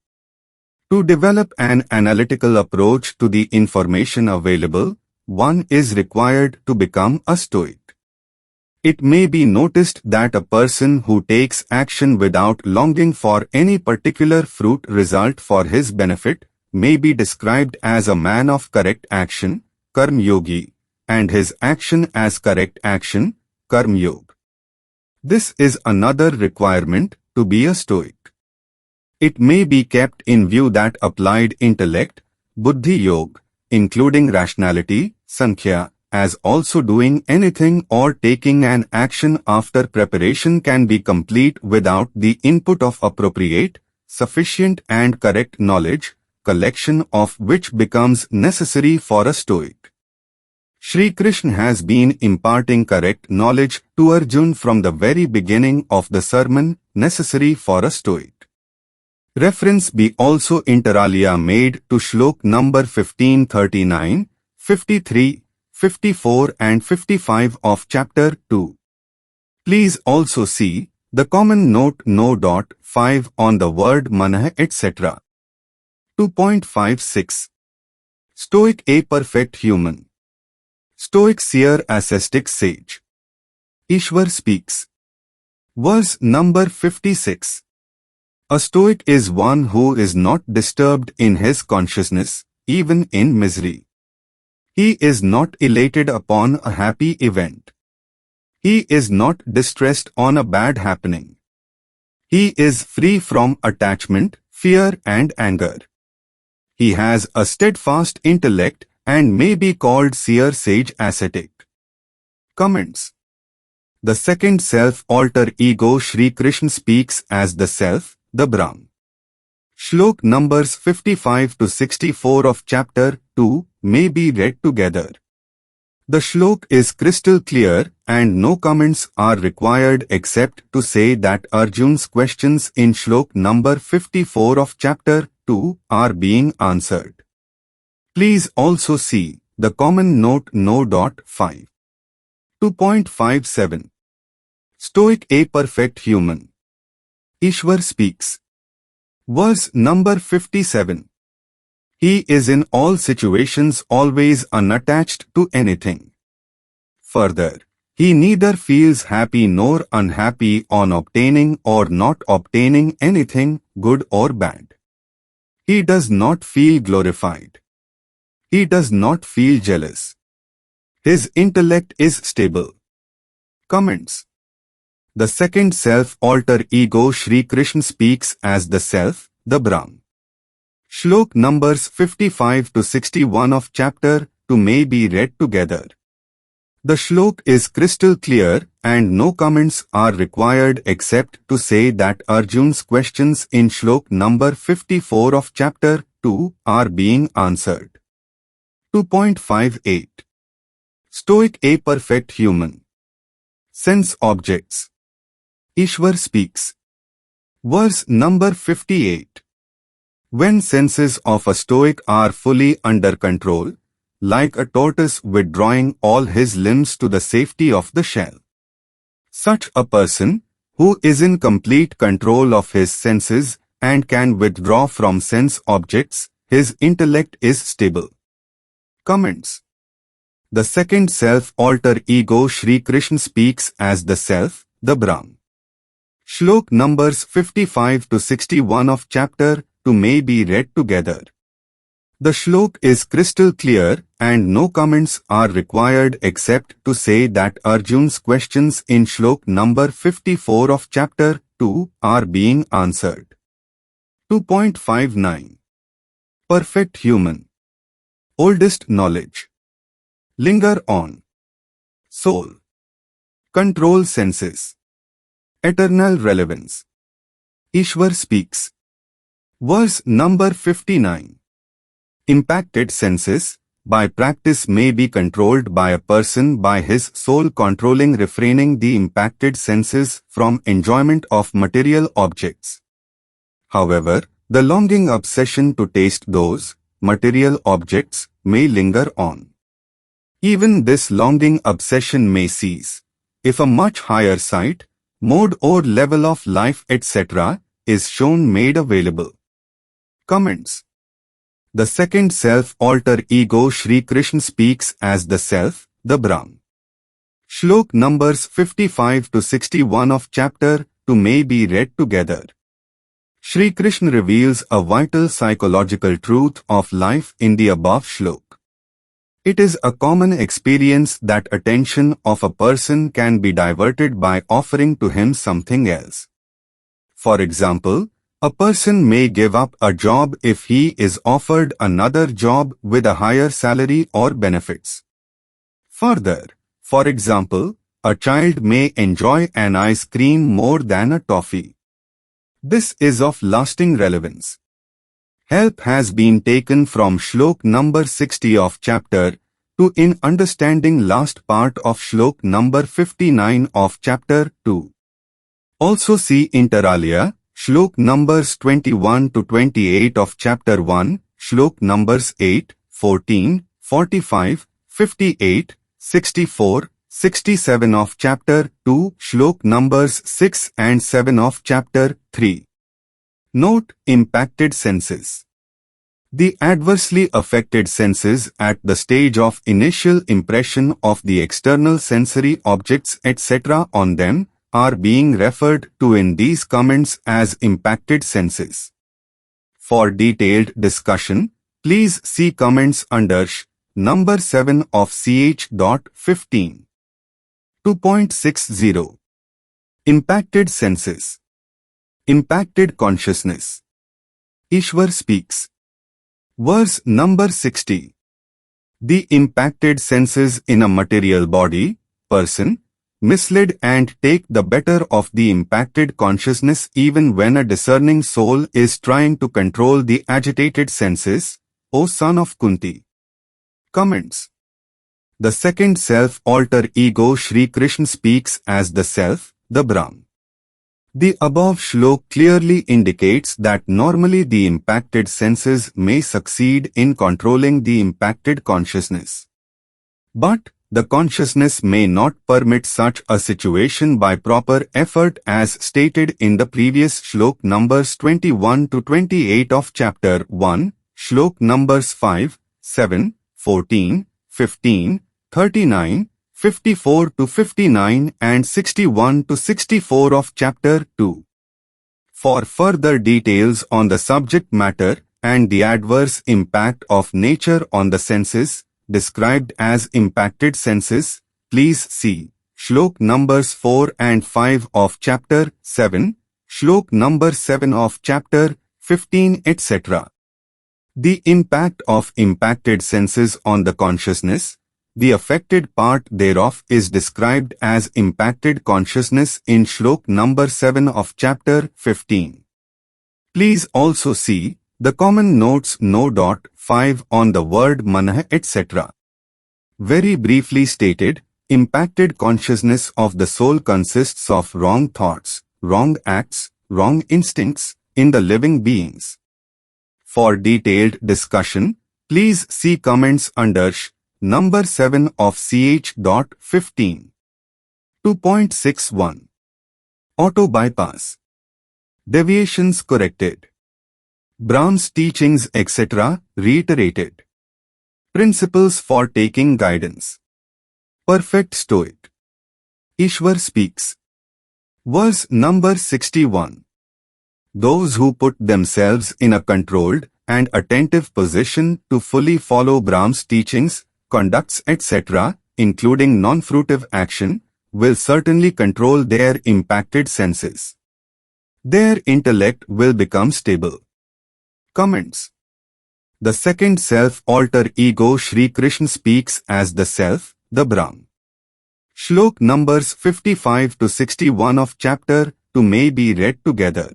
To develop an analytical approach to the information available, one is required to become a stoic. It may be noticed that a person who takes action without longing for any particular fruit result for his benefit, may be described as a man of correct action, Karm Yogi, and his action as correct action, Karm Yoga. This is another requirement to be a Stoic. It may be kept in view that applied intellect, Buddhi Yoga, including rationality, Sankhya, as also doing anything or taking an action after preparation can be complete without the input of appropriate, sufficient and correct knowledge, collection of which becomes necessary for a Stoic. Shri Krishna has been imparting correct knowledge to Arjuna from the very beginning of the sermon, necessary for a Stoic. Reference be also inter alia made to Shlok number 1539, 53, 54 and 55 of chapter 2. Please also see the common note No. 5 on the word manah etc. 2.56. Stoic a perfect human. Stoic seer ascetic sage. Ishwar speaks. Verse number 56. A Stoic is one who is not disturbed in his consciousness, even in misery. He is not elated upon a happy event. He is not distressed on a bad happening. He is free from attachment, fear and anger. He has a steadfast intellect and may be called seer sage ascetic. Comments. The second self alter ego Shri Krishna speaks as the self, the Brahm. Shlok numbers 55 to 64 of chapter 2 may be read together. The shlok is crystal clear and no comments are required except to say that Arjuna's questions in shlok number 54 of chapter 2 are being answered. Please also see the common note No. 5. 2.57. Stoic a perfect human. Ishwar speaks. Verse number 57. He is in all situations always unattached to anything. Further, he neither feels happy nor unhappy on obtaining or not obtaining anything, good or bad. He does not feel glorified. He does not feel jealous. His intellect is stable. Comments. The second self alter ego Shri Krishna speaks as the self, the Brahm. Shlok numbers 55 to 61 of chapter 2 may be read together. The shlok is crystal clear and no comments are required except to say that Arjuna's questions in shlok number 54 of chapter 2 are being answered. 2.58. Stoic a perfect human. Sense objects. Ishwar speaks. Verse number 58. When senses of a Stoic are fully under control, like a tortoise withdrawing all his limbs to the safety of the shell. Such a person, who is in complete control of his senses and can withdraw from sense objects, his intellect is stable. Comments. The second self alter ego Shri Krishna speaks as the self, the Brahm. Shlok numbers 55 to 61 of chapter 2 may be read together. The shlok is crystal clear and no comments are required except to say that Arjuna's questions in shlok number 54 of chapter 2 are being answered. 2.59. Perfect human. Oldest knowledge. Linger on. Soul. Control senses. Eternal relevance. Ishwar speaks. Verse number 59. Impacted senses, by practice may be controlled by a person by his soul controlling refraining the impacted senses from enjoyment of material objects. However, the longing obsession to taste those material objects may linger on. Even this longing obsession may cease if a much higher sight, mode or level of life etc. is shown made available. Comments. The second self alter ego Shri Krishna speaks as the self, the Brahm. Shlok numbers 55 to 61 of chapter 2 may be read together. Shri Krishna reveals a vital psychological truth of life in the above shlok. It is a common experience that attention of a person can be diverted by offering to him something else. For example, a person may give up a job if he is offered another job with a higher salary or benefits. Further, for example, a child may enjoy an ice cream more than a toffee. This is of lasting relevance. Help has been taken from Shlok number 60 of chapter 2 in understanding last part of Shlok number 59 of chapter 2. Also see inter alia, Shlok numbers 21 to 28 of chapter 1, Shlok numbers 8, 14, 45, 58, 64, 67 of chapter 2, Shlok numbers 6 and 7 of chapter 3. Note: impacted senses. The adversely affected senses at the stage of initial impression of the external sensory objects etc. on them are being referred to in these comments as impacted senses. For detailed discussion, please see comments under number 7 of ch.15. 2.60. Impacted senses. Impacted consciousness. Ishwar speaks. Verse number 60. The impacted senses in a material body, person, misled and take the better of the impacted consciousness even when a discerning soul is trying to control the agitated senses, O son of Kunti. Comments. The second self alter ego Shri Krishna speaks as the self, the Brahm. The above shlok clearly indicates that normally the impacted senses may succeed in controlling the impacted consciousness. But the consciousness may not permit such a situation by proper effort as stated in the previous shlok numbers 21 to 28 of chapter 1, shlok numbers 5, 7, 14, 15, 39, 54 to 59 and 61 to 64 of chapter 2. For further details on the subject matter and the adverse impact of nature on the senses, described as impacted senses, please see Shlok numbers 4 and 5 of chapter 7, Shlok number 7 of chapter 15 etc. The impact of impacted senses on the consciousness. The affected part thereof is described as impacted consciousness in Shlok number 7 of chapter 15. Please also see the common notes no. 5 on the word manah etc. Very briefly stated, impacted consciousness of the soul consists of wrong thoughts, wrong acts, wrong instincts in the living beings. For detailed discussion, please see comments under number 7 of ch.15. 2.61. Auto bypass. Deviations corrected. Brahm's teachings etc. reiterated. Principles for taking guidance. Perfect Stoic. Ishwar speaks. Verse number 61. Those who put themselves in a controlled and attentive position to fully follow Brahm's teachings, conducts etc., including non-fruitive action, will certainly control their impacted senses. Their intellect will become stable. Comments. The second self alter ego Shri Krishna speaks as the self, the Brahm. Shlok numbers 55 to 61 of chapter 2 may be read together.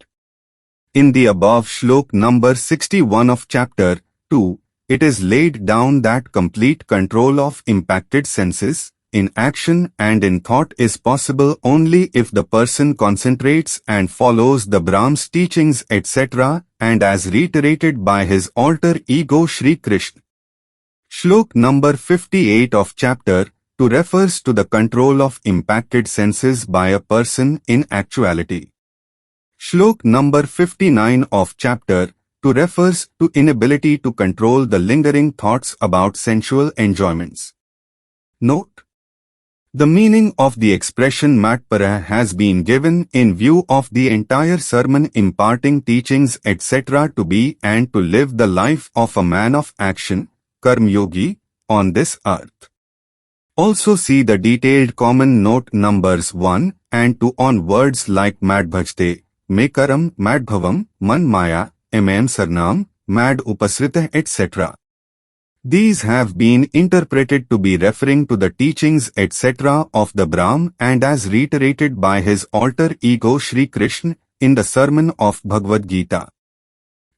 In the above shlok number 61 of chapter 2, it is laid down that complete control of impacted senses, in action and in thought is possible only if the person concentrates and follows the Brahm's teachings etc. and as reiterated by his alter ego Shri Krishna. Shlok number 58 of chapter 2 refers to the control of impacted senses by a person in actuality. Shlok number 59 of chapter 2 refers to inability to control the lingering thoughts about sensual enjoyments. Note: The meaning of the expression Matpara has been given in view of the entire sermon imparting teachings etc. to be and to live the life of a man of action, Karmyogi, on this earth. Also see the detailed common note numbers 1 and 2 on words like Madbhajte, Mekaram, Madbhavam, Man Maya, Sarnam, Mad Upasrita etc. These have been interpreted to be referring to the teachings etc. of the Brahm and as reiterated by his alter ego Sri Krishna in the sermon of Bhagwat Gita.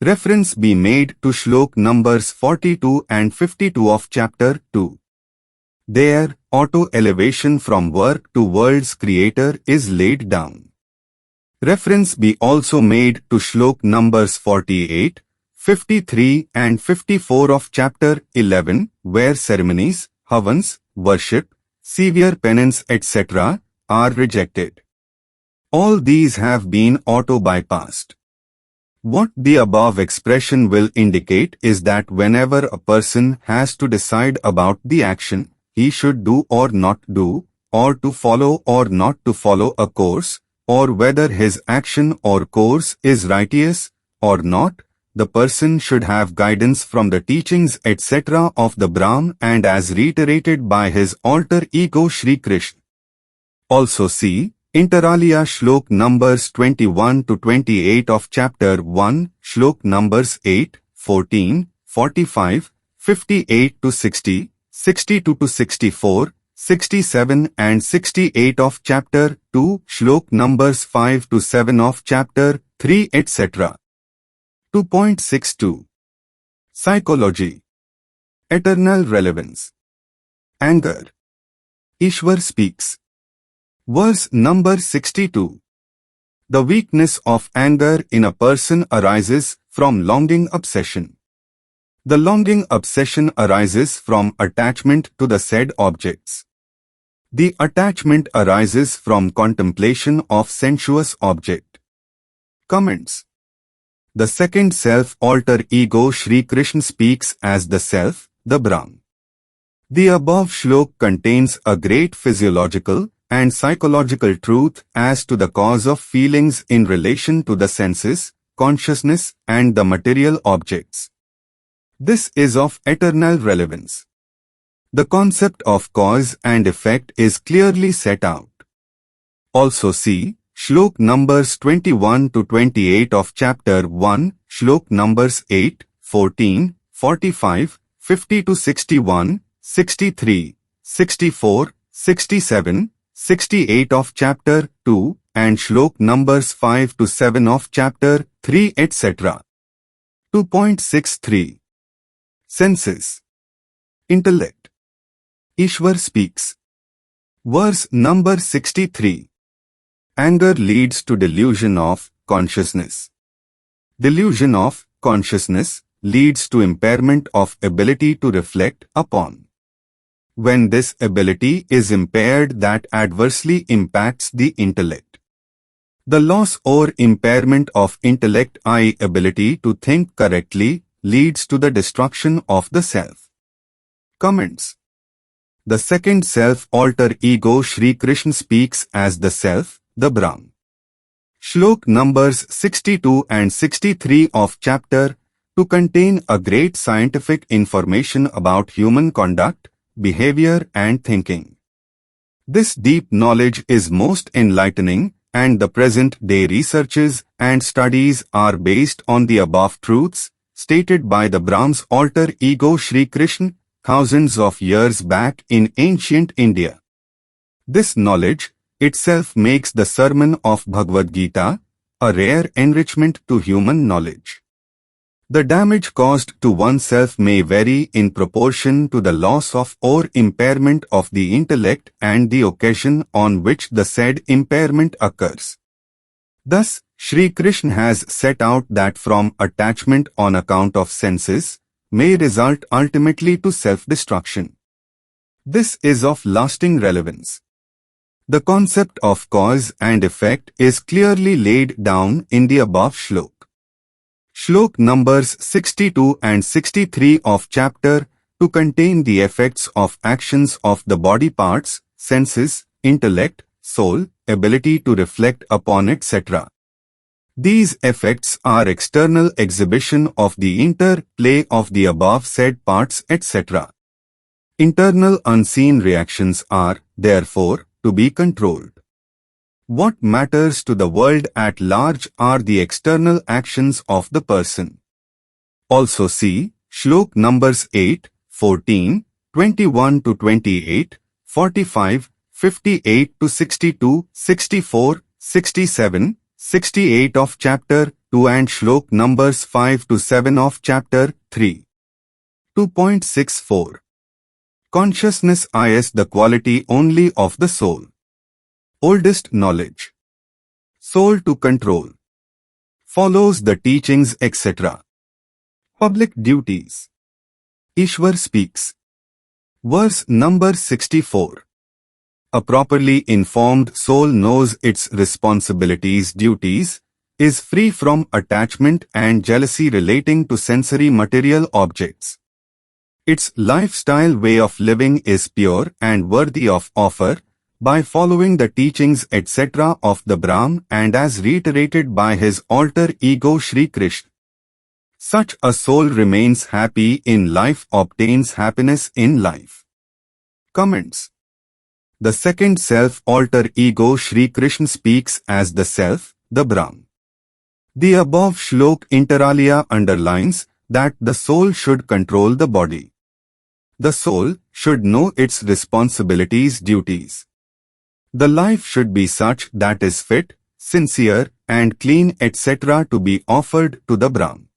Reference be made to Shlok numbers 42 and 52 of chapter 2. There, auto-elevation from work to world's creator is laid down. Reference be also made to Shlok numbers 48, 53 and 54 of chapter 11, where ceremonies, havans, worship, severe penance etc. are rejected. All these have been auto-bypassed. What the above expression will indicate is that whenever a person has to decide about the action he should do or not do, or to follow or not to follow a course, or whether his action or course is righteous or not, the person should have guidance from the teachings etc. of the Brahm and as reiterated by his alter ego Sri Krishna. Also see, inter alia Shlok numbers 21 to 28 of chapter 1, Shlok numbers 8, 14, 45, 58 to 60, 62 to 64, 67 and 68 of chapter 2, Shlok numbers 5 to 7 of chapter 3 etc. 2.62 Psychology. Eternal relevance. Anger. Ishwar speaks. Verse number 62. The weakness of anger in a person arises from longing obsession. The longing obsession arises from attachment to the said objects. The attachment arises from contemplation of sensuous object. Comments. The second self alter ego Sri Krishna speaks as the self, the Brahm. The above shlok contains a great physiological and psychological truth as to the cause of feelings in relation to the senses, consciousness and the material objects. This is of eternal relevance. The concept of cause and effect is clearly set out. Also see Shlok numbers 21 to 28 of chapter 1, Shlok numbers 8, 14, 45, 50 to 61, 63, 64, 67, 68 of chapter 2 and Shlok numbers 5 to 7 of chapter 3 etc. 2.63 Senses. Intellect. Ishwar speaks. Verse number 63. Anger leads to delusion of consciousness. Delusion of consciousness leads to impairment of ability to reflect upon. When this ability is impaired, that adversely impacts the intellect. The loss or impairment of intellect ability to think correctly leads to the destruction of the self. Comments. The second self alter ego Sri Krishna speaks as the self, the Brahm. Shlok numbers 62 and 63 of chapter 2 contain a great scientific information about human conduct, behavior and thinking. This deep knowledge is most enlightening, and the present-day researches and studies are based on the above truths stated by the Brahm's alter ego Sri Krishna thousands of years back in ancient India. This knowledge itself makes the sermon of Bhagwat Gita a rare enrichment to human knowledge. The damage caused to oneself may vary in proportion to the loss of or impairment of the intellect and the occasion on which the said impairment occurs. Thus, Sri Krishna has set out that from attachment on account of senses may result ultimately to self-destruction. This is of lasting relevance. The concept of cause and effect is clearly laid down in the above shlok. Shlok numbers 62 and 63 of chapter 2 contain the effects of actions of the body parts, senses, intellect, soul, ability to reflect upon, etc. These effects are external exhibition of the interplay of the above said parts, etc. Internal unseen reactions are, therefore, to be controlled. What matters to the world at large are the external actions of the person. Also see Shlok numbers 8, 14, 21 to 28, 45, 58 to 62, 64, 67, 68 of chapter 2 and Shlok numbers 5 to 7 of chapter 3. 2.64. Consciousness is the quality only of the soul. Oldest knowledge. Soul to control. Follows the teachings, etc. Public duties. Ishwar speaks. Verse number 64. A properly informed soul knows its responsibilities, duties, is free from attachment and jealousy relating to sensory material objects. Its lifestyle way of living is pure and worthy of offer, by following the teachings etc. of the Brahm and as reiterated by his alter ego Sri Krishna. Such a soul remains happy in life, obtains happiness in life. Comments. The second self alter ego Sri Krishna speaks as the self, the Brahm. The above shlok inter alia underlines that the soul should control the body. The soul should know its responsibilities, duties. The life should be such that is fit, sincere, and clean etc. to be offered to the Brahm.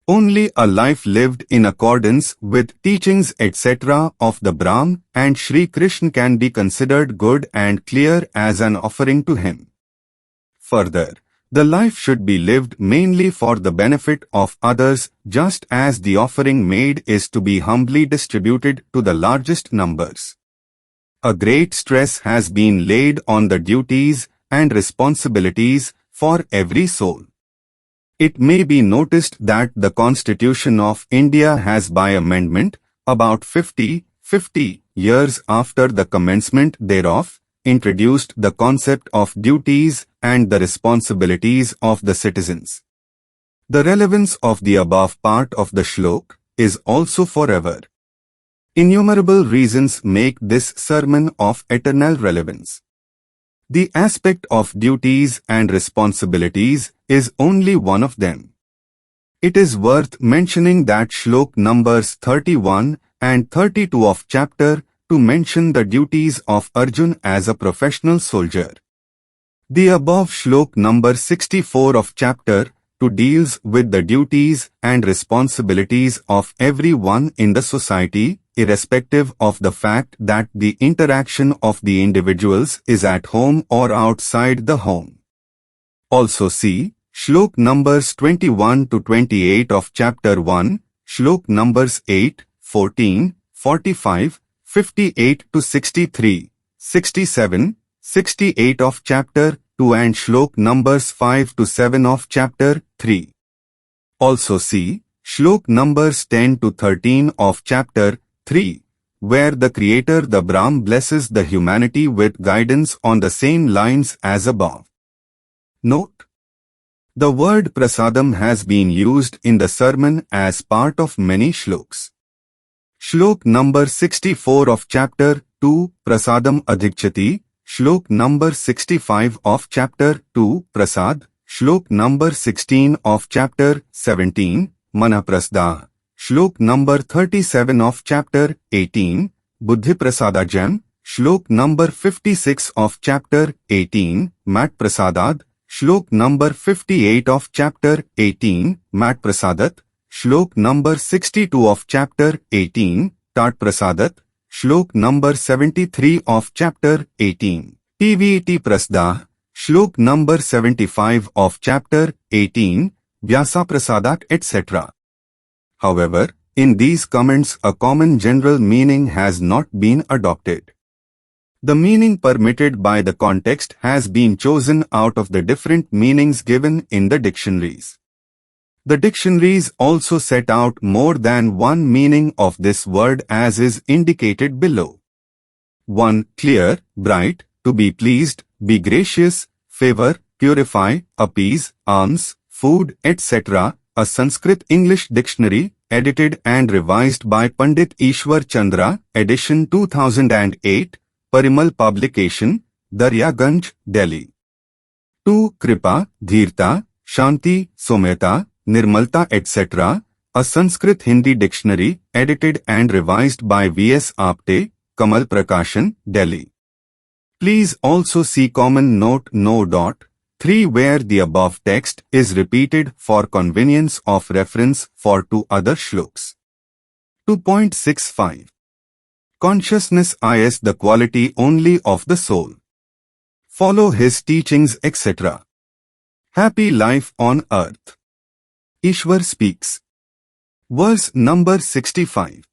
Only a life lived in accordance with teachings etc. of the Brahm and Sri Krishna can be considered good and clear as an offering to him. Further, the life should be lived mainly for the benefit of others, just as the offering made is to be humbly distributed to the largest numbers. A great stress has been laid on the duties and responsibilities for every soul. It may be noticed that the Constitution of India has by amendment, about 50 years after the commencement thereof, introduced the concept of duties and the responsibilities of the citizens. The relevance of the above part of the shlok is also forever. Innumerable reasons make this sermon of eternal relevance. The aspect of duties and responsibilities is only one of them. It is worth mentioning that Shlok numbers 31 and 32 of chapter 2 mention the duties of Arjun as a professional soldier. The above Shlok number 64 of chapter 2 deals with the duties and responsibilities of everyone in the society, irrespective of the fact that the interaction of the individuals is at home or outside the home. Also see Shlok numbers 21 to 28 of chapter 1, Shlok numbers 8, 14, 45, 58 to 63, 67, 68 of chapter 2 and Shlok numbers 5 to 7 of chapter 3. Also see Shlok numbers 10 to 13 of chapter 3, where the Creator the Brahm blesses the humanity with guidance on the same lines as above. Note: the word prasadam has been used in the sermon as part of many shloks. Shlok number 64 of chapter 2, Prasadam Adhikchati, Shlok number 65 of chapter 2, Prasad, Shlok number 16 of chapter 17, Manaprasda, Shlok number 37 of chapter 18, Buddhi Prasadajam, Shlok number 56 of chapter 18, Mat Prasadad, Shlok number 58 of chapter 18, Mat Prasadat, Shlok number 62 of chapter 18, Tat Prasadat, Shlok number 73 of chapter 18, TVT Prasda, Shlok number 75 of chapter 18, Vyasa Prasadak, etc. However, in these comments a common general meaning has not been adopted. The meaning permitted by the context has been chosen out of the different meanings given in the dictionaries. The dictionaries also set out more than one meaning of this word as is indicated below. 1. Clear, bright, to be pleased, be gracious, favor, purify, appease, alms, food, etc. A Sanskrit-English dictionary, edited and revised by Pandit Ishwar Chandra, edition 2008, Parimal publication, Daryaganj, Delhi. 2. Kripa, Dheerta, Shanti, Somyata, Nirmalta, etc. A Sanskrit-Hindi dictionary, edited and revised by V.S. Apte, Kamal Prakashan, Delhi. Please also see common note No. 3 where the above text is repeated for convenience of reference for two other shloks. 2.65 Consciousness is the quality only of the soul. Follow his teachings, etc. Happy life on earth. Ishwar speaks. Verse number 65.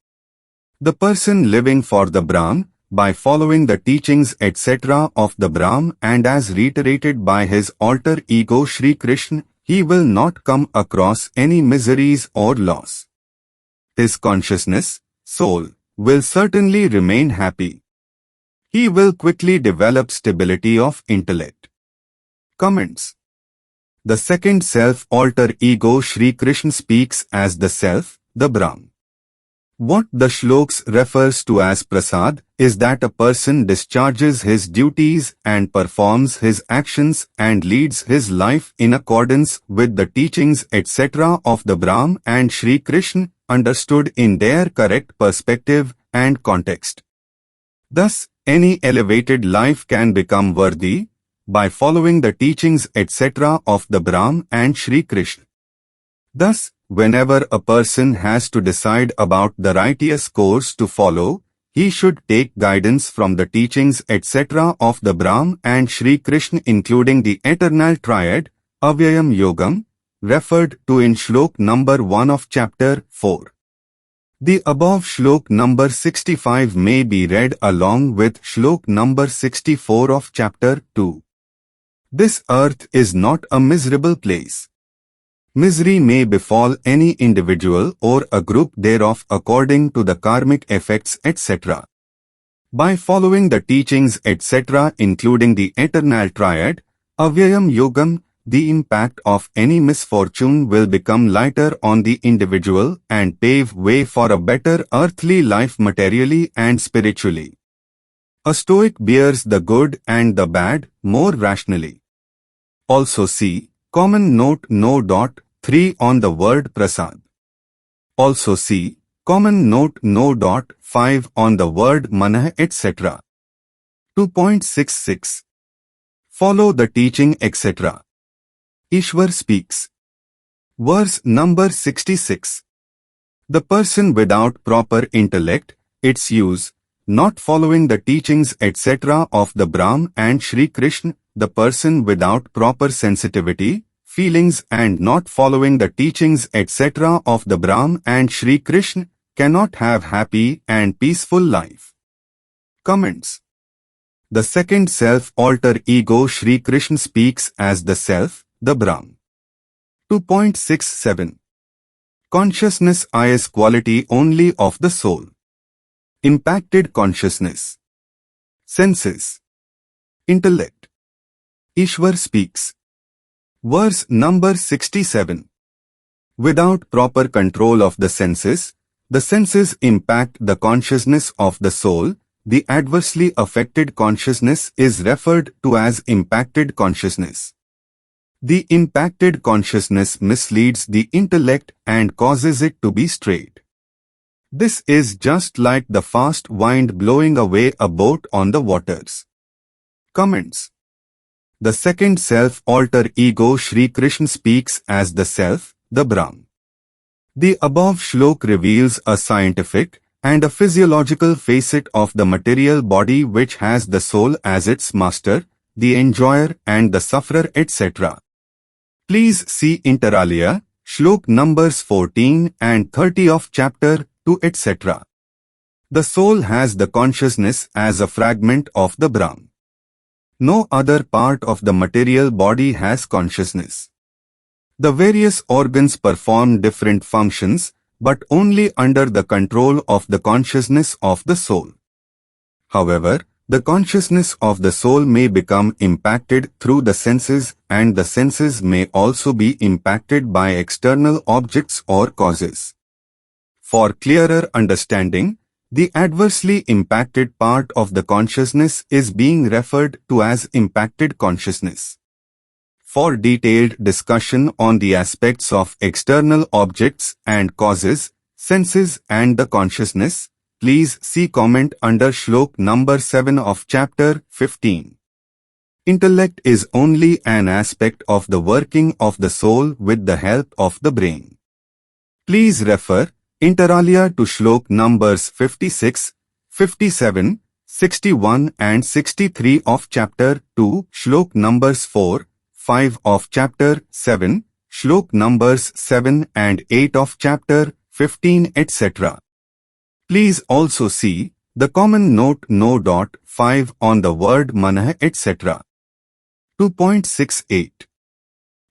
The person living for the Brahm, by following the teachings etc. of the Brahm and as reiterated by his alter ego Shri Krishna, he will not come across any miseries or loss. His consciousness, soul, will certainly remain happy. He will quickly develop stability of intellect. Comments. The second self alter ego Shri Krishna speaks as the self, the Brahm. What the shloks refers to as prasad is that a person discharges his duties and performs his actions and leads his life in accordance with the teachings etc. of the Brahm and Shri Krishna, understood in their correct perspective and context. Thus, any elevated life can become worthy by following the teachings etc. of the Brahm and Shri Krishna. Thus, whenever a person has to decide about the righteous course to follow, he should take guidance from the teachings etc. of the Brahm and Shri Krishna, including the eternal triad, Avyayam Yogam, referred to in shlok number 1 of chapter 4. The above shlok number 65 may be read along with shlok number 64 of chapter 2. This earth is not a miserable place. Misery may befall any individual or a group thereof according to the karmic effects etc. By following the teachings etc. including the eternal triad, Avyayam Yogam, the impact of any misfortune will become lighter on the individual and pave way for a better earthly life materially and spiritually. A Stoic bears the good and the bad more rationally. Also see common note No. 3 on the word prasad. Also see common note No. 5 on the word manah etc. 2.66 Follow the teaching etc. Ishwar speaks. Verse number 66. The person without proper intellect, its use, not following the teachings etc. of the Brahm and Shri Krishna, the person without proper sensitivity, feelings and not following the teachings etc. of the Brahm and Shri Krishna, cannot have happy and peaceful life. Comments. The second self alter ego Shri Krishna speaks as the self, the Brahm. 2.67 Consciousness is quality only of the soul. Impacted consciousness. Senses. Intellect. Ishwar speaks. Verse number 67. Without proper control of the senses impact the consciousness of the soul. The adversely affected consciousness is referred to as impacted consciousness. The impacted consciousness misleads the intellect and causes it to be strayed. This is just like the fast wind blowing away a boat on the waters. Comments. The second self alter ego Shri Krishna speaks as the self, the Brahm. The above shlok reveals a scientific and a physiological facet of the material body which has the soul as its master, the enjoyer and the sufferer etc. Please see inter alia, shlok numbers 14 and 30 of chapter 2 etc. The soul has the consciousness as a fragment of the Brahm. No other part of the material body has consciousness. The various organs perform different functions, but only under the control of the consciousness of the soul. However, the consciousness of the soul may become impacted through the senses, and the senses may also be impacted by external objects or causes. For clearer understanding, the adversely impacted part of the consciousness is being referred to as impacted consciousness. For detailed discussion on the aspects of external objects and causes, senses and the consciousness, please see comment under Shlok number 7 of chapter 15. Intellect is only an aspect of the working of the soul with the help of the brain. Please refer inter alia to Shlok numbers 56, 57, 61 and 63 of chapter 2, Shlok numbers 4, 5 of chapter 7, Shlok numbers 7 and 8 of chapter 15, etc. Please also see the common note No. 5 on the word manah, etc. 2.68.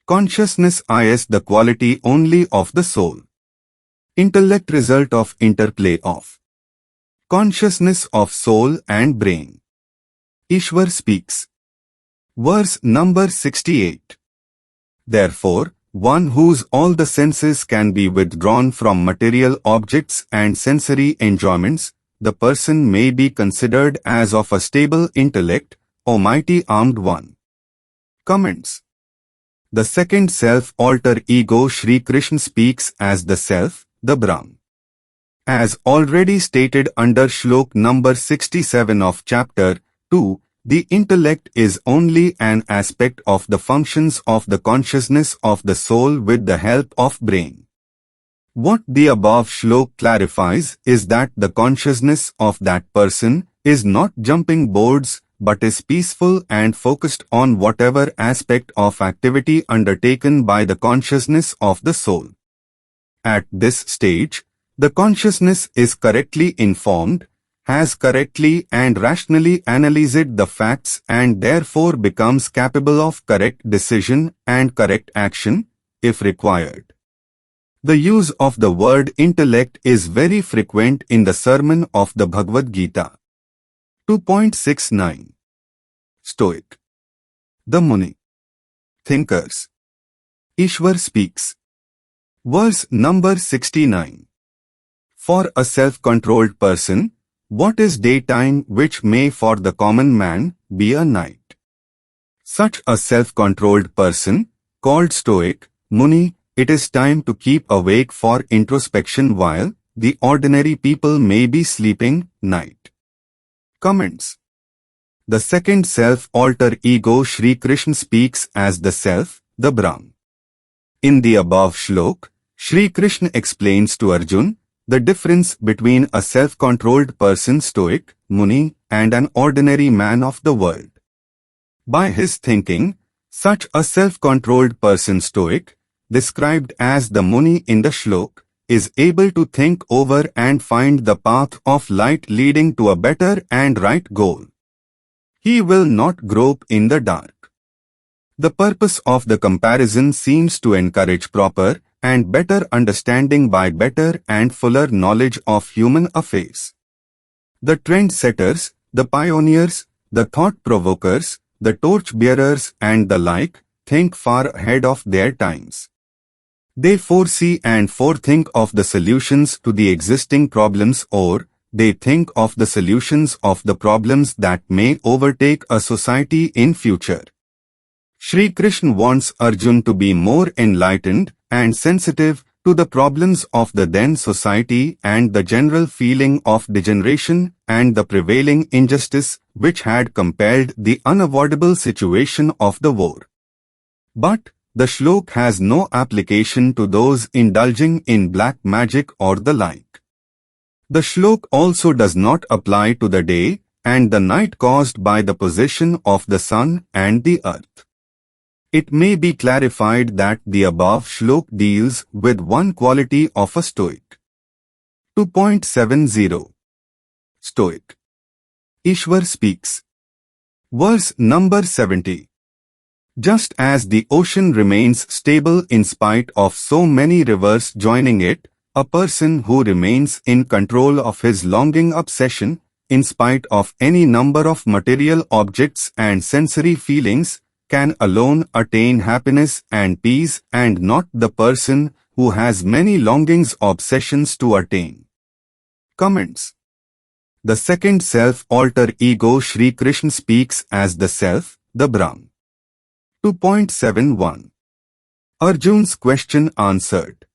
Consciousness is the quality only of the soul. Intellect result of interplay of consciousness of soul and brain. Ishwar speaks. Verse number 68. Therefore, one whose all the senses can be withdrawn from material objects and sensory enjoyments, the person may be considered as of a stable intellect, O mighty armed one. Comments. The second self alter ego Shri Krishna speaks as the self, the Brahm. As already stated under Shlok number 67 of chapter 2, the intellect is only an aspect of the functions of the consciousness of the soul with the help of brain. What the above Shlok clarifies is that the consciousness of that person is not jumping boards but is peaceful and focused on whatever aspect of activity undertaken by the consciousness of the soul. At this stage, the consciousness is correctly informed, has correctly and rationally analyzed the facts and therefore becomes capable of correct decision and correct action, if required. The use of the word intellect is very frequent in the sermon of the Bhagwat Gita. 2.69. Stoic. The Muni. Thinkers. Ishwar speaks. Verse number 69. For a self-controlled person, what is daytime which may for the common man be a night? Such a self-controlled person, called Stoic, Muni, it is time to keep awake for introspection while the ordinary people may be sleeping, night. Comments. The second self alter ego Shri Krishna speaks as the self, the Brahm. In the above Shlok, Shri Krishna explains to Arjun the difference between a self-controlled person Stoic, Muni, and an ordinary man of the world. By his thinking, such a self-controlled person Stoic, described as the Muni in the Shlok, is able to think over and find the path of light leading to a better and right goal. He will not grope in the dark. The purpose of the comparison seems to encourage proper and better understanding by better and fuller knowledge of human affairs. The trendsetters, the pioneers, the thought-provokers, the torch-bearers and the like think far ahead of their times. They foresee and forethink of the solutions to the existing problems, or they think of the solutions of the problems that may overtake a society in future. Shri Krishna wants Arjun to be more enlightened and sensitive to the problems of the then society and the general feeling of degeneration and the prevailing injustice which had compelled the unavoidable situation of the war. But the Shlok has no application to those indulging in black magic or the like. The Shlok also does not apply to the day and the night caused by the position of the sun and the earth. It may be clarified that the above Shlok deals with one quality of a Stoic. 2.70. Stoic. Ishwar speaks. Verse number 70. Just as the ocean remains stable in spite of so many rivers joining it, a person who remains in control of his longing obsession in spite of any number of material objects and sensory feelings, can alone attain happiness and peace, and not the person who has many longings obsessions to attain. Comments. The second self alter ego Sri Krishna speaks as the self, the Brahm. 2.71 Arjun's question answered.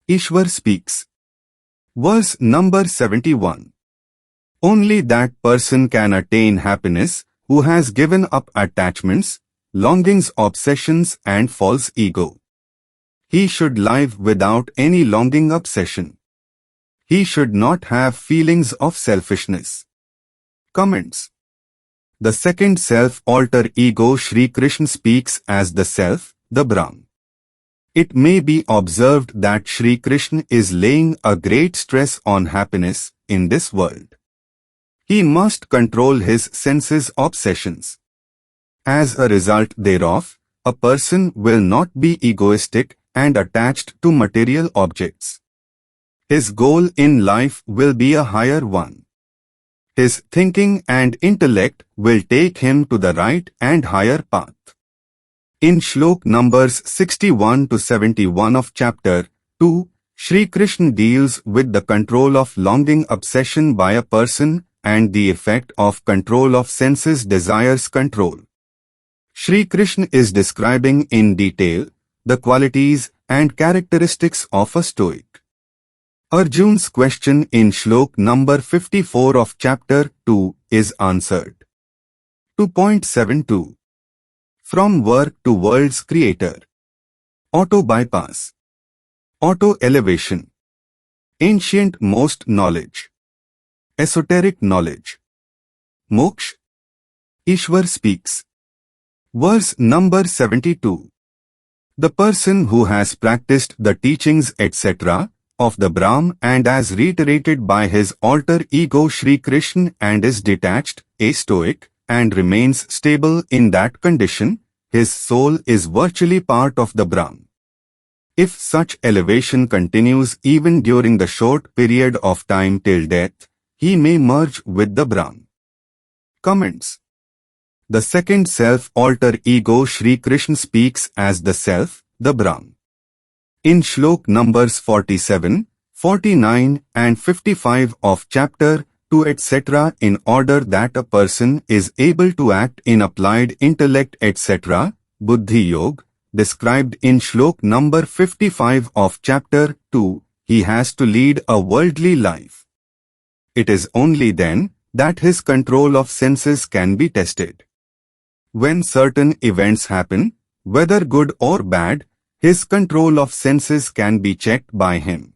Ishwar speaks. Verse number 71. Only that person can attain happiness who has given up attachments, longings, obsessions and false ego. He should live without any longing obsession. He should not have feelings of selfishness. Comments. The second self alter ego Sri Krishna speaks as the self, the Brahm. It may be observed that Sri Krishna is laying a great stress on happiness in this world. He must control his senses obsessions. As a result thereof, a person will not be egoistic and attached to material objects. His goal in life will be a higher one. His thinking and intellect will take him to the right and higher path. In Shlok numbers 61 to 71 of chapter 2, Sri Krishna deals with the control of longing obsession by a person and the effect of control of senses desires control. Sri Krishna is describing in detail the qualities and characteristics of a stoic. Arjun's question in Shlok number 54 of chapter 2 is answered. 2.72 From work to world's creator. Auto-bypass. Auto-elevation. Ancient most knowledge. Esoteric knowledge. Moksha. Ishwar speaks. Verse number 72. The person who has practiced the teachings etc. of the Brahm and as reiterated by his alter ego Sri Krishna and is detached, a stoic, and remains stable in that condition, his soul is virtually part of the Brahm. If such elevation continues even during the short period of time till death, he may merge with the Brahm. Comments. The second self alter ego Sri Krishna speaks as the self, the Brahm. In Shlok numbers 47, 49 and 55 of chapter 2 etc. in order that a person is able to act in applied intellect etc. Buddhi Yoga, described in Shlok number 55 of chapter 2, he has to lead a worldly life. It is only then that his control of senses can be tested. When certain events happen, whether good or bad, his control of senses can be checked by him.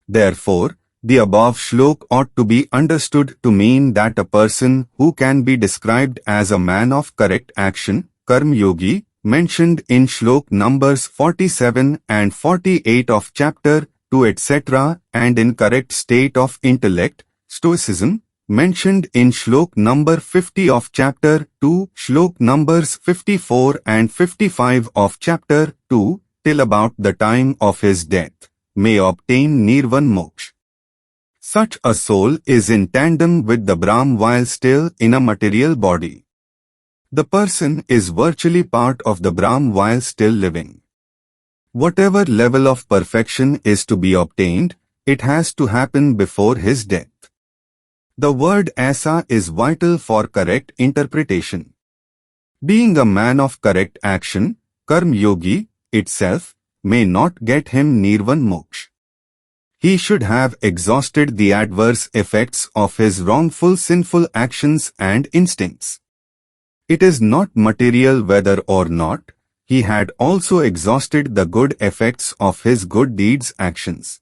Therefore, the above shlok ought to be understood to mean that a person who can be described as a man of correct action, karma yogi, mentioned in shlok numbers 47 and 48 of chapter 2 etc. and in correct state of intellect, stoicism, mentioned in shlok number 50 of chapter 2, shlok numbers 54 and 55 of chapter 2, till about the time of his death, may obtain nirvan moksha. Such a soul is in tandem with the Brahm while still in a material body. The person is virtually part of the Brahm while still living. Whatever level of perfection is to be obtained, it has to happen before his death. The word aisa is vital for correct interpretation. Being a man of correct action, karma yogi, itself, may not get him nirvan moksha. He should have exhausted the adverse effects of his wrongful sinful actions and instincts. It is not material whether or not he had also exhausted the good effects of his good deeds actions.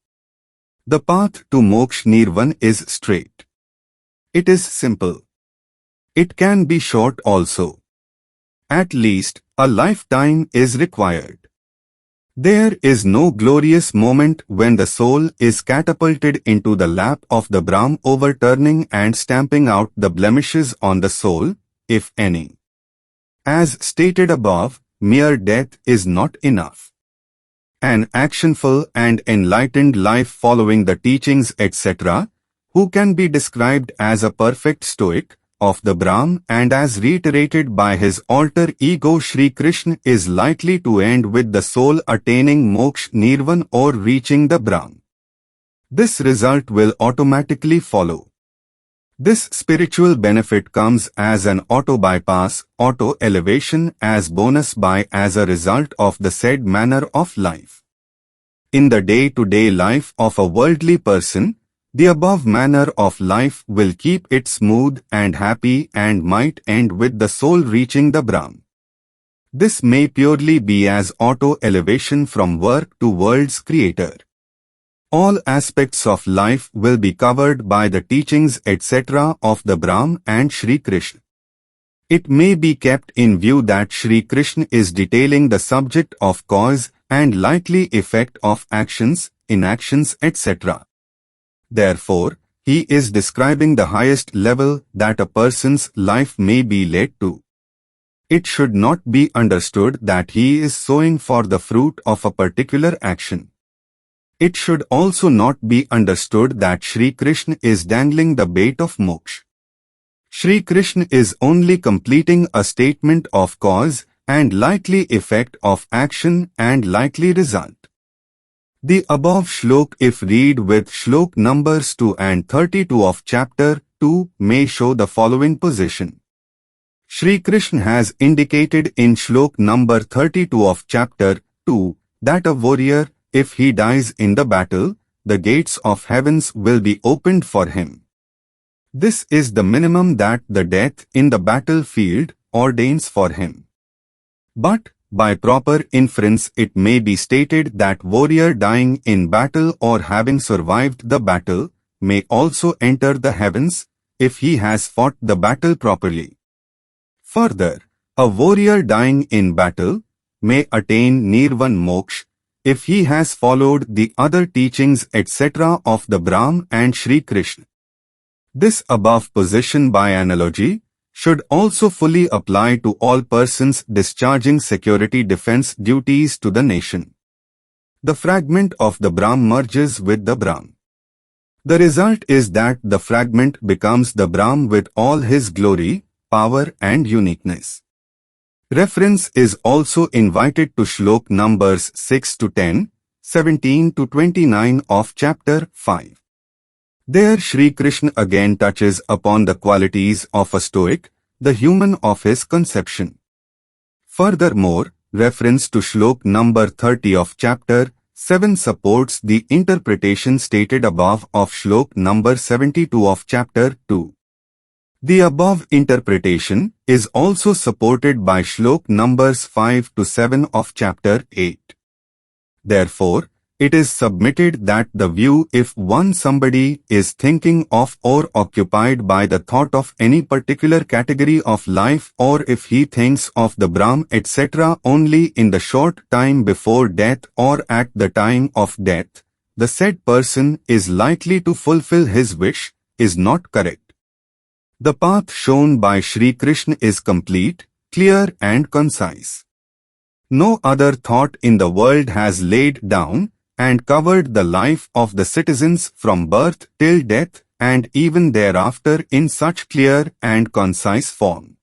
The path to moksha nirvan is straight. It is simple. It can be short also. At least, a lifetime is required. There is no glorious moment when the soul is catapulted into the lap of the Brahm, overturning and stamping out the blemishes on the soul, if any. As stated above, mere death is not enough. An actionful and enlightened life following the teachings etc., who can be described as a perfect stoic, of the Brahm, and as reiterated by his alter ego Sri Krishna, is likely to end with the soul attaining moksha nirvana or reaching the Brahm. This result will automatically follow. This spiritual benefit comes as an auto-bypass, auto-elevation as bonus as a result of the said manner of life. In the day-to-day life of a worldly person, the above manner of life will keep it smooth and happy and might end with the soul reaching the Brahm. This may purely be as auto-elevation from work to world's creator. All aspects of life will be covered by the teachings etc. of the Brahm and Sri Krishna. It may be kept in view that Sri Krishna is detailing the subject of cause and likely effect of actions, inactions etc. Therefore, he is describing the highest level that a person's life may be led to. It should not be understood that he is sowing for the fruit of a particular action. It should also not be understood that Sri Krishna is dangling the bait of moksha. Sri Krishna is only completing a statement of cause and likely effect of action and likely result. The above shlok, if read with shlok numbers 2 and 32 of chapter 2, may show the following position. Sri Krishna has indicated in shlok number 32 of chapter 2 that a warrior, if he dies in the battle, the gates of heavens will be opened for him. This is the minimum that the death in the battlefield ordains for him. But, by proper inference, it may be stated that warrior dying in battle or having survived the battle may also enter the heavens if he has fought the battle properly. Further, a warrior dying in battle may attain nirvana moksha if he has followed the other teachings etc. of the Brahm and Sri Krishna. This above position by analogy should also fully apply to all persons discharging security defense duties to the nation. The fragment of the Brahm merges with the Brahm. The result is that the fragment becomes the Brahm with all his glory, power and uniqueness. Reference is also invited to shlok numbers 6 to 10, 17 to 29 of chapter 5. There Sri Krishna again touches upon the qualities of a stoic, the human of his conception. Furthermore, reference to shlok number 30 of chapter 7 supports the interpretation stated above of shlok number 72 of chapter 2. The above interpretation is also supported by shlok numbers 5 to 7 of chapter 8. Therefore, it is submitted that the view if somebody is thinking of or occupied by the thought of any particular category of life, or if he thinks of the Brahm etc. only in the short time before death or at the time of death, the said person is likely to fulfill his wish, is not correct. The path shown by Sri Krishna is complete, clear and concise. No other thought in the world has laid down and covered the life of the citizens from birth till death and even thereafter in such clear and concise form.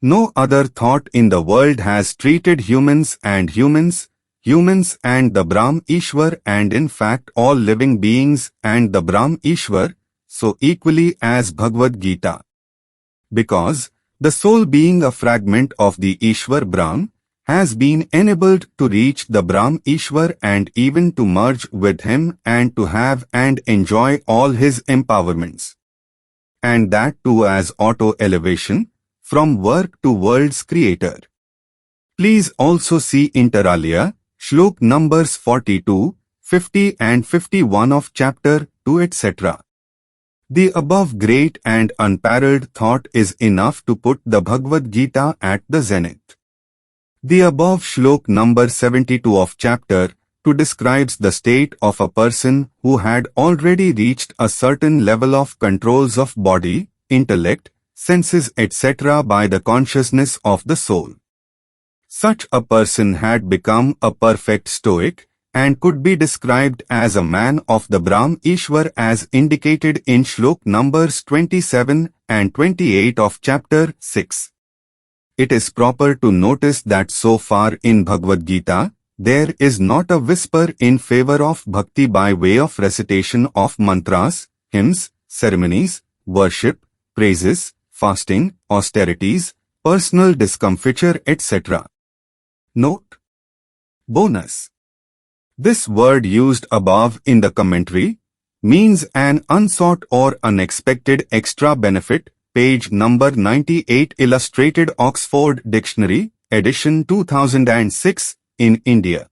No other thought in the world has treated humans and the Brahm Ishwar and in fact all living beings and the Brahm Ishwar so equally as Bhagwat Gita. Because, the soul being a fragment of the Ishwar Brahm, has been enabled to reach the Brahm Ishwar and even to merge with him and to have and enjoy all his empowerments. And that too as auto-elevation, from work to world's creator. Please also see inter alia, shlok numbers 42, 50 and 51 of chapter 2 etc. The above great and unparalleled thought is enough to put the Bhagavad Gita at the zenith. The above shlok number 72 of chapter 2 describes the state of a person who had already reached a certain level of controls of body, intellect, senses etc. by the consciousness of the soul. Such a person had become a perfect stoic, and could be described as a man of the Brahm Ishwar as indicated in Shlok numbers 27 and 28 of chapter 6. It is proper to notice that so far in Bhagwat Gita, there is not a whisper in favor of bhakti by way of recitation of mantras, hymns, ceremonies, worship, praises, fasting, austerities, personal discomfiture, etc. Note: bonus. This word used above in the commentary means an unsought or unexpected extra benefit. Page number 98, Illustrated Oxford Dictionary, edition 2006, in India.